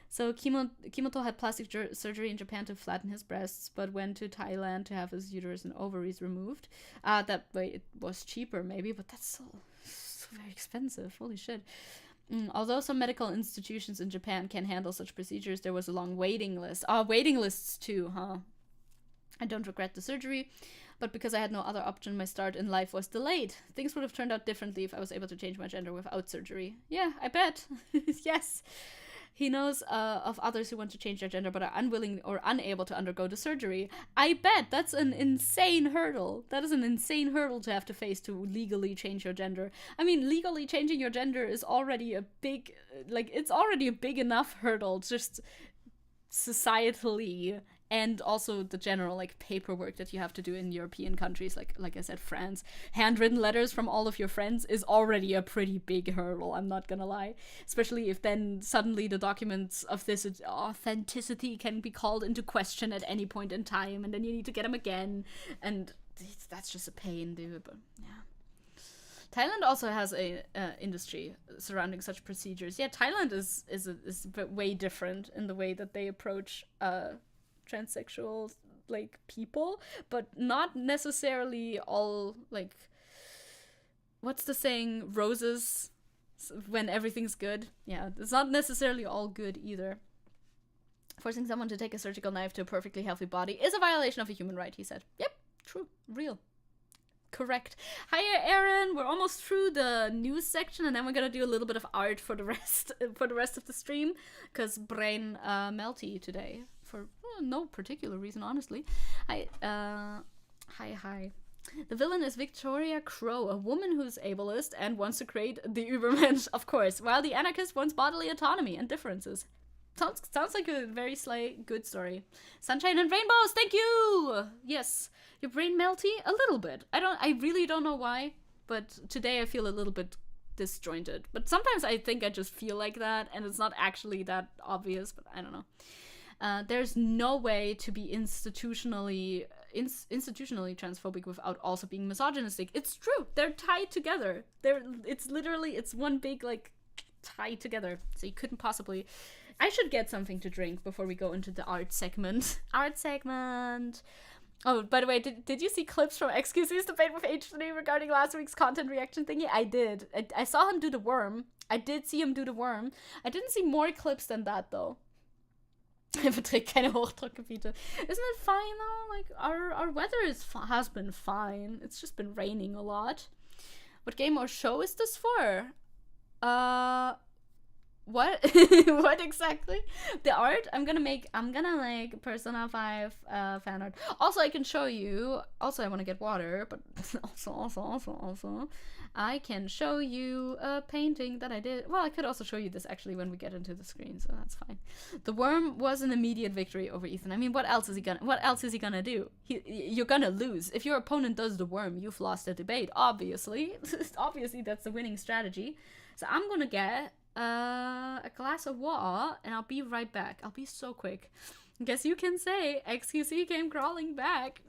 So Kimoto had plastic surgery in Japan to flatten his breasts, but went to Thailand to have his uterus and ovaries removed. That way it was cheaper maybe, but that's so very expensive. Holy shit. Although some medical institutions in Japan can handle such procedures, there was a long waiting list. Waiting lists too, huh? I don't regret the surgery, but because I had no other option, my start in life was delayed. Things would have turned out differently if I was able to change my gender without surgery. Yeah, I bet. Yes. He knows of others who want to change their gender but are unwilling or unable to undergo the surgery. I bet that's an insane hurdle. That is an insane hurdle to have to face to legally change your gender. I mean, legally changing your gender is already a big, it's already a big enough hurdle, just societally, and also the general paperwork that you have to do in European countries, like I said, France. Handwritten letters from all of your friends is already a pretty big hurdle, I'm not gonna lie. Especially if then suddenly the documents of this authenticity can be called into question at any point in time, and then you need to get them again, and that's just a pain, dude. But yeah. Thailand also has a industry surrounding such procedures. Yeah, Thailand is way different in the way that they approach transsexual people, but not necessarily all what's the saying, roses when everything's good. Yeah, it's not necessarily all good either. Forcing someone to take a surgical knife to a perfectly healthy body is a violation of a human right, he said. Yep, true, real. Correct. Hiya, Aaron. We're almost through the news section, and then we're gonna do a little bit of art for the rest of the stream, because brain melty today for no particular reason, honestly. Hi. The villain is Victoria Crow, a woman who's ableist and wants to create the Ubermensch, of course, while the anarchist wants bodily autonomy and differences. Sounds like a very good story. Sunshine and rainbows, thank you! Yes. Your brain melty? A little bit. I really don't know why, but today I feel a little bit disjointed. But sometimes I think I just feel like that, and it's not actually that obvious, but I don't know. There's no way to be institutionally transphobic without also being misogynistic. It's true. They're tied together. It's one big, tied together. So you couldn't possibly... I should get something to drink before we go into the art segment. Art segment. Oh, by the way, did you see clips from XQC's debate with H3 regarding last week's content reaction thingy? I did. I saw him do the worm. I did see him do the worm. I didn't see more clips than that, though. Er beträgt keine Hochdruckgebiete. Isn't it fine, though? Our weather has been fine. It's just been raining a lot. What game or show is this for? What? What exactly? The art? I'm gonna make Persona 5 fan art. Also, I can show you. Also, I want to get water, but also, I can show you a painting that I did. Well, I could also show you this actually when we get into the screen, so that's fine. The worm was an immediate victory over Ethan. I mean, what else is he gonna do? You're gonna lose. If your opponent does the worm, you've lost the debate. Obviously. Obviously, that's the winning strategy. So I'm gonna get a glass of water, and I'll be right back. I'll be so quick. Guess you can say XQC came crawling back.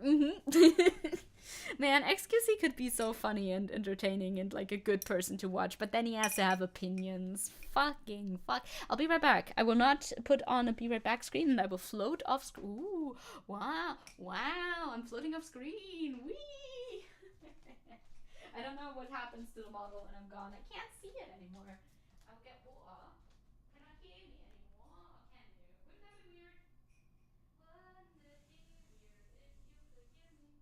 Man, XQC could be so funny and entertaining and a good person to watch, but then he has to have opinions. Fucking fuck. I'll be right back. I will not put on a be right back screen, and I will float off screen. Ooh, wow, I'm floating off screen. Whee! I don't know what happens to the model when I'm gone. I can't see it anymore. I'll get water. Cannot hear me anymore. Can you? Wouldn't that be weird? Wouldn't it be weird if you could hear me?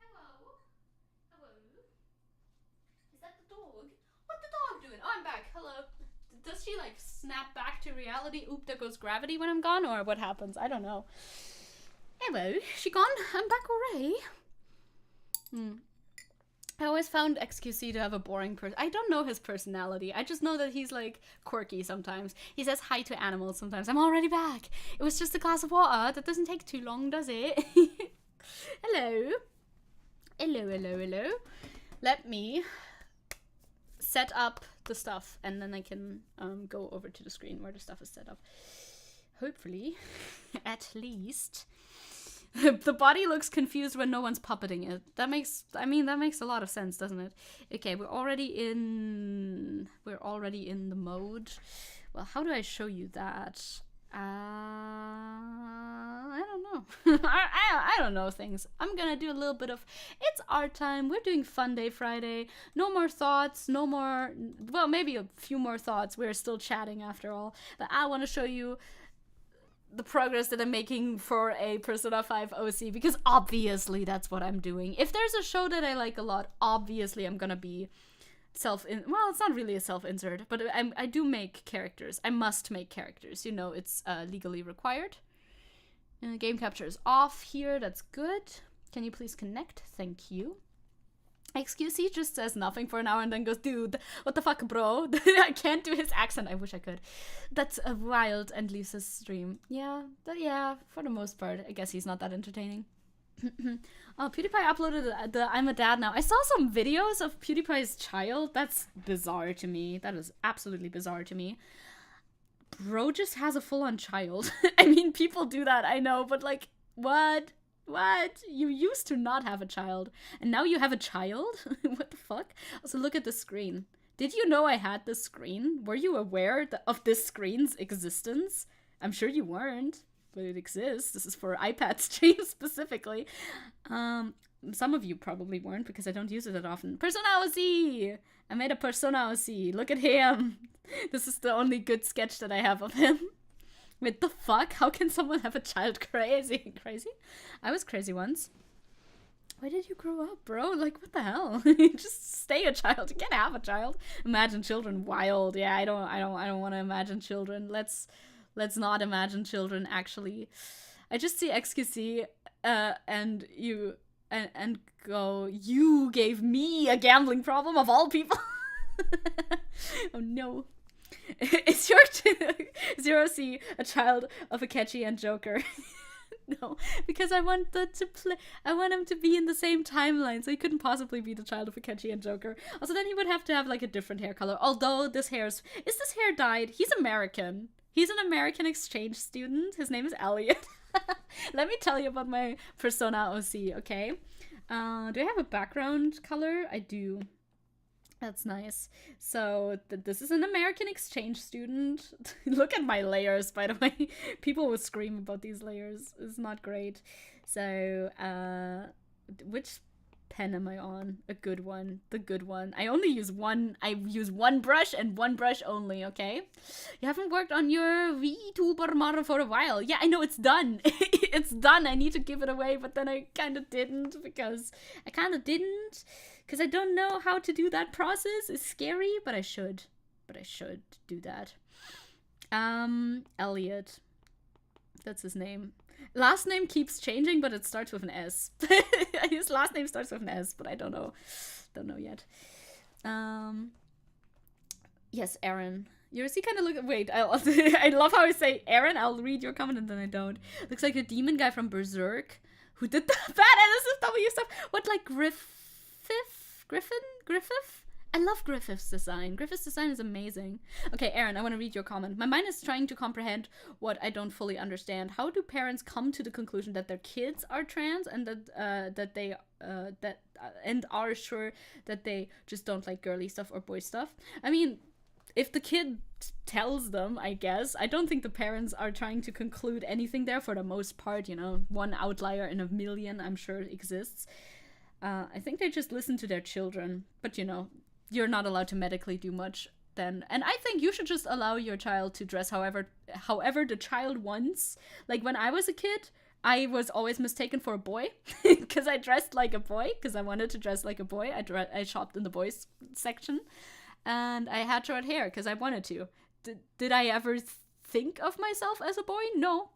Hello? Hello? Is that the dog? What's the dog doing? Oh, I'm back. Hello. Does she snap back to reality? Oop, there goes gravity when I'm gone, or what happens? I don't know. Hello, she gone? I'm back already. I always found XQC to have a boring person. I don't know his personality. I just know that he's like quirky sometimes. He says hi to animals sometimes. I'm already back. It was just a glass of water. That doesn't take too long, does it? Hello. Hello, hello, hello. Let me set up the stuff and then I can go over to the screen where the stuff is set up. Hopefully, at least. The body looks confused when no one's puppeting it. That makes a lot of sense, doesn't it? Okay, we're already in the mode. Well, how do I show you that? I don't know. I don't know things. I'm gonna do a little bit of, it's art time. We're doing Funday Friday. No more thoughts, no more, well, maybe a few more thoughts. We're still chatting after all. But I want to show you the progress that I'm making for a Persona 5 OC, because obviously that's what I'm doing. If there's a show that I like a lot, obviously I'm gonna be well, it's not really a self-insert, but I do make characters. I must make characters. You know, it's legally required. Game capture is off here. That's good. Can you please connect? Thank you. XQC just says nothing for an hour and then goes, dude, what the fuck, bro? I can't do his accent. I wish I could. That's a wild, and leaves his stream. Yeah, for the most part. I guess he's not that entertaining. Oh, PewDiePie uploaded the I'm a dad now. I saw some videos of PewDiePie's child. That's bizarre to me. That is absolutely bizarre to me. Bro just has a full-on child. I mean, people do that, I know, but like, what? What? You used to not have a child, and now you have a child? What the fuck? Also, look at the screen. Did you know I had this screen? Were you aware of this screen's existence? I'm sure you weren't, but it exists. This is for iPad streams specifically. Some of you probably weren't, because I don't use it that often. Persona OC! I made a Persona OC. Look at him. This is the only good sketch that I have of him. What the fuck? How can someone have a child? Crazy. Crazy? I was crazy once. Why did you grow up, bro? Like, what the hell? Just stay a child. You can't have a child. Imagine children. Wild. Yeah, I don't want to imagine children. Let's not imagine children, actually. I just see XQC and you and go, you gave me a gambling problem of all people. Oh no. Is your Zero C a child of Akechi and Joker? No, because I want them to play. I want him to be in the same timeline, so he couldn't possibly be the child of Akechi and Joker. Also, then he would have to have like a different hair color. Although this hair is this hair dyed? He's American. He's an American exchange student. His name is Elliot. Let me tell you about my Persona OC. Okay. Do I have a background color? I do. That's nice. So this is an American exchange student. Look at my layers, by the way. People will scream about these layers. It's not great. So, which pen am I on? A good one. The good one. I only use one. I use one brush and one brush only, okay? You haven't worked on your VTuber model for a while. Yeah, I know, it's done. It's done. I need to give it away, but then I kind of didn't because I don't know how to do that process. It's scary, but I should. But I should do that. Elliot. That's his name. Last name keeps changing, but it starts with an S. His last name starts with an S, but I don't know. Don't know yet. Yes, Aaron. You see, kind of look. Wait, I love how I say Aaron. I'll read your comment and then I don't. Looks like the demon guy from Berserk, who did the bad NSFW stuff. What, like Griffith? I love Griffith's design. Griffith's design is amazing. Okay, Aaron, I want to read your comment. My mind is trying to comprehend what I don't fully understand. How do parents come to the conclusion that their kids are trans and and are sure that they just don't like girly stuff or boy stuff? I mean, if the kid tells them, I guess. I don't think the parents are trying to conclude anything there for the most part, you know. One outlier in a million, I'm sure, exists. I think they just listen to their children. But, you know, you're not allowed to medically do much then. And I think you should just allow your child to dress however the child wants. Like, when I was a kid, I was always mistaken for a boy because I dressed like a boy because I wanted to dress like a boy. I shopped in the boys section and I had short hair because I wanted to. Did I ever think of myself as a boy? No.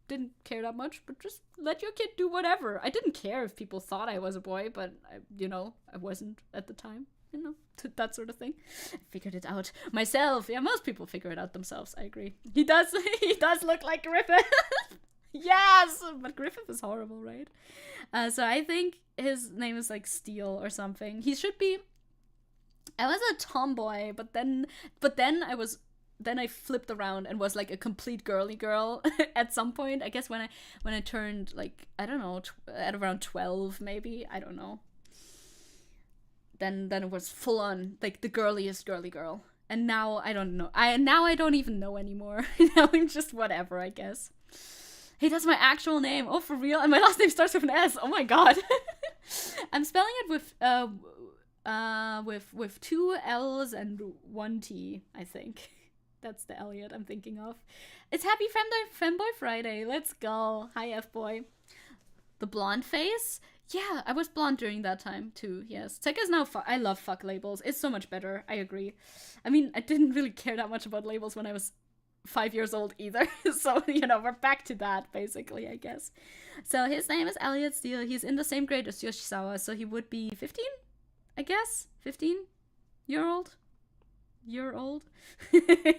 didn't care that much, but just let your kid do whatever. I didn't care if people thought I was a boy, but I wasn't at the time. That sort of thing. I figured it out myself. Yeah, most people figure it out themselves. I agree. He does look like Griffith. Yes, but Griffith is horrible, right? So I think his name is like Steele or something. He should be. I was a tomboy, but then I flipped around and was like a complete girly girl at some point. I guess when I turned like, I don't know, at around 12 maybe. I don't know. Then it was full on like the girliest girly girl. And now I don't know. Now I don't even know anymore. Now I'm just whatever, I guess. Hey, that's my actual name. Oh, for real? And my last name starts with an S. Oh my god. I'm spelling it with 2 L's and 1 T, I think. That's the Elliot I'm thinking of. It's Happy Femboy Friday. Let's go. Hi, F-boy. The blonde face? Yeah, I was blonde during that time, too. Yes. Zecke is now I love fuck labels. It's so much better. I agree. I mean, I didn't really care that much about labels when I was 5 years old either. So, we're back to that, basically, I guess. So, his name is Elliot Steele. He's in the same grade as Yoshizawa, so he would be 15, I guess? 15-year-old? Year-old?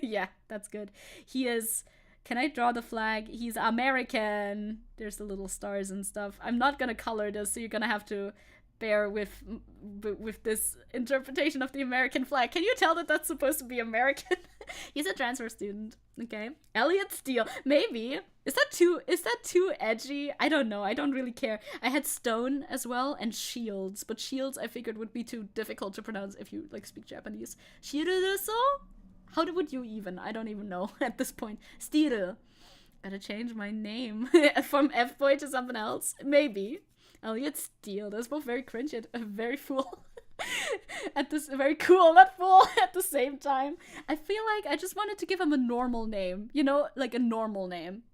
Yeah, that's good. He is... Can I draw the flag? He's American. There's the little stars and stuff. I'm not gonna color this, so you're gonna have to bear with this interpretation of the American flag. Can you tell that that's supposed to be American? He's a transfer student. Okay. Elliot Steele. Maybe. Is that too edgy? I don't know. I don't really care. I had Stone as well and Shields, but Shields I figured would be too difficult to pronounce if you speak Japanese. Shiruruso? How would you even? I don't even know at this point. Steele. Gotta change my name from F-boy to something else. Maybe. Elliot Steele. That's both very cringe and very fool. Very cool, not fool at the same time. I feel like I just wanted to give him a normal name. Like a normal name.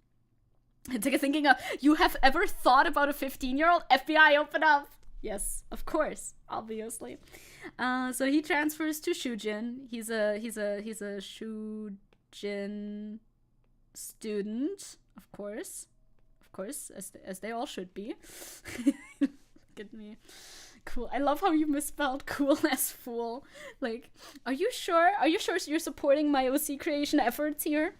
It's like thinking of, you have ever thought about a 15-year-old? FBI, open up. Yes, of course, obviously. So he transfers to Shujin. He's a Shujin student, of course, as they all should be. Look at me. Cool. I love how you misspelled cool as fool. Like, are you sure? Are you sure you're supporting my OC creation efforts here?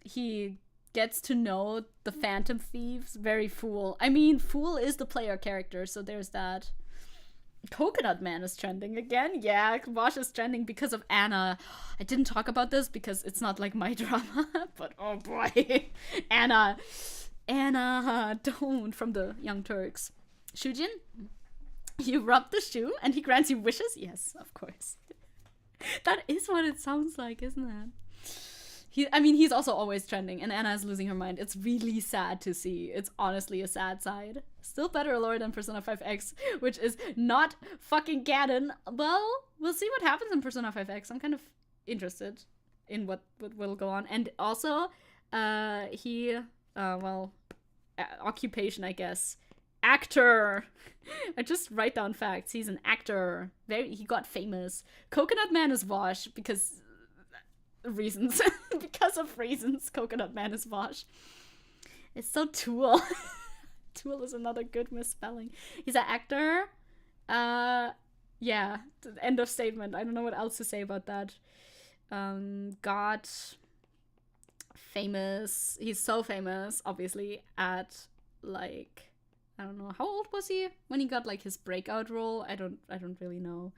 He gets to know the Phantom Thieves. Very fool. I mean, fool is the player character, so there's that. Coconut Man is trending again. Yeah, Wash is trending because of Anna. I didn't talk about this because it's not like my drama, but oh boy. Anna, don't, from the Young Turks. Shujin, you rub the shoe and he grants you wishes? Yes, of course. That is what it sounds like, isn't it? He's also always trending, and Anna is losing her mind. It's really sad to see. It's honestly a sad side. Still better lore than Persona 5X, which is not fucking canon. Well, we'll see what happens in Persona 5X. I'm kind of interested in what will go on. And also, occupation, I guess. Actor. I just write down facts. He's an actor. He got famous. Coconut Man is Wash because reasons. Because of reasons, Coconut Man is Wash. It's so Tool. Tool is another good misspelling. He's an actor. Yeah. End of statement. I don't know what else to say about that. Got famous. He's so famous, obviously, at like, I don't know. How old was he when he got like his breakout role? I don't really know.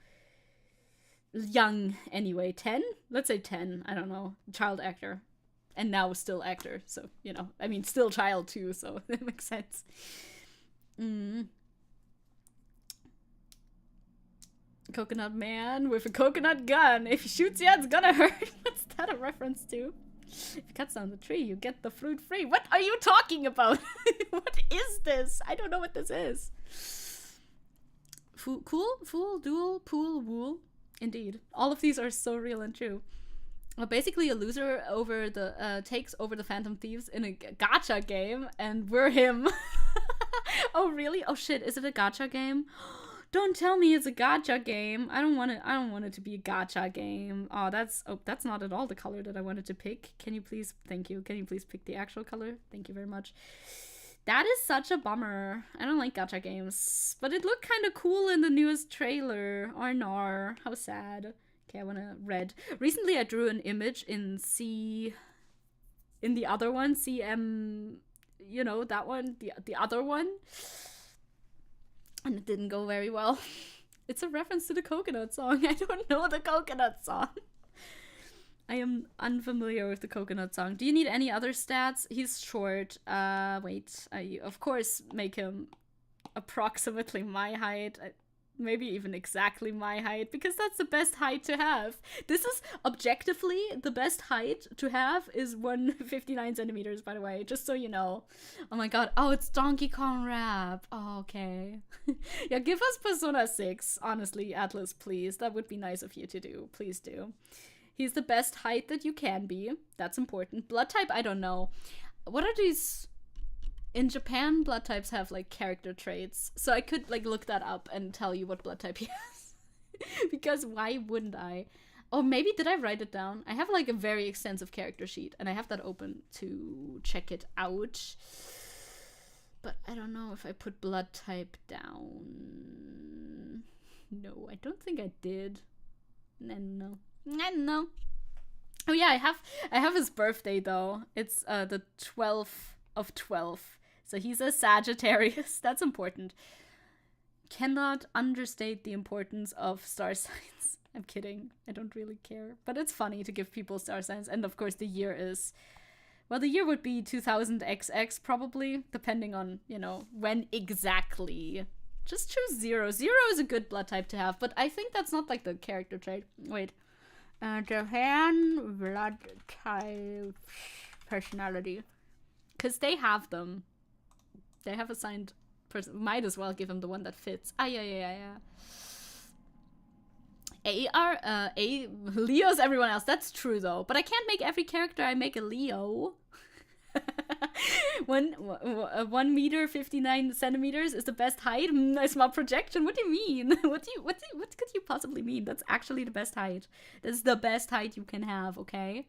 Young, anyway. 10? Let's say 10. I don't know. Child actor. And now still actor. So, still child too, so that makes sense. Coconut Man with a coconut gun. If he shoots you, it's gonna hurt. What's that a reference to? If you cut down the tree, you get the fruit free. What are you talking about? What is this? I don't know what this is. Cool? Fool? Duel? Pool? Wool? Indeed. All of these are so real and true. Well, basically, a loser takes over the Phantom Thieves in a gacha game, and we're him. Oh, really? Oh, shit. Is it a gacha game? Don't tell me it's a gacha game. I don't want it to be a gacha game. Oh, that's not at all the color that I wanted to pick. Can you please, thank you. Can you please pick the actual color? Thank you very much. That is such a bummer. I don't like gacha games, but it looked kind of cool in the newest trailer. Or nar, how sad. Okay, I want a red. Recently I drew an image in the other one, CM, you know, that one, the other one. And it didn't go very well. It's a reference to the Coconut song. I don't know the Coconut song. I am unfamiliar with the Coconut song. Do you need any other stats? He's short. Wait. I, of course, make him approximately my height. Maybe even exactly my height, because that's the best height to have. This is objectively the best height to have is 159 centimeters, by the way, just so you know. Oh my god. Oh, it's Donkey Kong rap. Oh, okay. Yeah, give us Persona 6, honestly, Atlas, please. That would be nice of you to do. Please do. He's the best height that you can be. That's important. Blood type, I don't know. What are these... In Japan, blood types have, like, character traits. So I could, like, look that up and tell you what blood type he has. Because why wouldn't I? Oh, maybe did I write it down? I have, like, a very extensive character sheet. And I have that open to check it out. But I don't know if I put blood type down. No, I don't think I did. No. Oh, yeah, I have his birthday, though. It's the 12th of 12. So he's a Sagittarius. That's important. Cannot understate the importance of star signs. I'm kidding. I don't really care. But it's funny to give people star signs. And of course the year is... Well, the year would be 2000XX probably. Depending on, you know, when exactly. Just choose 0. 0 is a good blood type to have. But I think that's not like the character trait. Wait. Japan blood type personality. Because they have them. They have assigned person. Might as well give him the one that fits. Yeah. A Leo's everyone else. That's true though. But I can't make every character I make a Leo. 1 meter 59 centimeters is the best height. I smell projection. What do you mean? What could you possibly mean? That's actually the best height. That's the best height you can have. Okay.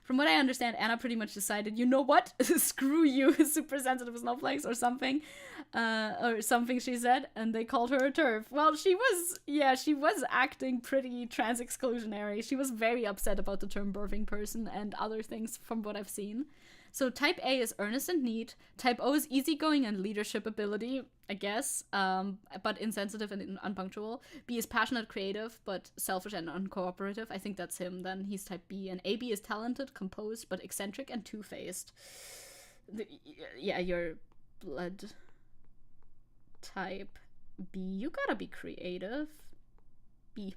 From what I understand, Anna pretty much decided, you know what? Screw you, super sensitive snowflakes or something. She said, and they called her a TERF. Well, she was acting pretty trans-exclusionary. She was very upset about the term birthing person and other things from what I've seen. So type A is earnest and neat. Type O is easygoing and leadership ability, I guess, but insensitive and unpunctual. B is passionate, creative, but selfish and uncooperative. I think that's him. Then he's type B. And AB is talented, composed, but eccentric and two-faced. Yeah, your blood type B. You gotta be creative. B.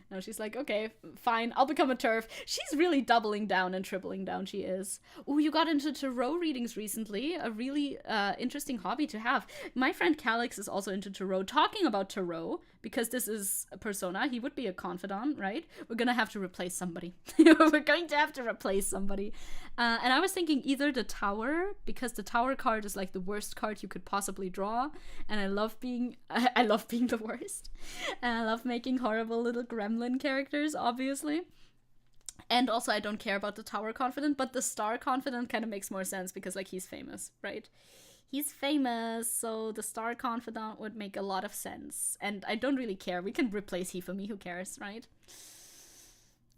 No, she's like, okay, fine, I'll become a TERF. She's really doubling down and tripling down, she is. Ooh, you got into tarot readings recently. A really interesting hobby to have. My friend Calix is also into tarot. Talking about tarot, because this is a persona, he would be a confidant, right? We're gonna have to replace somebody. We're going to have to replace somebody. And I was thinking either the Tower, because the Tower card is like the worst card you could possibly draw. And I love being the worst. And I love making horrible little gremlin characters, obviously. And also I don't care about the Tower Confidant, but the Star Confidant kind of makes more sense because like he's famous, right? He's famous, so the Star Confidant would make a lot of sense. And I don't really care. We can replace Hifumi, who cares, right?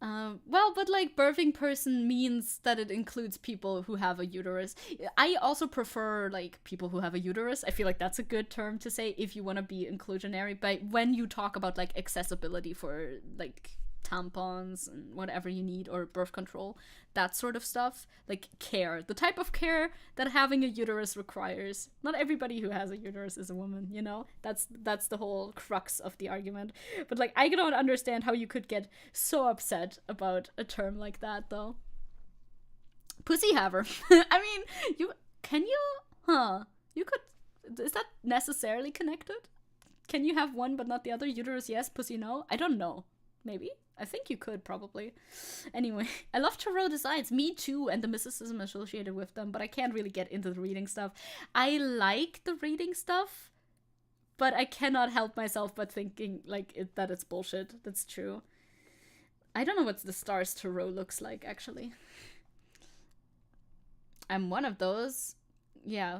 Well, but like birthing person means that it includes people who have a uterus. I also prefer like people who have a uterus. I feel like that's a good term to say if you want to be inclusionary. But when you talk about like accessibility for like tampons and whatever you need or birth control, that sort of stuff, like care, the type of care that having a uterus requires. Not everybody who has a uterus is a woman, you know? That's the whole crux of the argument. But like I don't understand how you could get so upset about a term like that though. Pussy haver. I mean, you could, is that necessarily connected? Can you have one but not the other? Uterus yes, pussy no? I don't know. Maybe? I think you could, probably. Anyway, I love tarot designs. Me too, and the mysticism associated with them, but I can't really get into the reading stuff. I like the reading stuff, but I cannot help myself but thinking like that it's bullshit. That's true. I don't know what the stars tarot looks like, actually. I'm one of those. Yeah.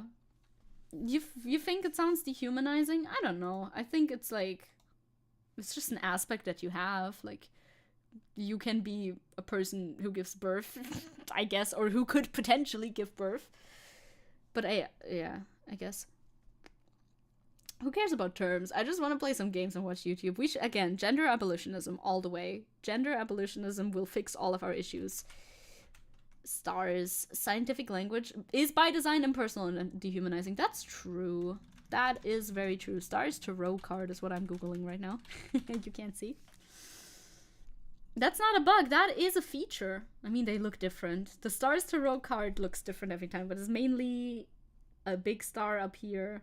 You think it sounds dehumanizing? I don't know. I think it's like, it's just an aspect that you have. Like, you can be a person who gives birth, I guess, or who could potentially give birth. But I guess. Who cares about terms? I just want to play some games and watch YouTube. We should, again, gender abolitionism all the way. Gender abolitionism will fix all of our issues. Stars. Scientific language is by design impersonal and dehumanizing. That's true. That is very true. Stars tarot card is what I'm Googling right now. You can't see. That's not a bug. That is a feature. I mean, they look different. The stars tarot card looks different every time, but it's mainly a big star up here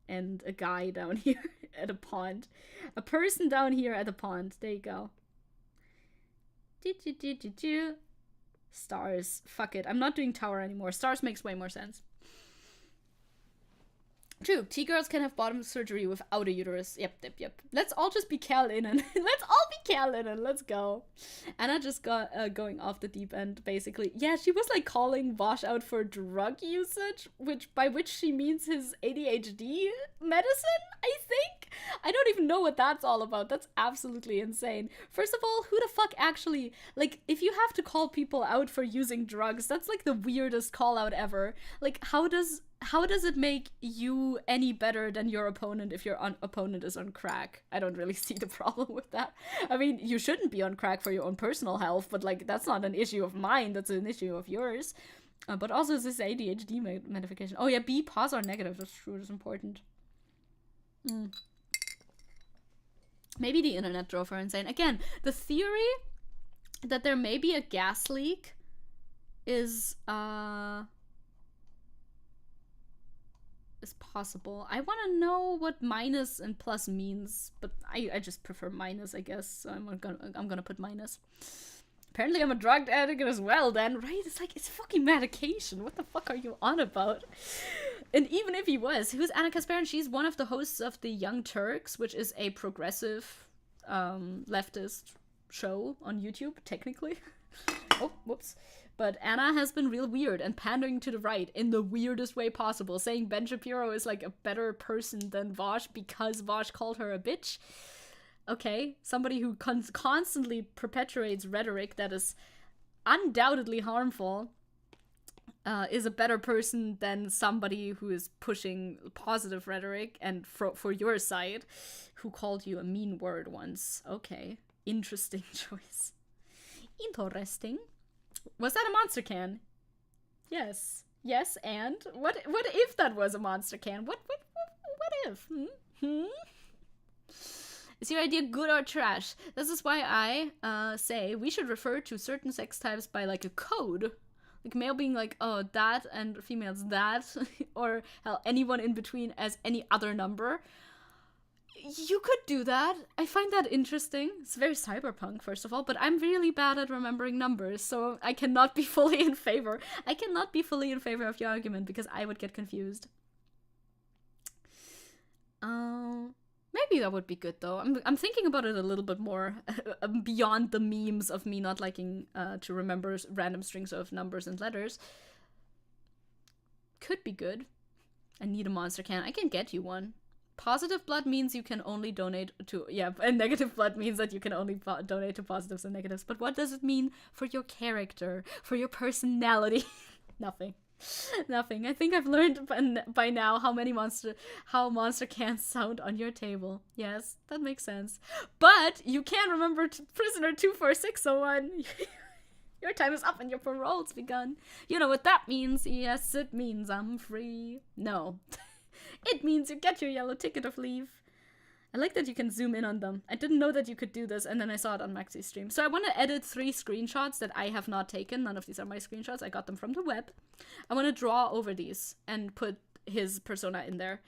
and a guy down here at a pond. A person down here at a pond. There you go. Stars. Fuck it. I'm not doing tower anymore. Stars makes way more sense. True. T-girls can have bottom surgery without a uterus. Yep. Let's all just be Cal Innen. Let's all be Cal Innen. Let's go. Anna just got going off the deep end, basically. Yeah, she was like calling Vosh out for drug usage, by which she means his ADHD medicine, I think? I don't even know what that's all about. That's absolutely insane. First of all, who the fuck actually, like, if you have to call people out for using drugs, that's like the weirdest call out ever. Like, how does it make you any better than your opponent if your opponent is on crack? I don't really see the problem with that. I mean, you shouldn't be on crack for your own personal health, but like, that's not an issue of mine, that's an issue of yours. But also this ADHD medication. Oh yeah, B positive or negative, that's true, that's important. Maybe the internet drove her insane. Again, the theory that there may be a gas leak is possible. I want to know what minus and plus means, but I just prefer minus, I guess. So I'm gonna put minus. Apparently I'm a drug addict as well then, right? It's like, it's fucking medication. What the fuck are you on about? And even if he was, who's Anna Kasparin? She's one of the hosts of the Young Turks, which is a progressive leftist show on YouTube, technically. Oh, whoops. But Anna has been real weird and pandering to the right in the weirdest way possible, saying Ben Shapiro is like a better person than Vosh because Vosh called her a bitch. Okay, somebody who constantly perpetuates rhetoric that is undoubtedly harmful is a better person than somebody who is pushing positive rhetoric and for your side, who called you a mean word once. Okay, interesting choice. Interesting. Was that a monster can? Yes. Yes, and? What if that was a monster can? What if? Is your idea good or trash? This is why I say we should refer to certain sex types by like a code. Like male being like, oh, that, and females that, or hell, anyone in between as any other number. You could do that. I find that interesting. It's very cyberpunk, first of all, but I'm really bad at remembering numbers, so I cannot be fully in favor. I cannot be fully in favor of your argument because I would get confused. Maybe that would be good, though. I'm thinking about it a little bit more beyond the memes of me not liking to remember random strings of numbers and letters. Could be good. I need a monster can. I can get you one. Positive blood means you can only donate to, yeah, and negative blood means that you can only donate to positives and negatives. But what does it mean for your character, for your personality? Nothing. Nothing. I think I've learned by now how monster cans sound on your table. Yes, that makes sense. But you can't remember prisoner 2461. Your time is up and your parole's begun. You know what that means? Yes, it means I'm free. No. It means you get your yellow ticket of leave. I like that you can zoom in on them. I didn't know that you could do this, and then I saw it on Maxi's stream. So I want to edit 3 screenshots that I have not taken. None of these are my screenshots. I got them from the web. I want to draw over these and put his persona in there.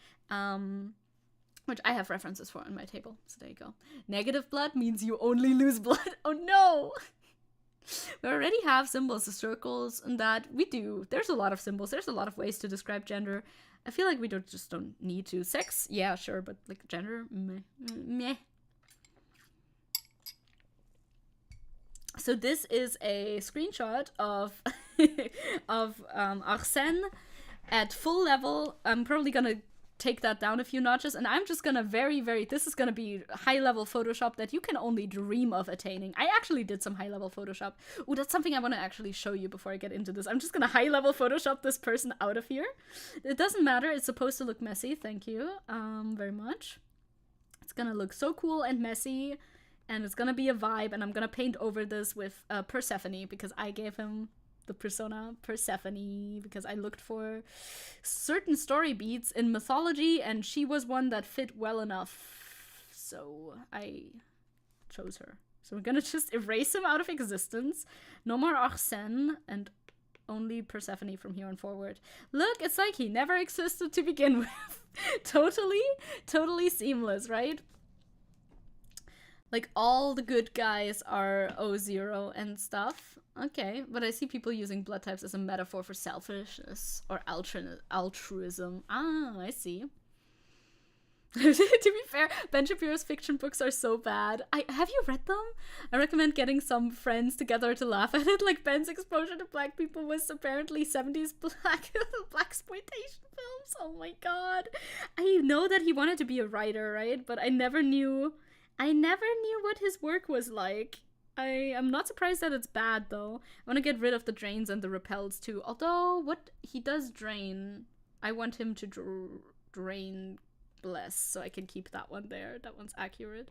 Which I have references for on my table. So there you go. Negative blood means you only lose blood. Oh no! We already have symbols, the circles, and that. We do. There's a lot of symbols. There's a lot of ways to describe gender. I feel like we just don't need to. Sex, yeah, sure, but like gender, meh. Meh. So this is a screenshot of Arsène at full level. I'm probably gonna take that down a few notches, and I'm just gonna this is gonna be high level Photoshop that you can only dream of attaining. I actually did some high level Photoshop. Ooh, that's something I want to actually show you before I get into this. I'm just gonna high level Photoshop this person out of here. It doesn't matter, it's supposed to look messy. Thank you very much. It's gonna look so cool and messy, and it's gonna be a vibe, and I'm gonna paint over this with Persephone, because I gave him the persona Persephone because I looked for certain story beats in mythology, and she was one that fit well enough, so I chose her. So we're gonna just erase him out of existence. No more Arsène, and only Persephone from here on forward. Look, it's like he never existed to begin with. totally seamless, right? Like, all the good guys are O0 and stuff. Okay, but I see people using blood types as a metaphor for selfishness or altruism. Ah, I see. To be fair, Ben Shapiro's fiction books are so bad. Have you read them? I recommend getting some friends together to laugh at it. Like, Ben's exposure to black people was apparently 70s blaxploitation films. Oh my god. I know that he wanted to be a writer, right? But I never knew what his work was like. I'm not surprised that it's bad, though. I want to get rid of the drains and the repels, too. Although, what he does drain, I want him to drain bless, so I can keep that one there. That one's accurate.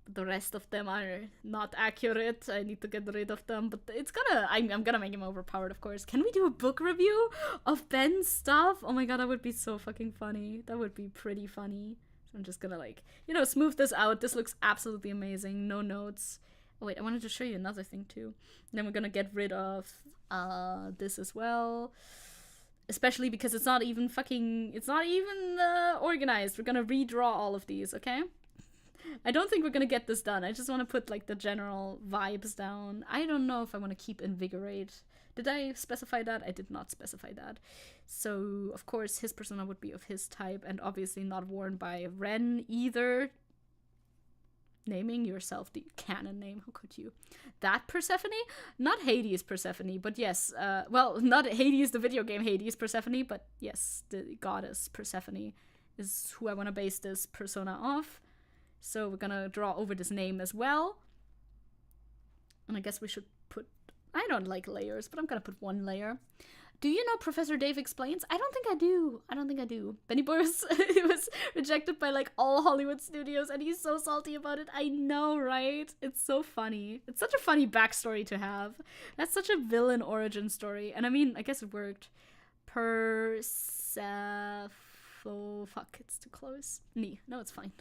But the rest of them are not accurate. I need to get rid of them, but it's gonna... I'm gonna make him overpowered, of course. Can we do a book review of Ben's stuff? Oh my god, that would be so fucking funny. That would be pretty funny. So I'm just gonna, like, you know, smooth this out. This looks absolutely amazing. No notes. Oh wait, I wanted to show you another thing too. And then we're gonna get rid of this as well. Especially because it's not even organized. We're gonna redraw all of these, okay? I don't think we're gonna get this done. I just want to put, like, the general vibes down. I don't know if I want to keep invigorate. Did I specify that? I did not specify that. So, of course, his persona would be of his type, and obviously not worn by Ren either. Naming yourself the canon name, how could you? That Persephone? Not Hades Persephone, but yes, well, not Hades, the video game Hades Persephone, but yes, the goddess Persephone is who I want to base this persona off. So we're gonna draw over this name as well. And I guess we should put... I don't like layers, but I'm gonna put one layer. Do you know Professor Dave Explains? I don't think I do. Benny Boris was rejected by, like, all Hollywood studios, and he's so salty about it. I know, right? It's so funny. It's such a funny backstory to have. That's such a villain origin story. And I mean, I guess it worked. Oh, fuck, it's too close. No, it's fine.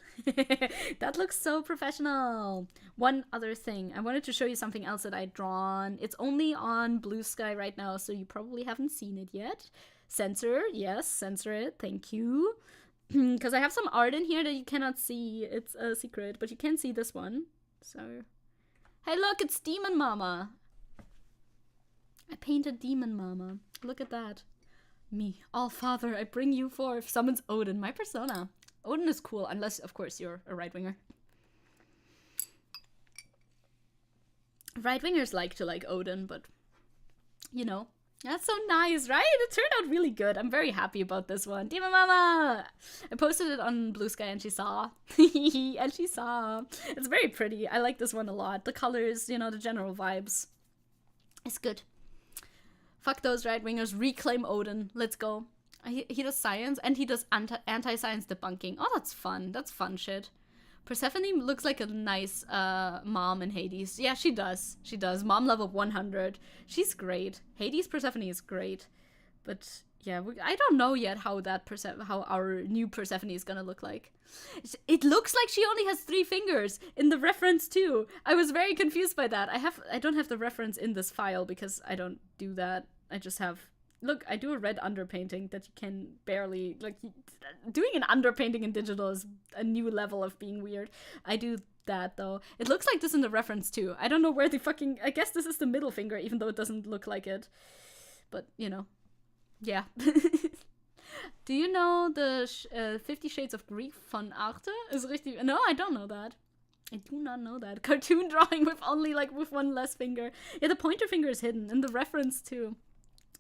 That looks so professional. One other thing. I wanted to show you something else that I'd drawn. It's only on Blue Sky right now, so you probably haven't seen it yet. Censor. Yes, censor it. Thank you. Because I have some art in here that you cannot see. It's a secret, but you can see this one. So, hey, look, it's Demon Mama. I painted Demon Mama. Look at that. Me, all father, I bring you forth, summons Odin, my persona. Odin is cool, unless, of course, you're a right-winger. Right-wingers like to like Odin, but, you know, that's so nice, right? It turned out really good. I'm very happy about this one. Demon Mama! I posted it on Blue Sky and she saw. And she saw. It's very pretty. I like this one a lot. The colors, you know, the general vibes. It's good. Fuck those right-wingers, reclaim Odin, let's go. He does science, and he does anti-science debunking. Oh, that's fun. That's fun shit. Persephone looks like a nice mom in Hades. Yeah, she does. She does. Mom level 100. She's great. Hades Persephone is great. But yeah, I don't know yet how our new Persephone is gonna look like. It looks like she only has 3 fingers in the reference too. I was very confused by that. I don't have the reference in this file because I don't do that. I just have... Look, I do a red underpainting that you can barely... Like, doing an underpainting in digital is a new level of being weird. I do that, though. It looks like this in the reference, too. I don't know where the fucking... I guess this is the middle finger, even though it doesn't look like it. But, you know. Yeah. Do you know the 50 Shades of Grey fan art? Is richtig. No, I don't know that. I do not know that. Cartoon drawing with only like with one less finger. Yeah, the pointer finger is hidden, and the reference too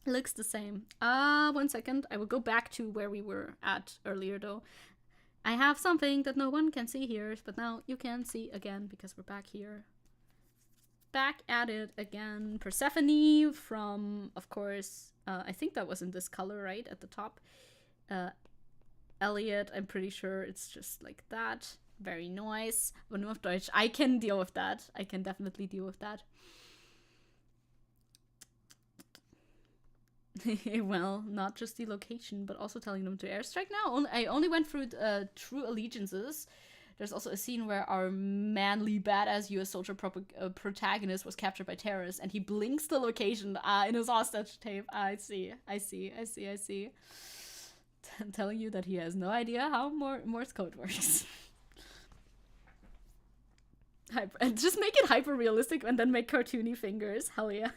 looks the same. 1 second. I will go back to where we were at earlier though. I have something that no one can see here, but now you can see again because we're back here. Back at it again. Persephone from, of course, I think that was in this color, right? At the top. Elliot, I'm pretty sure it's just like that. Very nice. Aber nur auf Deutsch. I can deal with that. I can definitely deal with that. Well, not just the location, but also telling them to airstrike now. I only went through True Allegiances. There's also a scene where our manly, badass US soldier protagonist was captured by terrorists, and he blinks the location in his hostage tape. I see. Telling you that he has no idea how Morse code works. Just make it hyper-realistic and then make cartoony fingers. Hell yeah.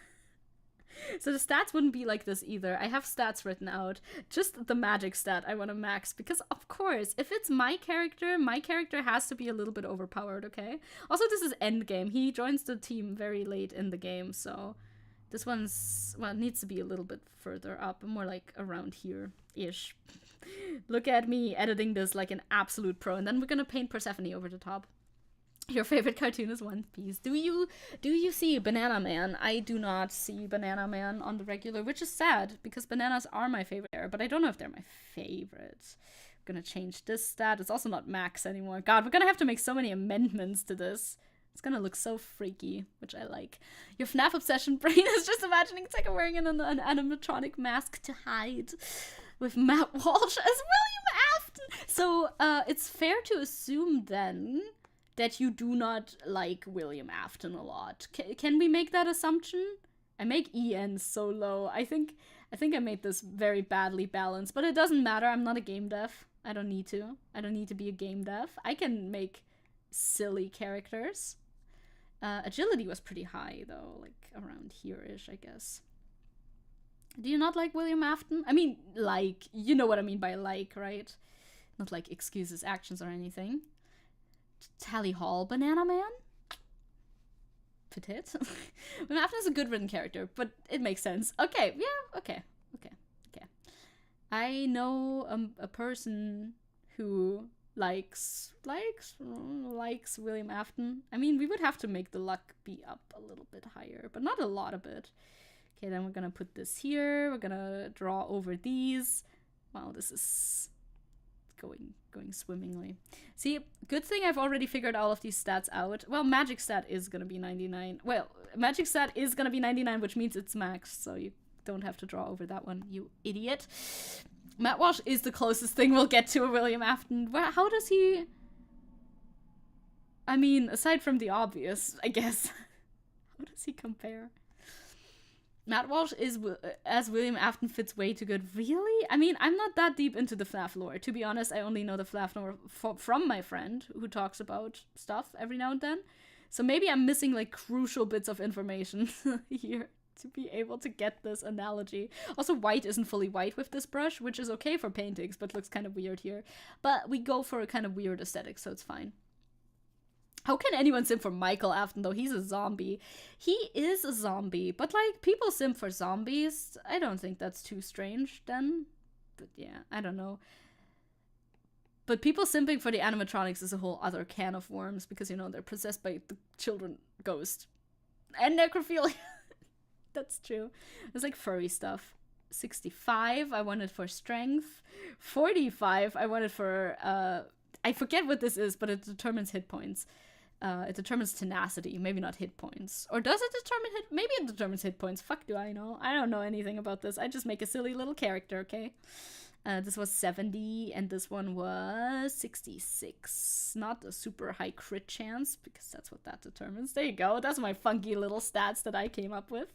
So the stats wouldn't be like this either. I have stats written out. Just the magic stat I want to max. Because, of course, if it's my character has to be a little bit overpowered, okay? Also, this is endgame. He joins the team very late in the game, so this one's, well, it needs to be a little bit further up. More like around here-ish. Look at me editing this like an absolute pro. And then we're gonna paint Persephone over the top. Your favorite cartoon is One Piece. Do you see Banana Man? I do not see Banana Man on the regular, which is sad, because bananas are my favorite there, but I don't know if they're my favorite. I'm gonna change this stat. It's also not max anymore. God, we're gonna have to make so many amendments to this. It's gonna look so freaky, which I like. Your FNAF obsession brain is just imagining Zecke wearing an animatronic mask to hide with Matt Walsh as William Afton. So, it's fair to assume then that you do not like William Afton a lot. Can we make that assumption? I make EN so low. I think I made this very badly balanced, but it doesn't matter. I'm not a game dev. I don't need to. I don't need to be a game dev. I can make silly characters. Agility was pretty high though, like around here-ish, I guess. Do you not like William Afton? I mean, like, you know what I mean by like, right? Not like excuses, actions, or anything. Tally Hall, Banana Man? Petit? William Afton is a good written character, but it makes sense. Okay, yeah, okay. I know a person who likes William Afton. I mean, we would have to make the luck be up a little bit higher, but not a lot of it. Okay, then we're gonna put this here. We're gonna draw over these. Wow, this is going swimmingly. See, good thing I've already figured all of these stats out. Well, magic stat is gonna be 99. Well, magic stat is gonna be 99, which means it's max, so you don't have to draw over that one, you idiot. Matt Walsh is the closest thing we'll get to a William Afton. How does he... I mean, aside from the obvious, I guess. How does he compare? Matt Walsh is as William Afton fits way too good. Really? I mean, I'm not that deep into the FNAF lore. To be honest, I only know the FNAF lore from my friend who talks about stuff every now and then. So maybe I'm missing like crucial bits of information here to be able to get this analogy. Also, white isn't fully white with this brush, which is okay for paintings, but looks kind of weird here. But we go for a kind of weird aesthetic, so it's fine. How can anyone simp for Michael Afton, though? He's a zombie. He is a zombie, but, like, people simp for zombies. I don't think that's too strange, then. But, yeah, I don't know. But people simping for the animatronics is a whole other can of worms, because, you know, they're possessed by the children ghost. And necrophilia. That's true. It's like furry stuff. 65, I wanted for strength. 45, I wanted for, I forget what this is, but it determines hit points. It determines tenacity, maybe not hit points. Or does it determine hit? Maybe it determines hit points. Fuck do I know? I don't know anything about this. I just make a silly little character, okay? This was 70, and this one was 66. Not a super high crit chance, because that's what that determines. There you go. That's my funky little stats that I came up with.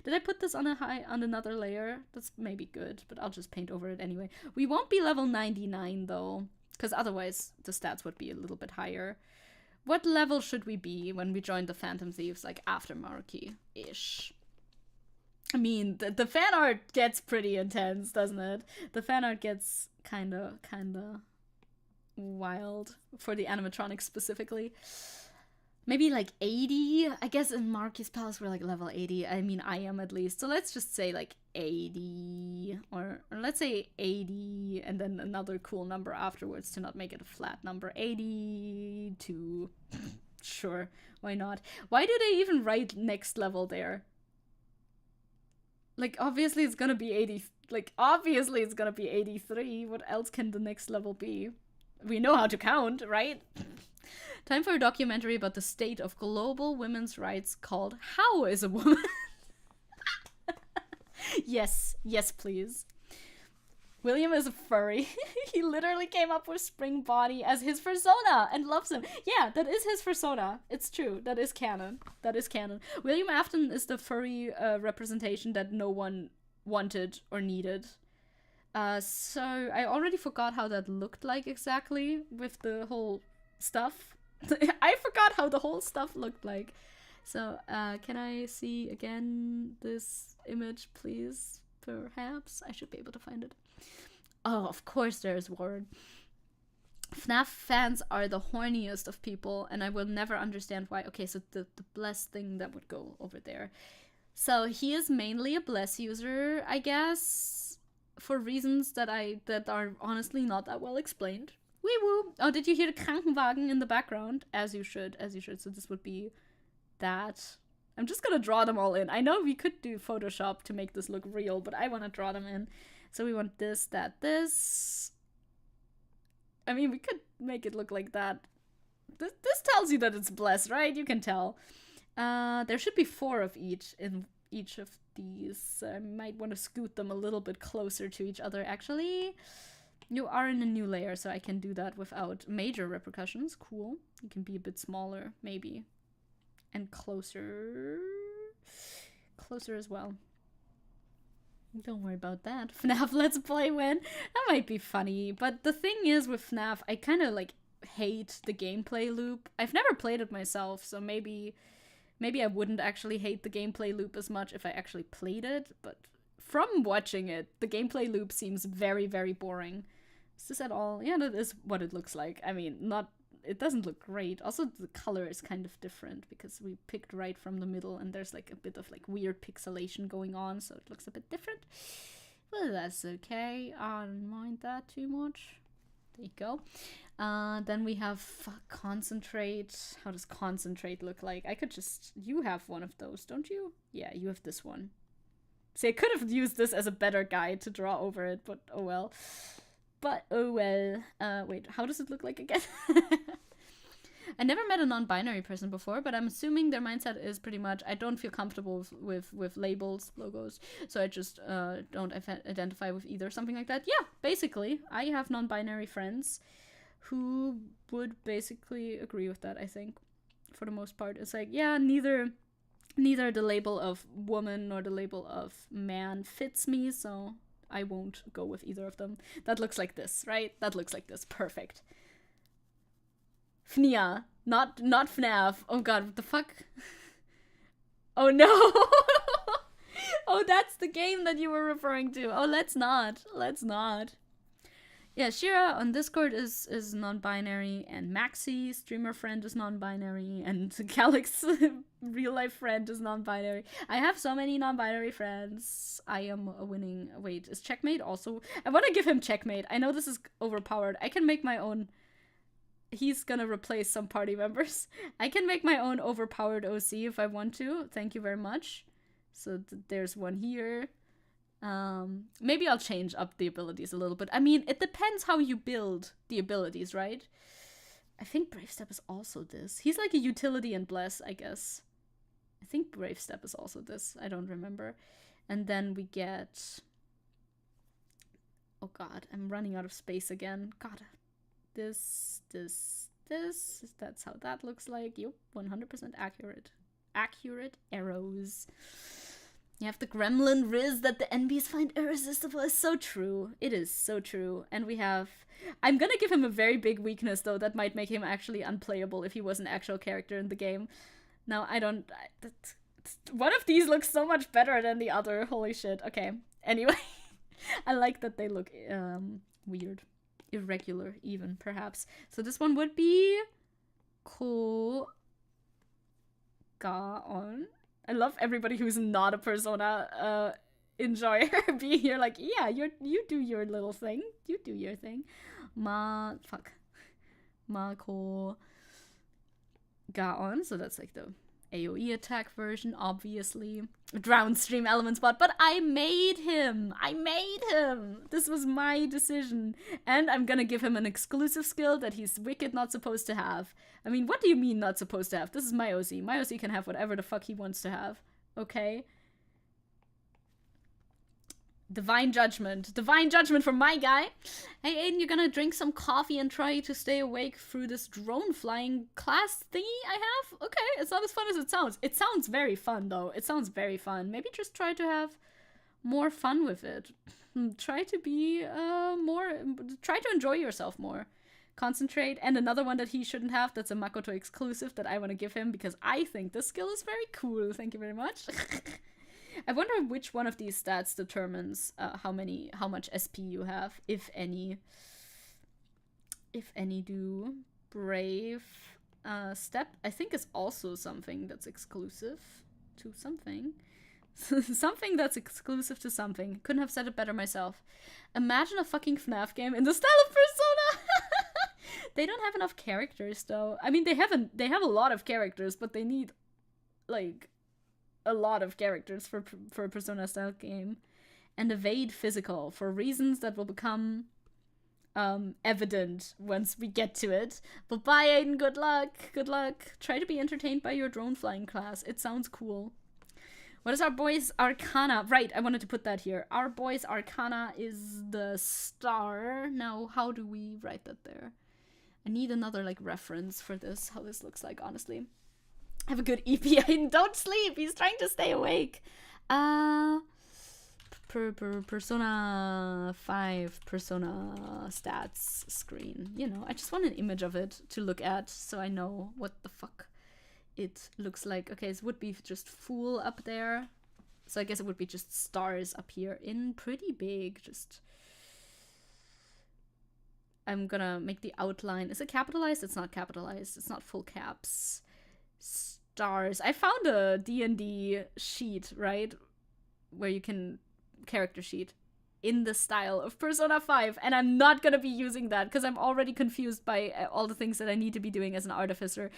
Did I put this on another layer? That's maybe good, but I'll just paint over it anyway. We won't be level 99, though, because otherwise the stats would be a little bit higher. What level should we be when we join the Phantom Thieves, like after Maruki-ish? I mean, the fan art gets pretty intense, doesn't it? The fan art gets kinda wild for the animatronics specifically. Maybe like 80. I guess in Marcus Palace we're like level 80. I mean, I am at least. So let's just say like 80, or let's say 80 and then another cool number afterwards to not make it a flat number. 82. Sure, why not? Why do they even write next level there? Like, obviously it's gonna be 80. Like, obviously it's gonna be 83. What else can the next level be? We know how to count, right? Time for a documentary about the state of global women's rights called How is a Woman? Yes, please. William is a furry. He literally came up with Spring Body as his persona and loves him. Yeah, that is his persona. It's true. That is canon. William Afton is the furry representation that no one wanted or needed. So I already forgot how that looked like exactly with the whole stuff. I forgot how the whole stuff looked like. So, can I see again this image, please? Perhaps? I should be able to find it. Oh, of course there's Ward. FNAF fans are the horniest of people, and I will never understand why. Okay, so the bless thing that would go over there. So he is mainly a bless user, I guess, for reasons that are honestly not that well explained. Wee woo! Oh, did you hear the Krankenwagen in the background? As you should. So this would be that. I'm just gonna draw them all in. I know we could do Photoshop to make this look real, but I want to draw them in. So we want this, that, this. I mean, we could make it look like that. This tells you that it's blessed, right? You can tell. There should be 4 of each in each of these. I might want to scoot them a little bit closer to each other, actually. You are in a new layer, so I can do that without major repercussions. Cool. You can be a bit smaller, maybe. And closer. Closer as well. Don't worry about that. FNAF Let's Play win. That might be funny. But the thing is with FNAF, I kind of like hate the gameplay loop. I've never played it myself, so maybe I wouldn't actually hate the gameplay loop as much if I actually played it. But from watching it, the gameplay loop seems very, very boring. Is this at all? Yeah, that is what it looks like. I mean, it doesn't look great. Also, the color is kind of different because we picked right from the middle and there's like a bit of like weird pixelation going on, so it looks a bit different. Well, that's okay. I don't mind that too much. There you go. Then we have concentrate. How does concentrate look like? You have one of those, don't you? Yeah, you have this one. See, I could have used this as a better guide to draw over it, but oh well. Wait, how does it look like again? I never met a non-binary person before, but I'm assuming their mindset is pretty much, I don't feel comfortable with labels, logos, so I just don't identify with either, something like that. Yeah, basically, I have non-binary friends who would basically agree with that, I think, for the most part. It's like, yeah, neither the label of woman nor the label of man fits me, so I won't go with either of them. That looks like this, right? That looks like this. Perfect. FNIA. Not FNAF. Oh god, what the fuck? Oh no! Oh, that's the game that you were referring to. Oh, let's not. Yeah, Shira on Discord is non-binary, and Maxi, streamer friend, is non-binary, and Calix, real life friend, is non-binary. I have so many non-binary friends. I am a winning. Wait, is Checkmate also? I want to give him Checkmate. I know this is overpowered. I can make my own. He's gonna replace some party members. I can make my own overpowered OC if I want to. Thank you very much. So there's one here. Maybe I'll change up the abilities a little bit. I mean, it depends how you build the abilities, right? I think Brave Step is also this. He's like a utility and bless, I guess. I think Brave Step is also this. I don't remember. And then we get... Oh god, I'm running out of space again. God. This. That's how that looks like. Yup, 100% accurate. Accurate arrows. You have the gremlin Riz that the NBs find irresistible. It's so true. It is so true. And we have... I'm gonna give him a very big weakness, though, that might make him actually unplayable if he was an actual character in the game. Now, one of these looks so much better than the other. Holy shit. Okay. Anyway. I like that they look weird. Irregular, even, perhaps. So this one would be Ko Ga On. I love everybody who's not a Persona enjoyer being here like, yeah, you do your little thing. You do your thing. Ma Ko Ga On. So that's like the AoE attack version, obviously. Drowned StreamElements bot, but I made him! This was my decision. And I'm gonna give him an exclusive skill that he's wicked not supposed to have. I mean, what do you mean not supposed to have? This is my OC. My OC can have whatever the fuck he wants to have. Okay? Divine Judgment for my guy. Hey Aiden, you're gonna drink some coffee and try to stay awake through this drone flying class thingy I have? Okay, it's not as fun as it sounds. It sounds very fun though. It sounds very fun. Maybe just try to have more fun with it. Try to be try to enjoy yourself more. Concentrate. And another one that he shouldn't have, that's a Makoto exclusive that I want to give him because I think this skill is very cool. Thank you very much. I wonder which one of these stats determines how much SP you have, if any. If any do. Brave Step, I think, is also something that's exclusive to something. Something that's exclusive to something. Couldn't have said it better myself. Imagine a fucking FNAF game in the style of Persona! They don't have enough characters, though. I mean, they have a lot of characters, but they need, like, a lot of characters for a Persona style game. And evade physical for reasons that will become evident once we get to it. But bye Aiden, good luck. Try to be entertained by your drone flying class. It sounds cool. What is our boy's Arcana? Right, I wanted to put that here. Our boy's Arcana is the star. Now, how do we write that there? I need another like reference for this, how this looks like, honestly. Have a good EP. Don't sleep. He's trying to stay awake. Persona 5 Persona stats screen. You know, I just want an image of it to look at so I know what the fuck it looks like. Okay, it would be just full up there. So I guess it would be just stars up here in pretty big. Just I'm gonna make the outline. Is it capitalized? It's not capitalized. It's not full caps. Stars. I found a D&D sheet, right? Where you can character sheet in the style of Persona 5, and I'm not gonna be using that because I'm already confused by all the things that I need to be doing as an artificer.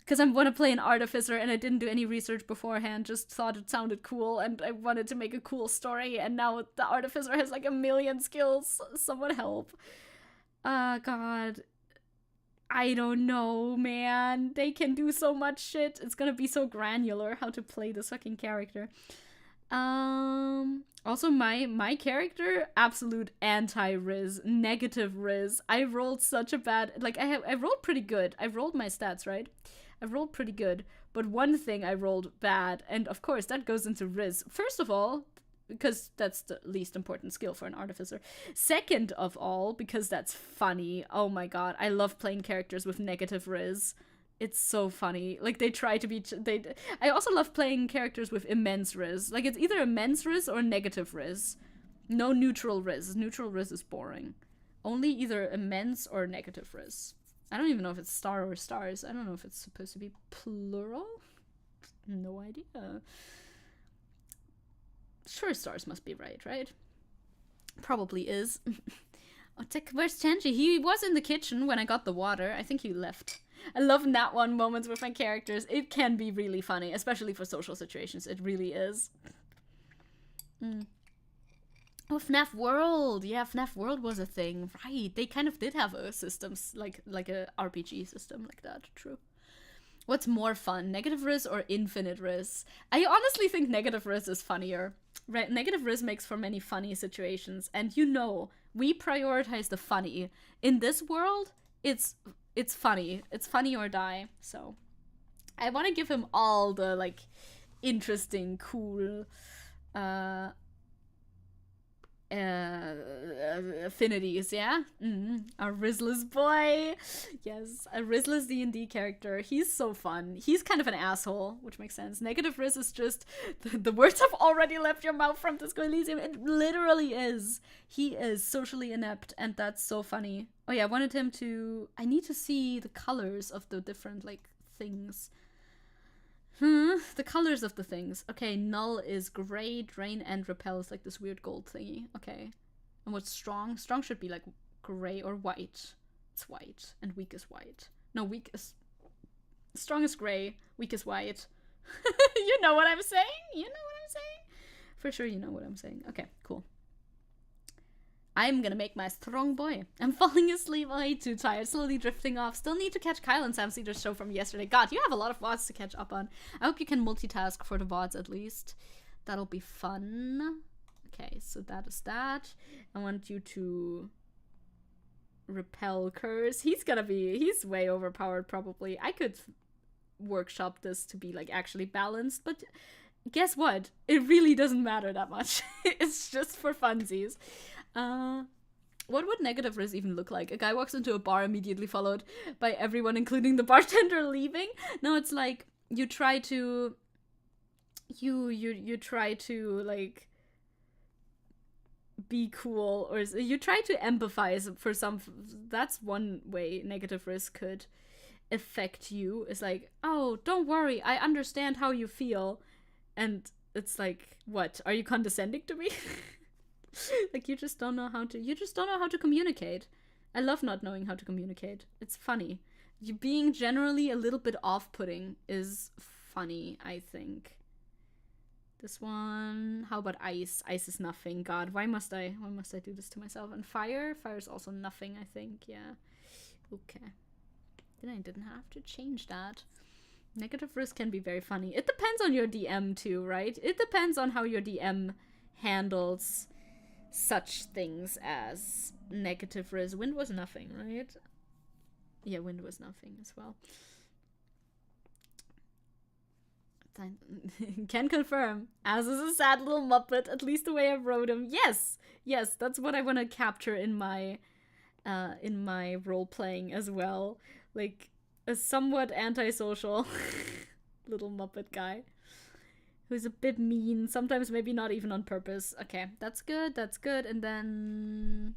Because I want to play an artificer and I didn't do any research beforehand, just thought it sounded cool and I wanted to make a cool story, and now the artificer has like 1,000,000 skills. Someone help. God. I don't know, man. They can do so much shit. It's gonna be so granular how to play this fucking character. Also my character, absolute anti-Riz, negative Riz. I rolled such a bad, like I rolled pretty good. I rolled my stats, right? I rolled pretty good, but one thing I rolled bad, and of course that goes into Riz. First of all, because that's the least important skill for an artificer. Second of all, because that's funny. Oh my god, I love playing characters with negative Riz. It's so funny. Like, they try to be... I also love playing characters with immense Riz. Like, it's either immense Riz or negative Riz. No neutral Riz. Neutral Riz is boring. Only either immense or negative Riz. I don't even know if it's star or stars. I don't know if it's supposed to be plural. No idea. Sure, stars must be right? Probably is. Oh, where's Tenji? He was in the kitchen when I got the water. I think he left. I love Nat 1 moments with my characters. It can be really funny, especially for social situations. It really is. Oh, FNAF World! Yeah, FNAF World was a thing. Right, they kind of did have a system, like a RPG system like that. True. What's more fun, negative Riz or infinite Riz? I honestly think negative Riz is funnier. Right, negative Riz makes for many funny situations, and you know, we prioritize the funny. In this world, it's funny. It's funny or die. So I want to give him all the like interesting, cool affinities, yeah? Our Rizless boy. Yes, a Rizless D&D character. He's so fun. He's kind of an asshole, which makes sense. Negative Riz is just, the words have already left your mouth from Disco Elysium. It literally is. He is socially inept, and that's so funny. Oh yeah, I wanted him to, I need to see the colors of the different, like, things. The colors of the things. Okay, null is gray, drain, and repel is like this weird gold thingy. Okay. And what's strong? Strong should be like gray or white. It's white. And weak is white. No, weak is... Strong is gray. Weak is white. You know what I'm saying? You know what I'm saying? For sure you know what I'm saying. Okay, cool. I'm gonna make my strong boy. I'm falling asleep. I too tired. Slowly drifting off. Still need to catch Kyle and Sam Cedar's show from yesterday. God, you have a lot of VODs to catch up on. I hope you can multitask for the VODs at least. That'll be fun. Okay, so that is that. I want you to repel curse. He's way overpowered probably. I could workshop this to be like actually balanced, but guess what? It really doesn't matter that much. It's just for funsies. What would negative risk even look like? A guy walks into a bar immediately followed by everyone, including the bartender, leaving? No, it's like you try to like be cool, or you try to empathize for some. That's one way negative risk could affect you. It's like, oh, don't worry, I understand how you feel, and it's like, what? Are you condescending to me? Like, you just don't know how to communicate. I love not knowing how to communicate. It's funny. You being generally a little bit off-putting is funny, I think. This one, how about ice? Ice is nothing. God, why must I do this to myself? And fire? Fire is also nothing, I think. Yeah. Okay. Then I didn't have to change that. Negative risk can be very funny. It depends on your DM too, right? It depends on how your DM handles such things as negative risk. Wind was nothing, right? Yeah, wind was nothing as well. Can confirm. As is a sad little Muppet, at least the way I wrote him. Yes, that's what I want to capture in my role playing as well. Like a somewhat antisocial little Muppet guy who's a bit mean, sometimes maybe not even on purpose. Okay, that's good. And then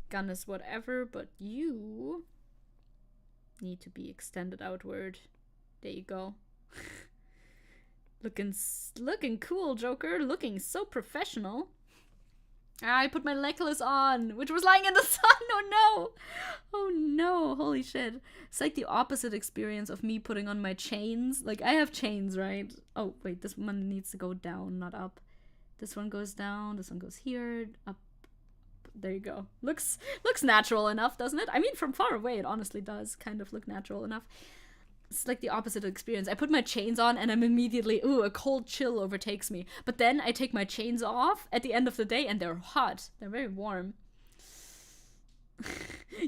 gun is whatever, but you need to be extended outward. There you go. Looking cool, Joker. Looking so professional. I put my necklace on, which was lying in the sun. Oh no, holy shit. It's like the opposite experience of me putting on my chains. Like, I have chains, right? Oh, wait, this one needs to go down, not up. This one goes down, this one goes here, up. There you go. Looks natural enough, doesn't it? I mean, from far away, it honestly does kind of look natural enough. It's like the opposite experience. I put my chains on and I'm immediately, a cold chill overtakes me. But then I take my chains off at the end of the day and they're hot. They're very warm.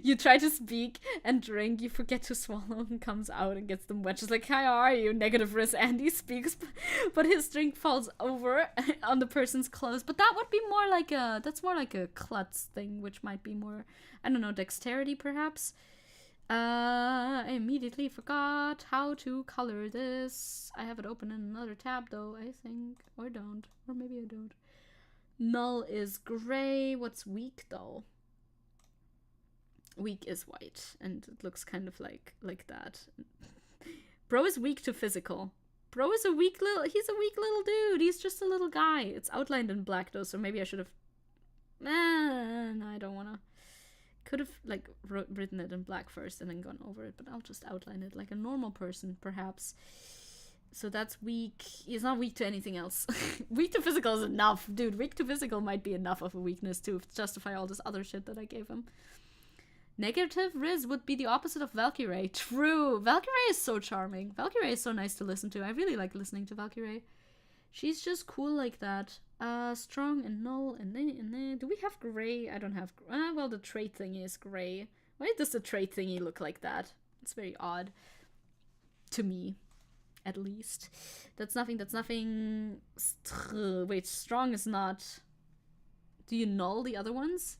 You try to speak and drink, you forget to swallow and comes out and gets them wet. She's like, how are you? Negative risk. Andy speaks, but his drink falls over on the person's clothes. But that would be more like that's more like a klutz thing, which might be more, I don't know, dexterity perhaps. I immediately forgot how to color this. I have it open in another tab though, I think. Or don't. Or maybe I don't. Null is gray. What's weak though? Weak is white. And it looks kind of like that. Bro is weak to physical. Bro is he's a weak little dude. He's just a little guy. It's outlined in black though, so maybe I should have... no, I don't wanna... Could have like written it in black first and then gone over it, but I'll just outline it like a normal person, perhaps. So that's weak. He's not weak to anything else. Weak to physical is enough, dude. Weak to physical might be enough of a weakness to justify all this other shit that I gave him. Negative Riz would be the opposite of Valkyrie. True. Valkyrie is so charming. Valkyrie is so nice to listen to. I really like listening to Valkyrie. She's just cool like that. Strong and null and then do we have gray? I don't have well, the trait thingy is gray. Why does the trait thingy look like that? It's very odd to me, at least. That's nothing. Wait, strong is not Do you null the other ones?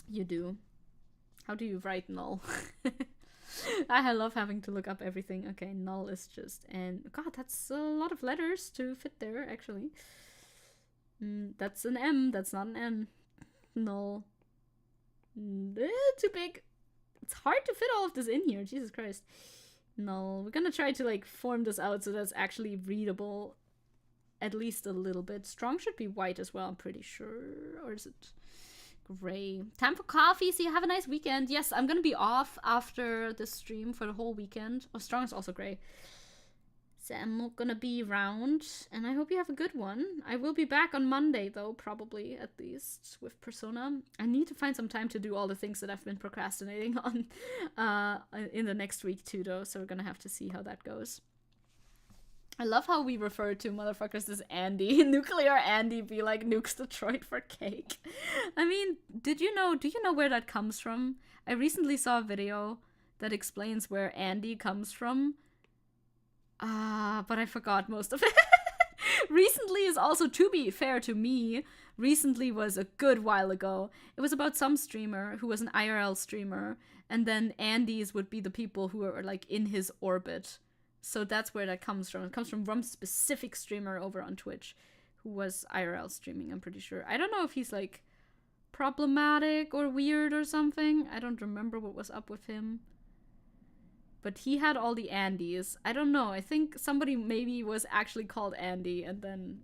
You do. How do you write null? I love having to look up everything. Okay, null is just... And God, that's a lot of letters to fit there, actually. That's an M. That's not an N. Null. Too big. It's hard to fit all of this in here. Jesus Christ. Null. We're gonna try to, like, form this out so that's actually readable at least a little bit. Strong should be white as well, I'm pretty sure. Or is it gray? Time for coffee. See, have a nice weekend. Yes, I'm gonna be off after this stream for the whole weekend. Oh, strong is also gray. So I'm not gonna be around, and I hope you have a good one. I will be back on Monday, though, probably, at least, with Persona. I need to find some time to do all the things that I've been procrastinating on in the next week, too, though, so we're gonna have to see how that goes. I love how we refer to motherfuckers as Andy. Nuclear Andy be like, nukes Detroit for cake. I mean, do you know where that comes from? I recently saw a video that explains where Andy comes from. But I forgot most of it. Recently is also, to be fair to me, recently was a good while ago. It was about some streamer who was an IRL streamer, and then Andys would be the people who are like in his orbit. So that's where that comes from. It comes from one specific streamer over on Twitch who was IRL streaming, I'm pretty sure. I don't know if he's like problematic or weird or something. I don't remember what was up with him. But he had all the Andys. I don't know. I think somebody maybe was actually called Andy, and then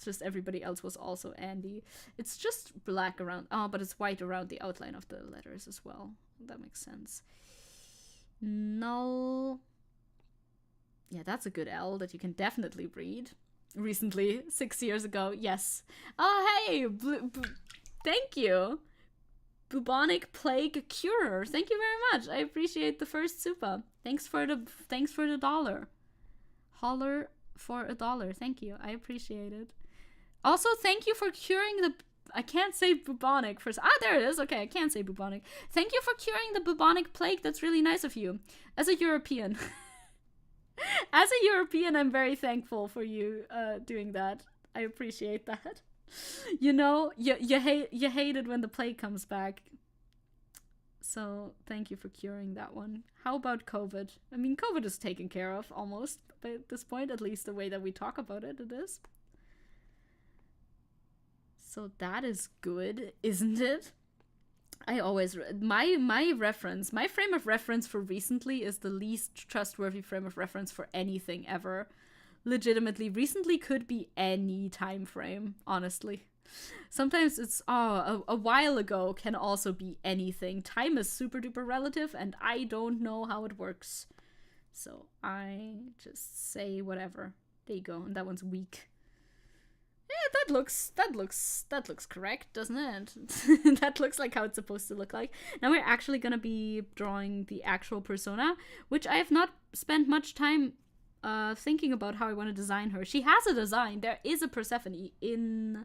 just everybody else was also Andy. It's just black around... Oh, but it's white around the outline of the letters as well. That makes sense. Null. Yeah, that's a good L that you can definitely read. Recently, 6 years ago, yes. Oh, hey! Thank you! Bubonic Plague Cure. Thank you very much. I appreciate the first super. Thanks for the dollar. Holler for $1. Thank you. I appreciate it. Also, thank you for curing the... I can't say bubonic first. Ah, there it is. Okay, I can't say bubonic. Thank you for curing the bubonic plague. That's really nice of you. As a European. As a European, I'm very thankful for you doing that. I appreciate that. You know, you hate it when the plague comes back. So thank you for curing that one. How about COVID? I mean, COVID is taken care of almost by this point, at least the way that we talk about it, it is. So that is good, isn't it? I always my frame of reference for recently is the least trustworthy frame of reference for anything ever. Legitimately, recently could be any time frame, honestly. Sometimes it's, a while ago can also be anything. Time is super duper relative, and I don't know how it works. So I just say whatever. There you go, and that one's weak. Yeah, that looks correct, doesn't it? That looks like how it's supposed to look like. Now we're actually gonna be drawing the actual persona, which I have not spent much time thinking about how I want to design her. She has a design. There is a Persephone in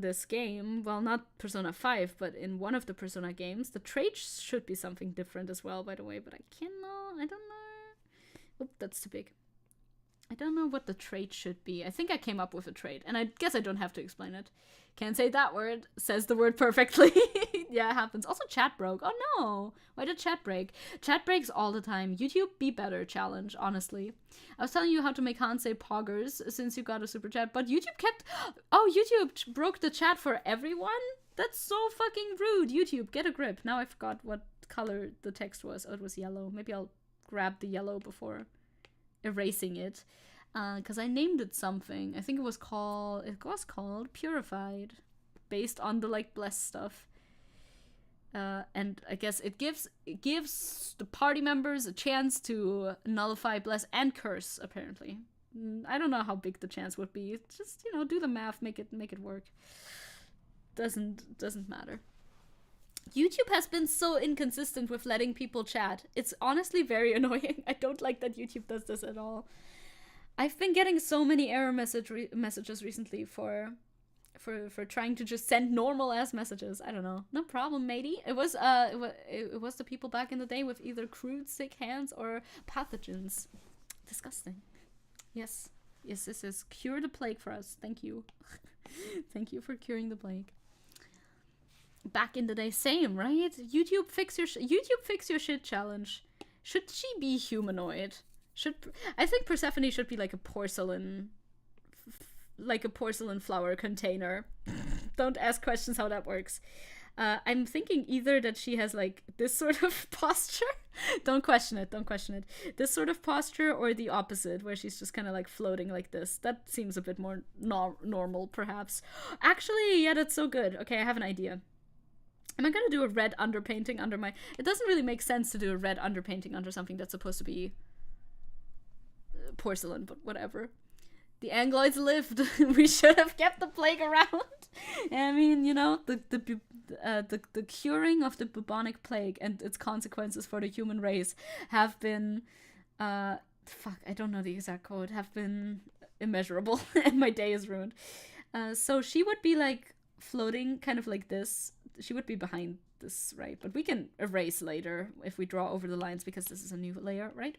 this game. Well, not Persona 5, but in one of the Persona games. The traits should be something different as well, by the way, but I don't know. Oop, that's too big. I don't know what the trait should be. I think I came up with a trait, and I guess I don't have to explain it. Can't say that word. Says the word perfectly. Yeah, it happens. Also, chat broke. Oh no! Why did chat break? Chat breaks all the time. YouTube, be better challenge, honestly. I was telling you how to make Han say poggers since you got a super chat, but YouTube kept... Oh, YouTube broke the chat for everyone? That's so fucking rude. YouTube, get a grip. Now I forgot what color the text was. Oh, it was yellow. Maybe I'll grab the yellow before erasing it, because I named it something. I think it was called Purified, based on the like blessed stuff. And I guess it gives the party members a chance to nullify, bless, and curse. Apparently, I don't know how big the chance would be. Just, you know, do the math, make it work. Doesn't matter. YouTube has been so inconsistent with letting people chat. It's honestly very annoying. I don't like that YouTube does this at all. I've been getting so many error messages recently for trying to just send normal ass messages. I don't know. No problem, matey. It was the people back in the day with either crude sick hands or pathogens. Disgusting. Yes. Yes, this is cure the plague for us. Thank you. Thank you for curing the plague. Back in the day, same, right? YouTube fix your shit challenge. Should she be humanoid? I think Persephone should be like a porcelain flower container. Don't ask questions how that works. I'm thinking either that she has like this sort of posture. Don't question it. This sort of posture, or the opposite, where she's just kind of like floating like this. That seems a bit more normal, perhaps. Actually, yeah, that's so good. Okay, I have an idea. Am I gonna do a red underpainting under my... It doesn't really make sense to do a red underpainting under something that's supposed to be porcelain, but whatever. The Angloids lived. We should have kept the plague around. I mean, you know, the curing of the bubonic plague and its consequences for the human race have been, I don't know the exact code, have been immeasurable, and my day is ruined. So she would be like floating kind of like this. She would be behind this, right? But we can erase later if we draw over the lines, because this is a new layer, right?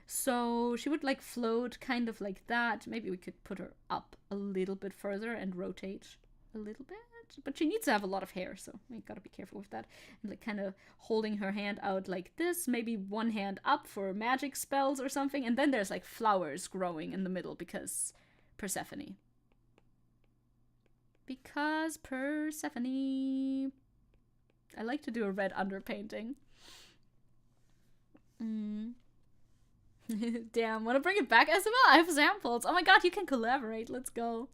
So she would like float kind of like that. Maybe we could put her up a little bit further and rotate a little bit. But she needs to have a lot of hair, so we gotta be careful with that. And like kind of holding her hand out like this. Maybe one hand up for magic spells or something. And then there's like flowers growing in the middle because Persephone. Because Persephone. I like to do a red underpainting. Damn, wanna bring it back as well? I have samples. Oh my god, you can collaborate. Let's go.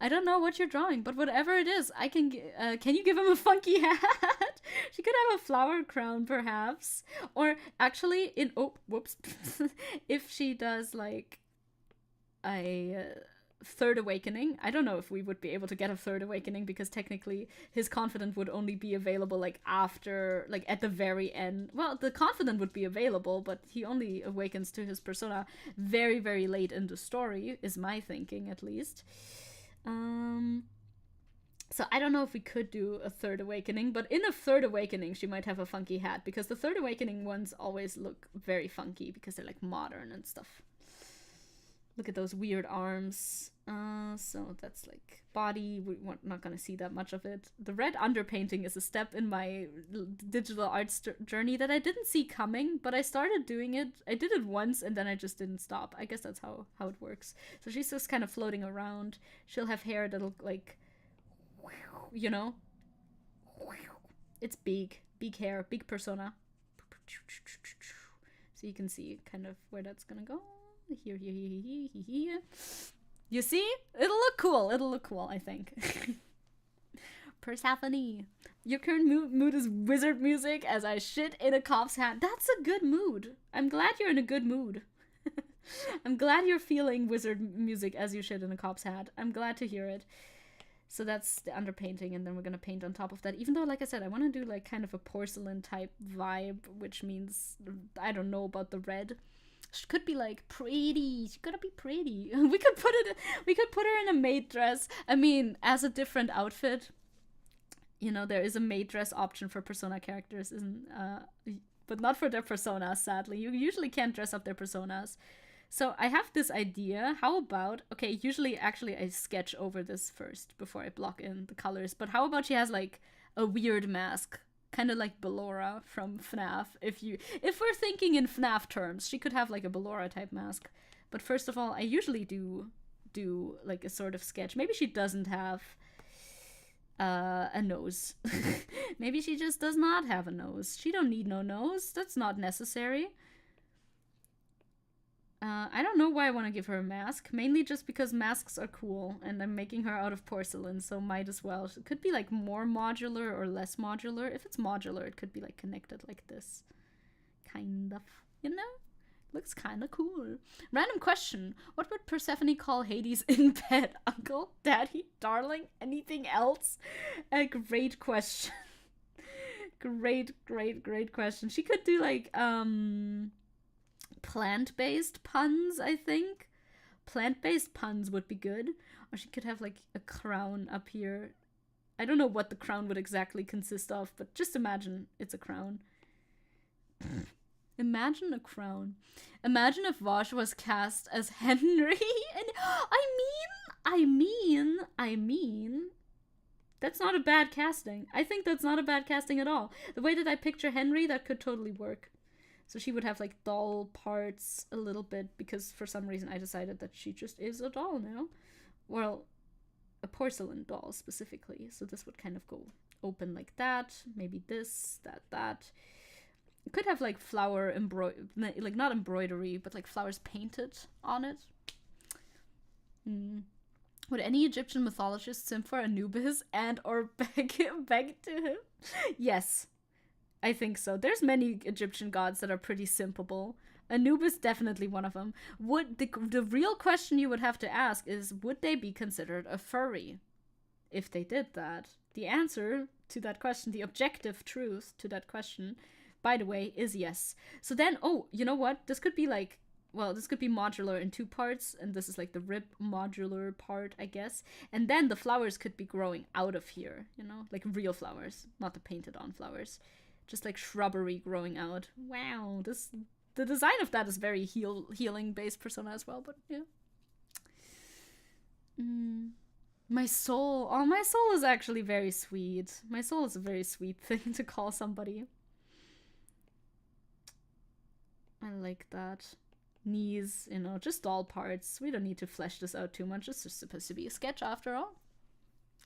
I don't know what you're drawing, but whatever it is, I can you give him a funky hat? She could have a flower crown, perhaps. Or actually, if she does like a third awakening, I don't know if we would be able to get a third awakening, because technically his confidant would only be available like after, like at the very end. Well, the confidant would be available, but he only awakens to his persona very, very late in the story, is my thinking at least. So I don't know if we could do a third awakening, but in a third awakening she might have a funky hat, because the third awakening ones always look very funky because they're like modern and stuff. Look at those weird arms. So that's like body. We're not gonna see that much of it. The red underpainting is a step in my digital arts journey that I didn't see coming, but I started doing it. I did it once and then I just didn't stop. I guess that's how it works. So she's just kind of floating around. She'll have hair that'll like, you know, it's big hair, big persona. So you can see kind of where that's gonna go. Here. You see? It'll look cool, I think. Persephone. Your current mood is wizard music as I shit in a cop's hat. That's a good mood. I'm glad you're in a good mood. I'm glad you're feeling wizard music as you shit in a cop's hat. I'm glad to hear it. So that's the underpainting, and then we're gonna paint on top of that. Even though, like I said, I want to do like kind of a porcelain type vibe, which means I don't know about the red. She could be like pretty. She gotta be pretty. We could put her in a maid dress. I mean, as a different outfit. You know, there is a maid dress option for persona characters, but not for their personas, sadly. You usually can't dress up their personas. So I have this idea. How about, okay, usually actually I sketch over this first before I block in the colors. But how about she has like a weird mask? Kind of like Ballora from FNAF. If we're thinking in FNAF terms, she could have like a Ballora type mask. But first of all, I usually do like a sort of sketch. Maybe she doesn't have a nose. Maybe she just does not have a nose. She don't need no nose. That's not necessary. I don't know why I want to give her a mask. Mainly just because masks are cool, and I'm making her out of porcelain, so might as well. It could be like more modular or less modular. If it's modular, it could be like connected like this. Kind of, you know? Looks kind of cool. Random question. What would Persephone call Hades in bed? Uncle? Daddy? Darling? Anything else? A great question. Great question. She could do like, plant-based puns, I think. Plant-based puns would be good. Or she could have like a crown up here. I don't know what the crown would exactly consist of, but just imagine it's a crown. Imagine a crown. Imagine if Vosh was cast as Henry. And I mean, that's not a bad casting. I think that's not a bad casting at all. The way that I picture Henry, that could totally work. So she would have like doll parts a little bit, because for some reason I decided that she just is a doll now. Well, a porcelain doll specifically. So this would kind of go open like that. Maybe this, that. It could have like flower like not embroidery, but like flowers painted on it. Would any Egyptian mythologist simp for Anubis and or beg to him? Yes, I think so. There's many Egyptian gods that are pretty simpable. Anubis definitely one of them. Would the real question you would have to ask is, would they be considered a furry? If they did that, the answer to that question, the objective truth to that question, by the way, is yes. So then, oh, you know what? This could be like, well, this could be modular in 2 parts, and this is like the rib modular part, I guess. And then the flowers could be growing out of here, you know, like real flowers, not the painted on flowers. Just like shrubbery growing out. Wow, the design of that is very healing based persona as well, but yeah. My soul. Oh, my soul is actually very sweet. My soul is a very sweet thing to call somebody. I like that. Knees, you know, just doll parts. We don't need to flesh this out too much. It's just supposed to be a sketch after all.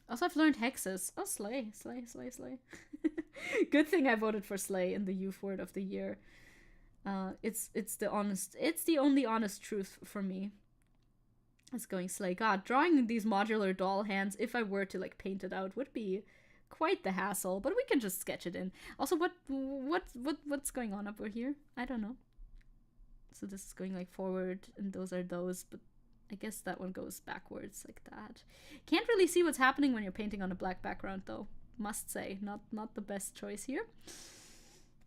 Also, I've learned hexes. Oh, slay. Good thing I voted for slay in the youth word of the year. It's the only honest truth for me. It's going slay. God, drawing these modular doll hands, if I were to like paint it out, would be quite the hassle. But we can just sketch it in. Also, what's going on up over here? I don't know. So this is going like forward, and those are those, but I guess that one goes backwards like that. Can't really see what's happening when you're painting on a black background, though. Must say, not the best choice here.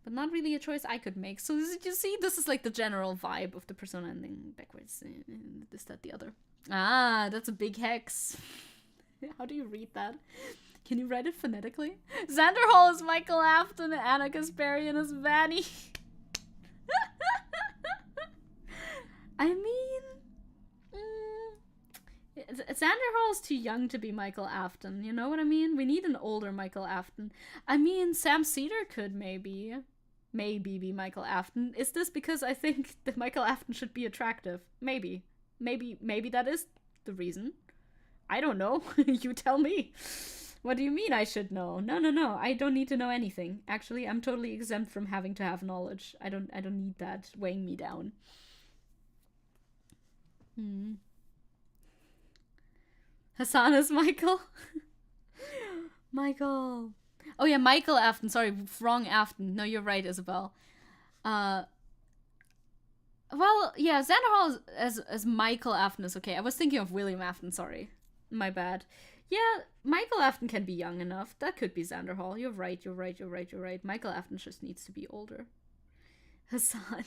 But not really a choice I could make. So you see, this is like the general vibe of the persona, and then backwards, and this, that, the other. Ah, that's a big hex. How do you read that? Can you write it phonetically? Xander Hall is Michael Afton, and Anna Kasparian is Vanny. I mean, Xander Hall is too young to be Michael Afton, you know what I mean? We need an older Michael Afton. I mean, Sam Cedar could maybe be Michael Afton. Is this because I think that Michael Afton should be attractive? Maybe that is the reason. I don't know. You tell me. What do you mean I should know? No. I don't need to know anything. Actually, I'm totally exempt from having to have knowledge. I don't need that weighing me down. Hassan is Michael. Michael. Oh yeah, Michael Afton. Sorry, wrong Afton. No, you're right, Isabel. Well, yeah, Xander Hall as Michael Afton is okay. I was thinking of William Afton. Sorry, my bad. Yeah, Michael Afton can be young enough. That could be Xander Hall. You're right. Michael Afton just needs to be older. Hassan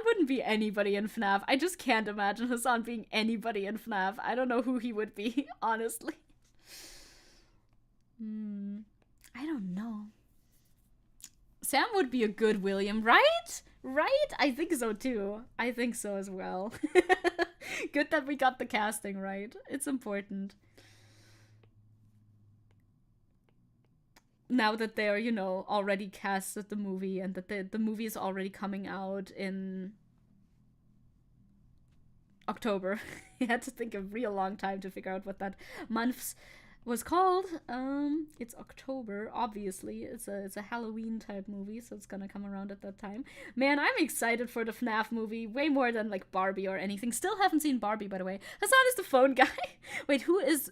wouldn't be anybody in FNAF. I just can't imagine Hassan being anybody in FNAF. I don't know who he would be, honestly. I don't know. Sam would be a good William, right? Right? I think so too. I think so as well. Good that we got the casting right. It's important. Now that they're, you know, already cast at the movie, and that the movie is already coming out in October. I had to think a real long time to figure out what that month was called. It's October, obviously. It's a Halloween type movie, so it's gonna come around at that time. Man, I'm excited for the FNAF movie, way more than like Barbie or anything. Still haven't seen Barbie, by the way. Hassan is the phone guy. Wait, who is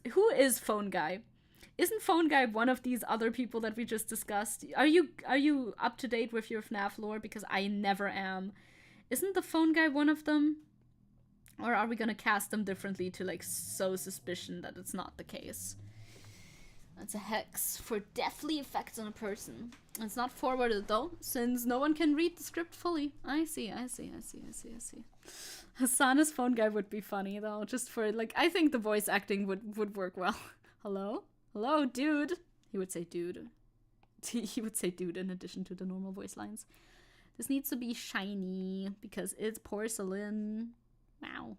phone guy? Isn't Phone Guy one of these other people that we just discussed? Are you up to date with your FNAF lore? Because I never am. Isn't the Phone Guy one of them? Or are we gonna cast them differently to like sow suspicion that it's not the case? That's a hex for deathly effects on a person. It's not forwarded though, since no one can read the script fully. I see. Hasana's Phone Guy would be funny though, just for like, I think the voice acting would work well. Hello, dude. He would say dude. He would say dude in addition to the normal voice lines. This needs to be shiny because it's porcelain. Wow.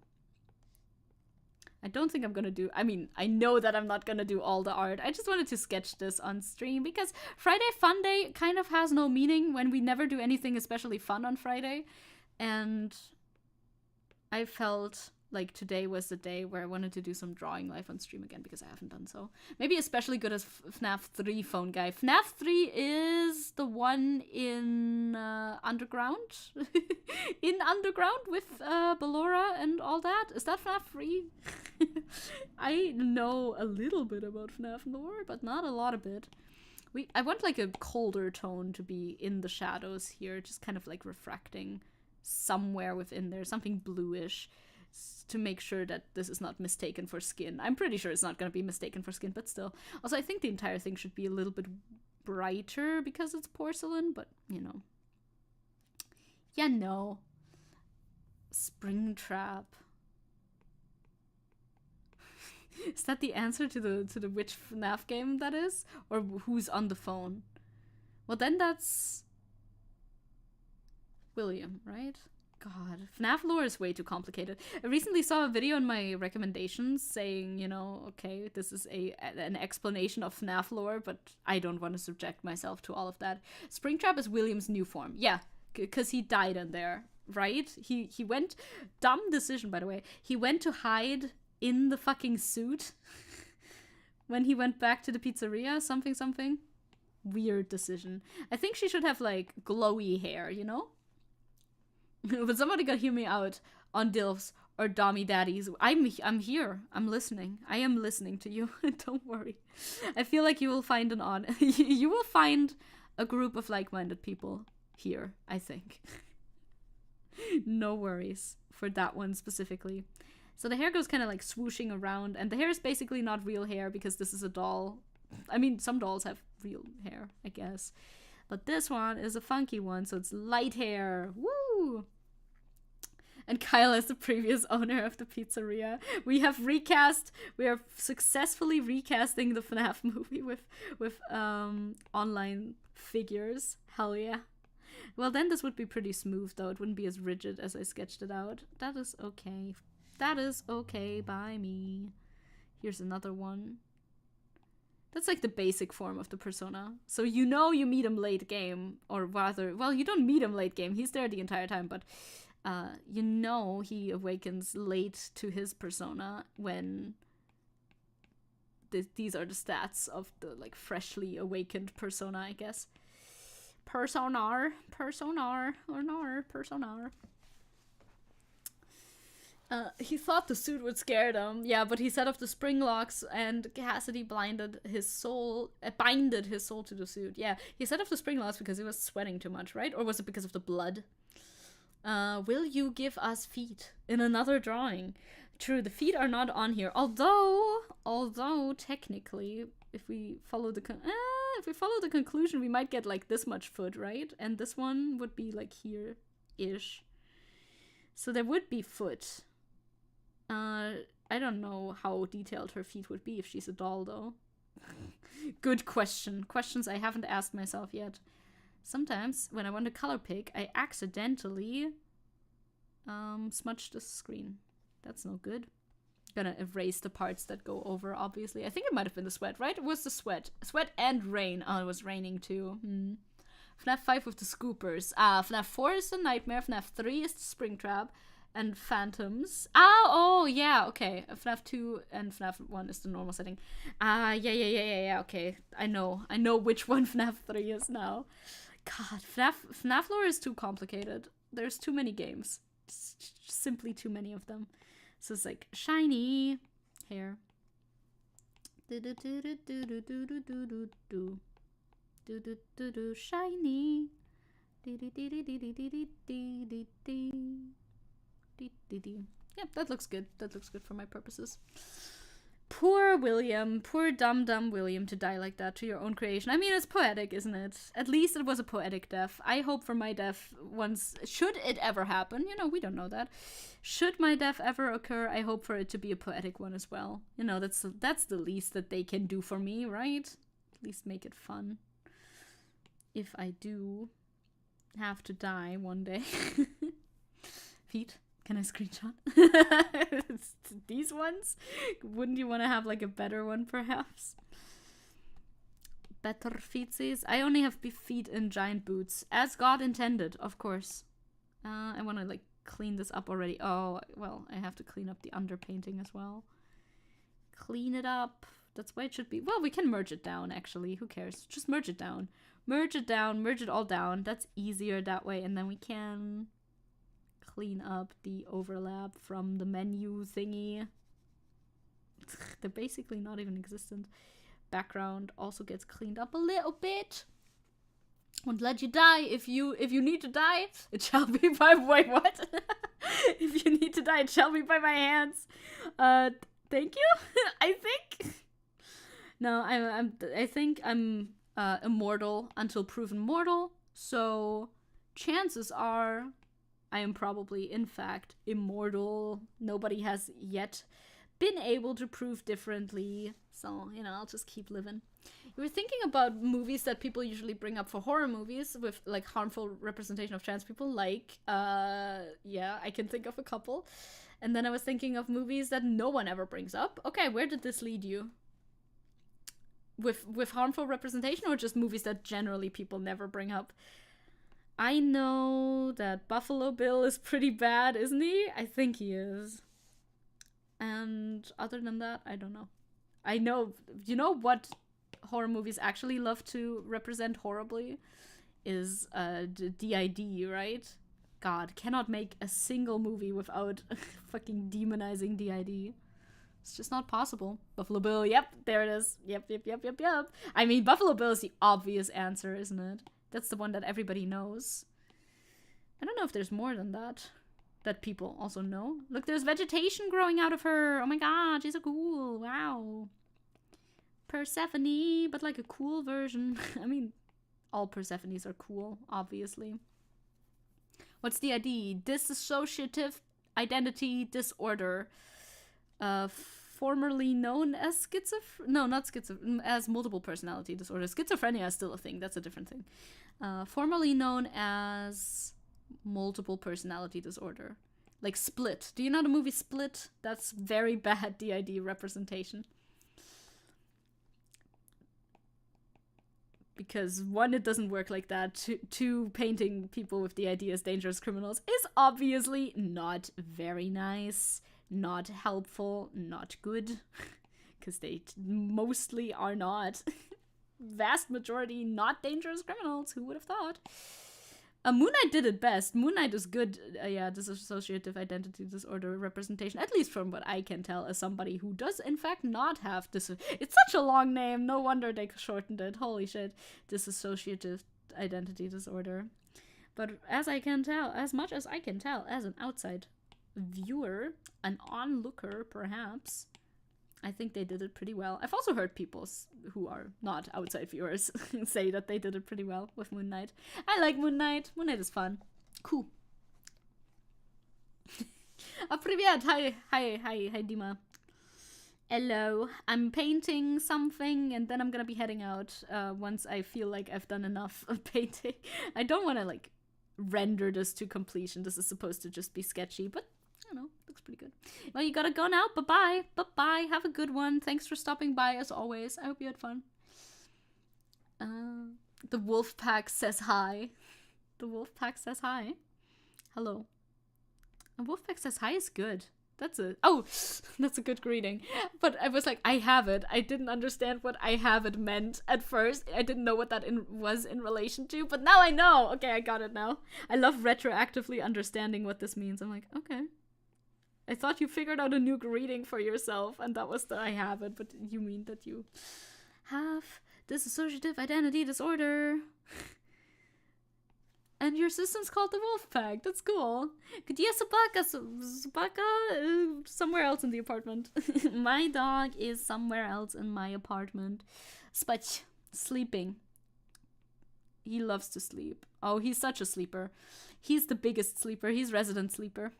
I don't think I'm gonna do, I mean, I know that I'm not gonna do all the art. I just wanted to sketch this on stream because Friday Funday kind of has no meaning when we never do anything especially fun on Friday. And I felt like today was the day where I wanted to do some drawing live on stream again because I haven't done so. Maybe especially good as FNAF 3 phone guy. FNAF 3 is the one in Underground. In Underground with Ballora and all that. Is that FNAF 3? I know a little bit about FNAF lore, but not a lot of it. I want like a colder tone to be in the shadows here, just kind of like refracting somewhere within there, something bluish, to make sure that this is not mistaken for skin. I'm pretty sure it's not going to be mistaken for skin, but still. Also, I think the entire thing should be a little bit brighter because it's porcelain, but, you know. Yeah, no. Springtrap. Is that the answer to the which FNAF game that is? Or who's on the phone? Well, then that's William, right? God, FNAF lore is way too complicated. I recently saw a video in my recommendations saying, you know, okay, this is an explanation of FNAF lore, but I don't want to subject myself to all of that. Springtrap is William's new form. Yeah, because he died in there, right? He went, dumb decision, by the way. He went to hide in the fucking suit when he went back to the pizzeria, something. Weird decision. I think she should have, like, glowy hair, you know? But somebody gotta hear me out on DILFs or Dommy Daddies. I'm here. I'm listening. I am listening to you. Don't worry. I feel like you will find you will find a group of like-minded people here, I think. No worries for that one specifically. So the hair goes kind of like swooshing around, and the hair is basically not real hair because this is a doll. I mean, some dolls have real hair, I guess. But this one is a funky one, so it's light hair. Woo! And Kyle is the previous owner of the pizzeria. We are successfully recasting the FNAF movie with online figures. Hell yeah. Well, then this would be pretty smooth, though. It wouldn't be as rigid as I sketched it out. That is okay. That is okay by me. Here's another one. That's like the basic form of the persona. So you know you meet him late game, or rather, well, you don't meet him late game. He's there the entire time, but you know he awakens late to his persona when these are the stats of the like freshly awakened persona, I guess. Personar. He thought the suit would scare them, yeah, but he set off the spring locks and Cassidy binded his soul to the suit. Yeah, he set off the spring locks because he was sweating too much, right? Or was it because of the blood? Will you give us feet in another drawing? True, the feet are not on here. Although technically, if we follow the conclusion, we might get like this much foot, right? And this one would be like here-ish. So there would be foot. I don't know how detailed her feet would be if she's a doll, though. Good question. Questions I haven't asked myself yet. Sometimes, when I want to color pick, I accidentally smudge the screen. That's no good. Gonna erase the parts that go over, obviously. I think it might have been the sweat, right? It was the sweat. Sweat and rain. Oh, it was raining, too. FNAF 5 with the scoopers. FNAF 4 is the nightmare. FNAF 3 is the springtrap. And phantoms. Oh, yeah, okay. FNAF 2 and FNAF 1 is the normal setting. Yeah, okay. I know which one FNAF 3 is now. God, FNAF lore is too complicated. There's too many games. Simply too many of them. So it's like, shiny hair. Shiny. Yep, that looks good. That looks good for my purposes. Poor William. Poor dumb William to die like that to your own creation. I mean, it's poetic, isn't it? At least it was a poetic death. I hope for my death once, should it ever happen, you know, we don't know that. Should my death ever occur, I hope for it to be a poetic one as well. You know, that's the least that they can do for me, right? At least make it fun. If I do. have to die one day. Feet? Can I screenshot? These ones? Wouldn't you want to have like a better one, perhaps? Better feetsies? I only have feet in giant boots. As God intended, of course. I want to like clean this up already. Oh, well, I have to clean up the underpainting as well. Clean it up. That's why it should be. Well, we can merge it down, actually. Who cares? Just merge it down. Merge it down. Merge it all down. That's easier that way. And then we can clean up the overlap from the menu thingy. They're basically not even existent. Background also gets cleaned up a little bit. Won't let you die. If you need to die, it shall be by wait, what? If you need to die, it shall be by my hands. Thank you. I think. No, I think I'm immortal until proven mortal. So chances are I am probably in fact immortal. Nobody has yet been able to prove differently. So, you know, I'll just keep living. We were thinking about movies that people usually bring up for horror movies with like harmful representation of trans people, like yeah, I can think of a couple. And then I was thinking of movies that no one ever brings up. Okay, where did this lead you? With harmful representation, or just movies that generally people never bring up? I know that Buffalo Bill is pretty bad, isn't he? I think he is. And other than that, I don't know. I know, you know what horror movies actually love to represent horribly is DID, right? God, cannot make a single movie without fucking demonizing DID. It's just not possible. Buffalo Bill, yep, there it is. Yep. I mean, Buffalo Bill is the obvious answer, isn't it? That's the one that everybody knows. I don't know if there's more than that people also know. Look, there's vegetation growing out of her. Oh my god, she's so cool. Wow. Persephone, but like a cool version. I mean, all Persephones are cool, obviously. What's the ID? Dissociative identity disorder. Formerly known as as multiple personality disorder. Schizophrenia is still a thing. That's a different thing. Formerly known as multiple personality disorder. Like Split. Do you know the movie Split? That's very bad DID representation. Because one, it doesn't work like that. Two, painting people with DID as dangerous criminals is obviously not very nice, not helpful, not good. Because they mostly are not. Vast majority not dangerous criminals. Who would have thought? Moon Knight did it best. Moon Knight is good, dissociative identity disorder representation, at least from what I can tell as somebody who does in fact not have this. It's such a long name, no wonder they shortened it. Holy shit. Dissociative identity disorder. But as I can tell, as much as I can tell, as an outside viewer, an onlooker perhaps, I think they did it pretty well. I've also heard people who are not outside viewers say that they did it pretty well with Moon Knight. I like Moon Knight. Moon Knight is fun. Cool. Привет. Hi, Dima. Hello. I'm painting something and then I'm gonna be heading out once I feel like I've done enough of painting. I don't want to like render this to completion. This is supposed to just be sketchy, but I don't know, looks pretty good. Well, you gotta go now. Bye-bye. Bye-bye. Have a good one. Thanks for stopping by, as always. I hope you had fun. The wolf pack says hi. The wolf pack says hi. Hello. A wolf pack says hi is good. That's a good greeting. But I was like, I have it. I didn't understand what I have it meant at first. I didn't know what that was in relation to, but now I know. Okay, I got it now. I love retroactively understanding what this means. I'm like, okay. I thought you figured out a new greeting for yourself, and that was the I have it, but you mean that you have dissociative identity disorder. And your system's called the wolf pack. That's cool. Где собака? Somewhere else in the apartment. My dog is somewhere else in my apartment. Spać. Sleeping. He loves to sleep. Oh, he's such a sleeper. He's the biggest sleeper. He's resident sleeper.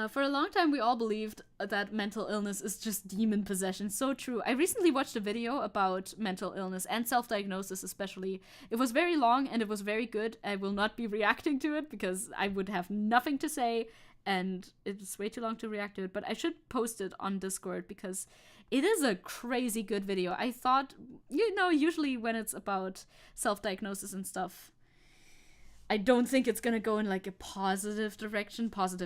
For a long time, we all believed that mental illness is just demon possession. So true. I recently watched a video about mental illness and self-diagnosis especially. It was very long and it was very good. I will not be reacting to it because I would have nothing to say and it's way too long to react to it. But I should post it on Discord because it is a crazy good video. I thought, usually when it's about self-diagnosis and stuff, I don't think it's gonna go in like a positive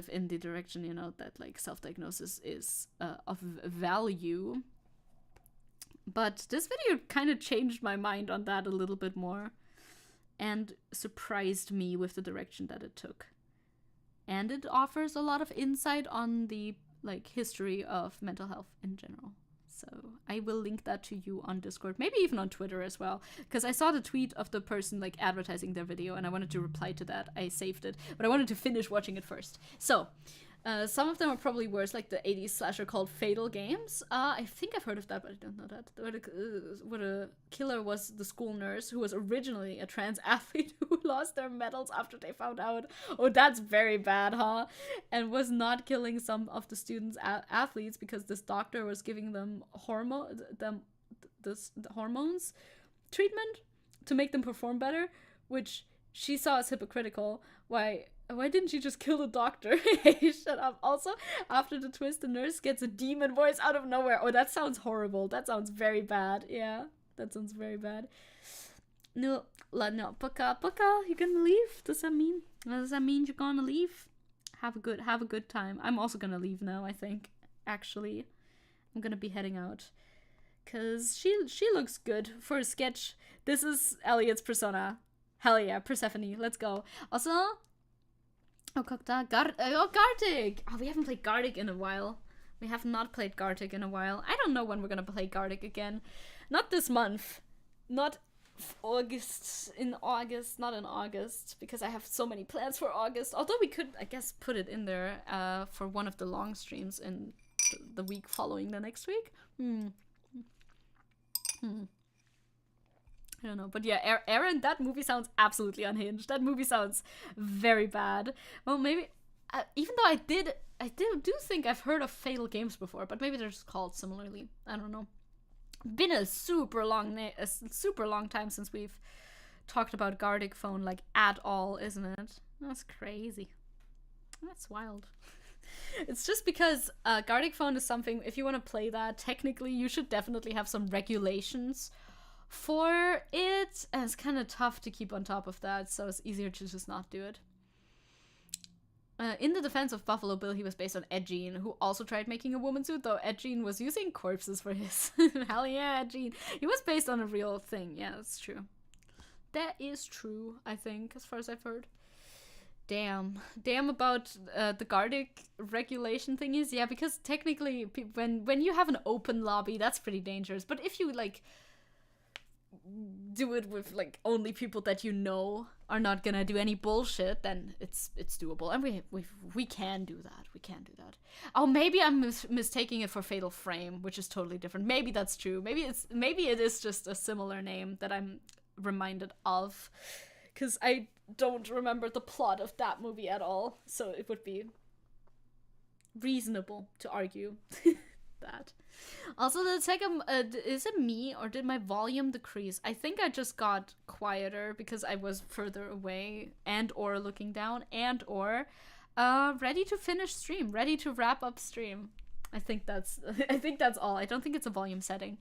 in the direction, that like self-diagnosis is of value. But this video kind of changed my mind on that a little bit more and surprised me with the direction that it took. And it offers a lot of insight on the like history of mental health in general. So I will link that to you on Discord, maybe even on Twitter as well, because I saw the tweet of the person like advertising their video and I wanted to reply to that. I saved it, but I wanted to finish watching it first. So some of them are probably worse, like the 80s slasher called Fatal Games. I think I've heard of that, but I don't know that. Where the killer was the school nurse who was originally a trans athlete who lost their medals after they found out. Oh, that's very bad, huh? And was not killing some of the students' athletes because this doctor was giving them the hormones treatment to make them perform better, which she saw as hypocritical. Why didn't she just kill the doctor? Hey, shut up. Also, after the twist, the nurse gets a demon voice out of nowhere. Oh, that sounds horrible. That sounds very bad. Yeah, that sounds very bad. No, Puka, you gonna leave? Does that mean you're gonna leave? Have a good time. I'm also gonna leave now, I think. Actually, I'm gonna be heading out. Cause she looks good for a sketch. This is Elliot's persona. Hell yeah, Persephone. Let's go. Also, Gartic! Oh, we haven't played Gartic in a while. We have not played Gartic in a while. I don't know when we're gonna play Gartic again. Not this month. Not not in August, because I have so many plans for August. Although we could, I guess, put it in there for one of the long streams in the week following the next week. I don't know, but yeah, Aaron, that movie sounds absolutely unhinged. That movie sounds very bad. Well, maybe, even though I do think I've heard of Fatal Games before, but maybe they're just called similarly. I don't know. Been a super long time since we've talked about Gartic Phone like at all, isn't it? That's crazy. That's wild. It's just because Gartic Phone is something, if you want to play that, technically you should definitely have some regulations for it, and it's kind of tough to keep on top of that, so it's easier to just not do it. In the defense of Buffalo Bill, he was based on Ed Gein, who also tried making a woman suit, though Ed Gein was using corpses for his. Hell yeah, Ed Gein. He was based on a real thing. Yeah, that's true. That is true, I think, as far as I've heard. Damn about the Gartic regulation thingies. Yeah, because technically, when you have an open lobby, that's pretty dangerous. But if you, like, do it with like only people that you know are not gonna do any bullshit, then it's doable, and we can do that. Oh, maybe I'm mistaking it for Fatal Frame, which is totally different. Maybe that's true. Maybe it is just a similar name that I'm reminded of, because I don't remember the plot of that movie at all, so it would be reasonable to argue that. Also, the second, is it me or did my volume decrease? I think I just got quieter because I was further away and or looking down and or ready to finish stream, ready to wrap up stream. I think that's all. I don't think it's a volume setting,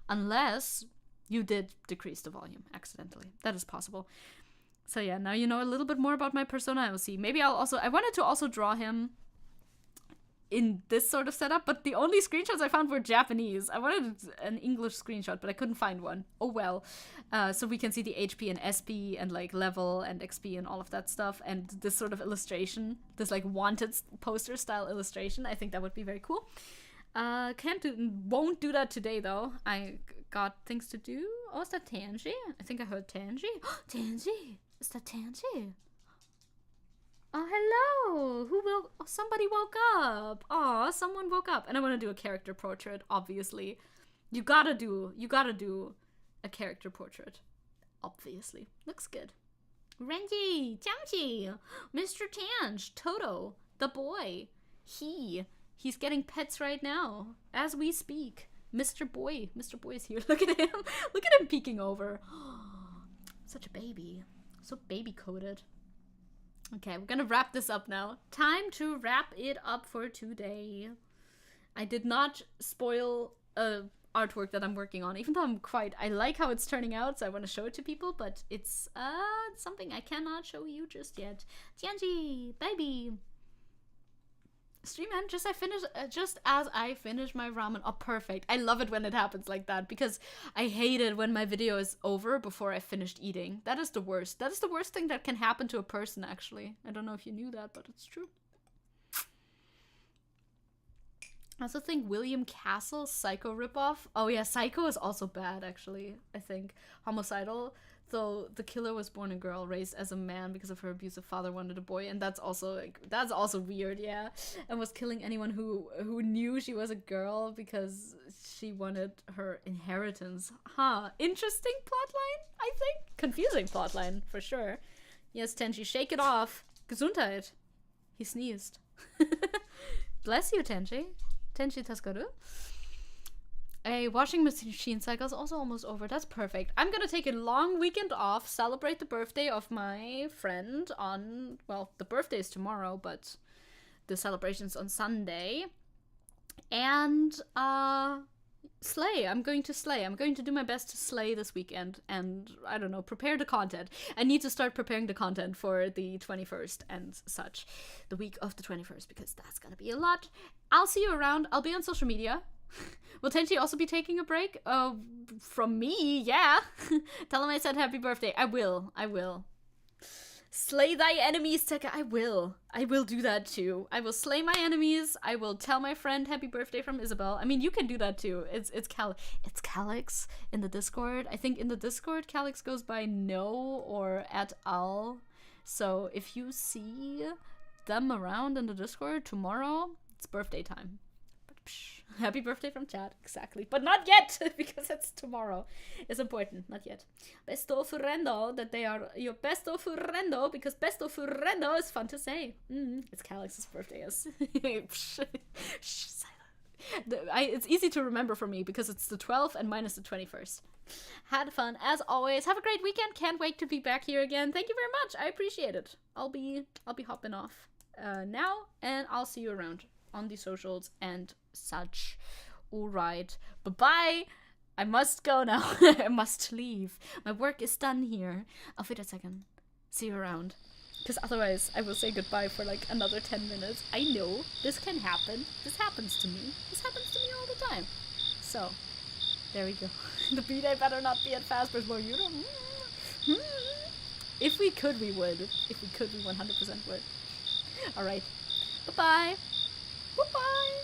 unless you did decrease the volume accidentally. That is possible. So yeah, now you know a little bit more about my persona OC. Maybe I wanted to also draw him in this sort of setup, but the only screenshots I found were Japanese. I wanted an English screenshot, but I couldn't find one. Oh well. So we can see the HP and SP and like level and XP and all of that stuff, and this sort of illustration, this like wanted poster style illustration. I think that would be very cool. Won't do that today though. I got things to do. Oh, is that Tanji? I think I heard Tanji. Tanji! Is that Tanji? Oh, hello! Somebody woke up! Aw, someone woke up. And I want to do a character portrait, obviously. You gotta do a character portrait. Obviously. Looks good. Renji! Tiangchi! Mr. Tanj! Toto! The boy! He's getting pets right now as we speak. Mr. Boy is here. Look at him. Look at him peeking over. Such a baby. So baby coated. Okay, we're gonna wrap this up now. Time to wrap it up for today. I did not spoil artwork that I'm working on, even though I like how it's turning out, so I want to show it to people, but it's something I cannot show you just yet. Tianji, baby. Stream end just as I finish my ramen. Oh, perfect. I love it when it happens like that, because I hate it when my video is over before I finished eating. That is the worst. That is the worst thing that can happen to a person, actually. I don't know if you knew that, but it's true. I also think William Castle's Psycho ripoff. Oh yeah, Psycho is also bad, actually, I think. Homicidal. Though the killer was born a girl, raised as a man because of her abusive father wanted a boy, and that's also weird, yeah. And was killing anyone who knew she was a girl because she wanted her inheritance. Huh. Interesting plotline, I think. Confusing plotline, for sure. Yes, Tenchi, shake it off. Gesundheit. He sneezed. Bless you, Tenchi. Tenchi Taskaru. A washing machine cycle is also almost over. That's perfect. I'm gonna take a long weekend off, celebrate the birthday of my friend on, well, the birthday is tomorrow, but the celebration's on Sunday. And, slay. I'm going to slay. I'm going to do my best to slay this weekend and, I don't know, prepare the content. I need to start preparing the content for the 21st and such. The week of the 21st, because that's gonna be a lot. I'll see you around. I'll be on social media. Will Tenchi also be taking a break? From me, yeah. Tell him I said happy birthday. I will. Slay thy enemies, Zecke. I will do that too. I will slay my enemies. I will tell my friend happy birthday from Isabel. I mean, you can do that too. It's Calix in the Discord. I think in the Discord, Calix goes by no or at al. So if you see them around in the Discord tomorrow, it's birthday time. Happy birthday from chat, exactly. But not yet, because it's tomorrow. It's important, not yet. Besto furrendo, that they are your besto furrendo, because besto furrendo is fun to say. It's Calix's birthday, yes. It's easy to remember for me, because it's the 12th and mine is the 21st. Had fun, as always. Have a great weekend. Can't wait to be back here again. Thank you very much. I appreciate it. I'll be hopping off now, and I'll see you around on the socials and such. Alright, bye-bye. I must go now. I must leave. My work is done here. Auf Wiedersehen. See you around. Because otherwise I will say goodbye for like another 10 minutes. I know this can happen. This happens to me. This happens to me all the time. So, there we go. The B-Day better not be at Fazbear's More Euro. If we could, we would. If we could, we 100% would. Alright. Bye-bye. Bye-bye.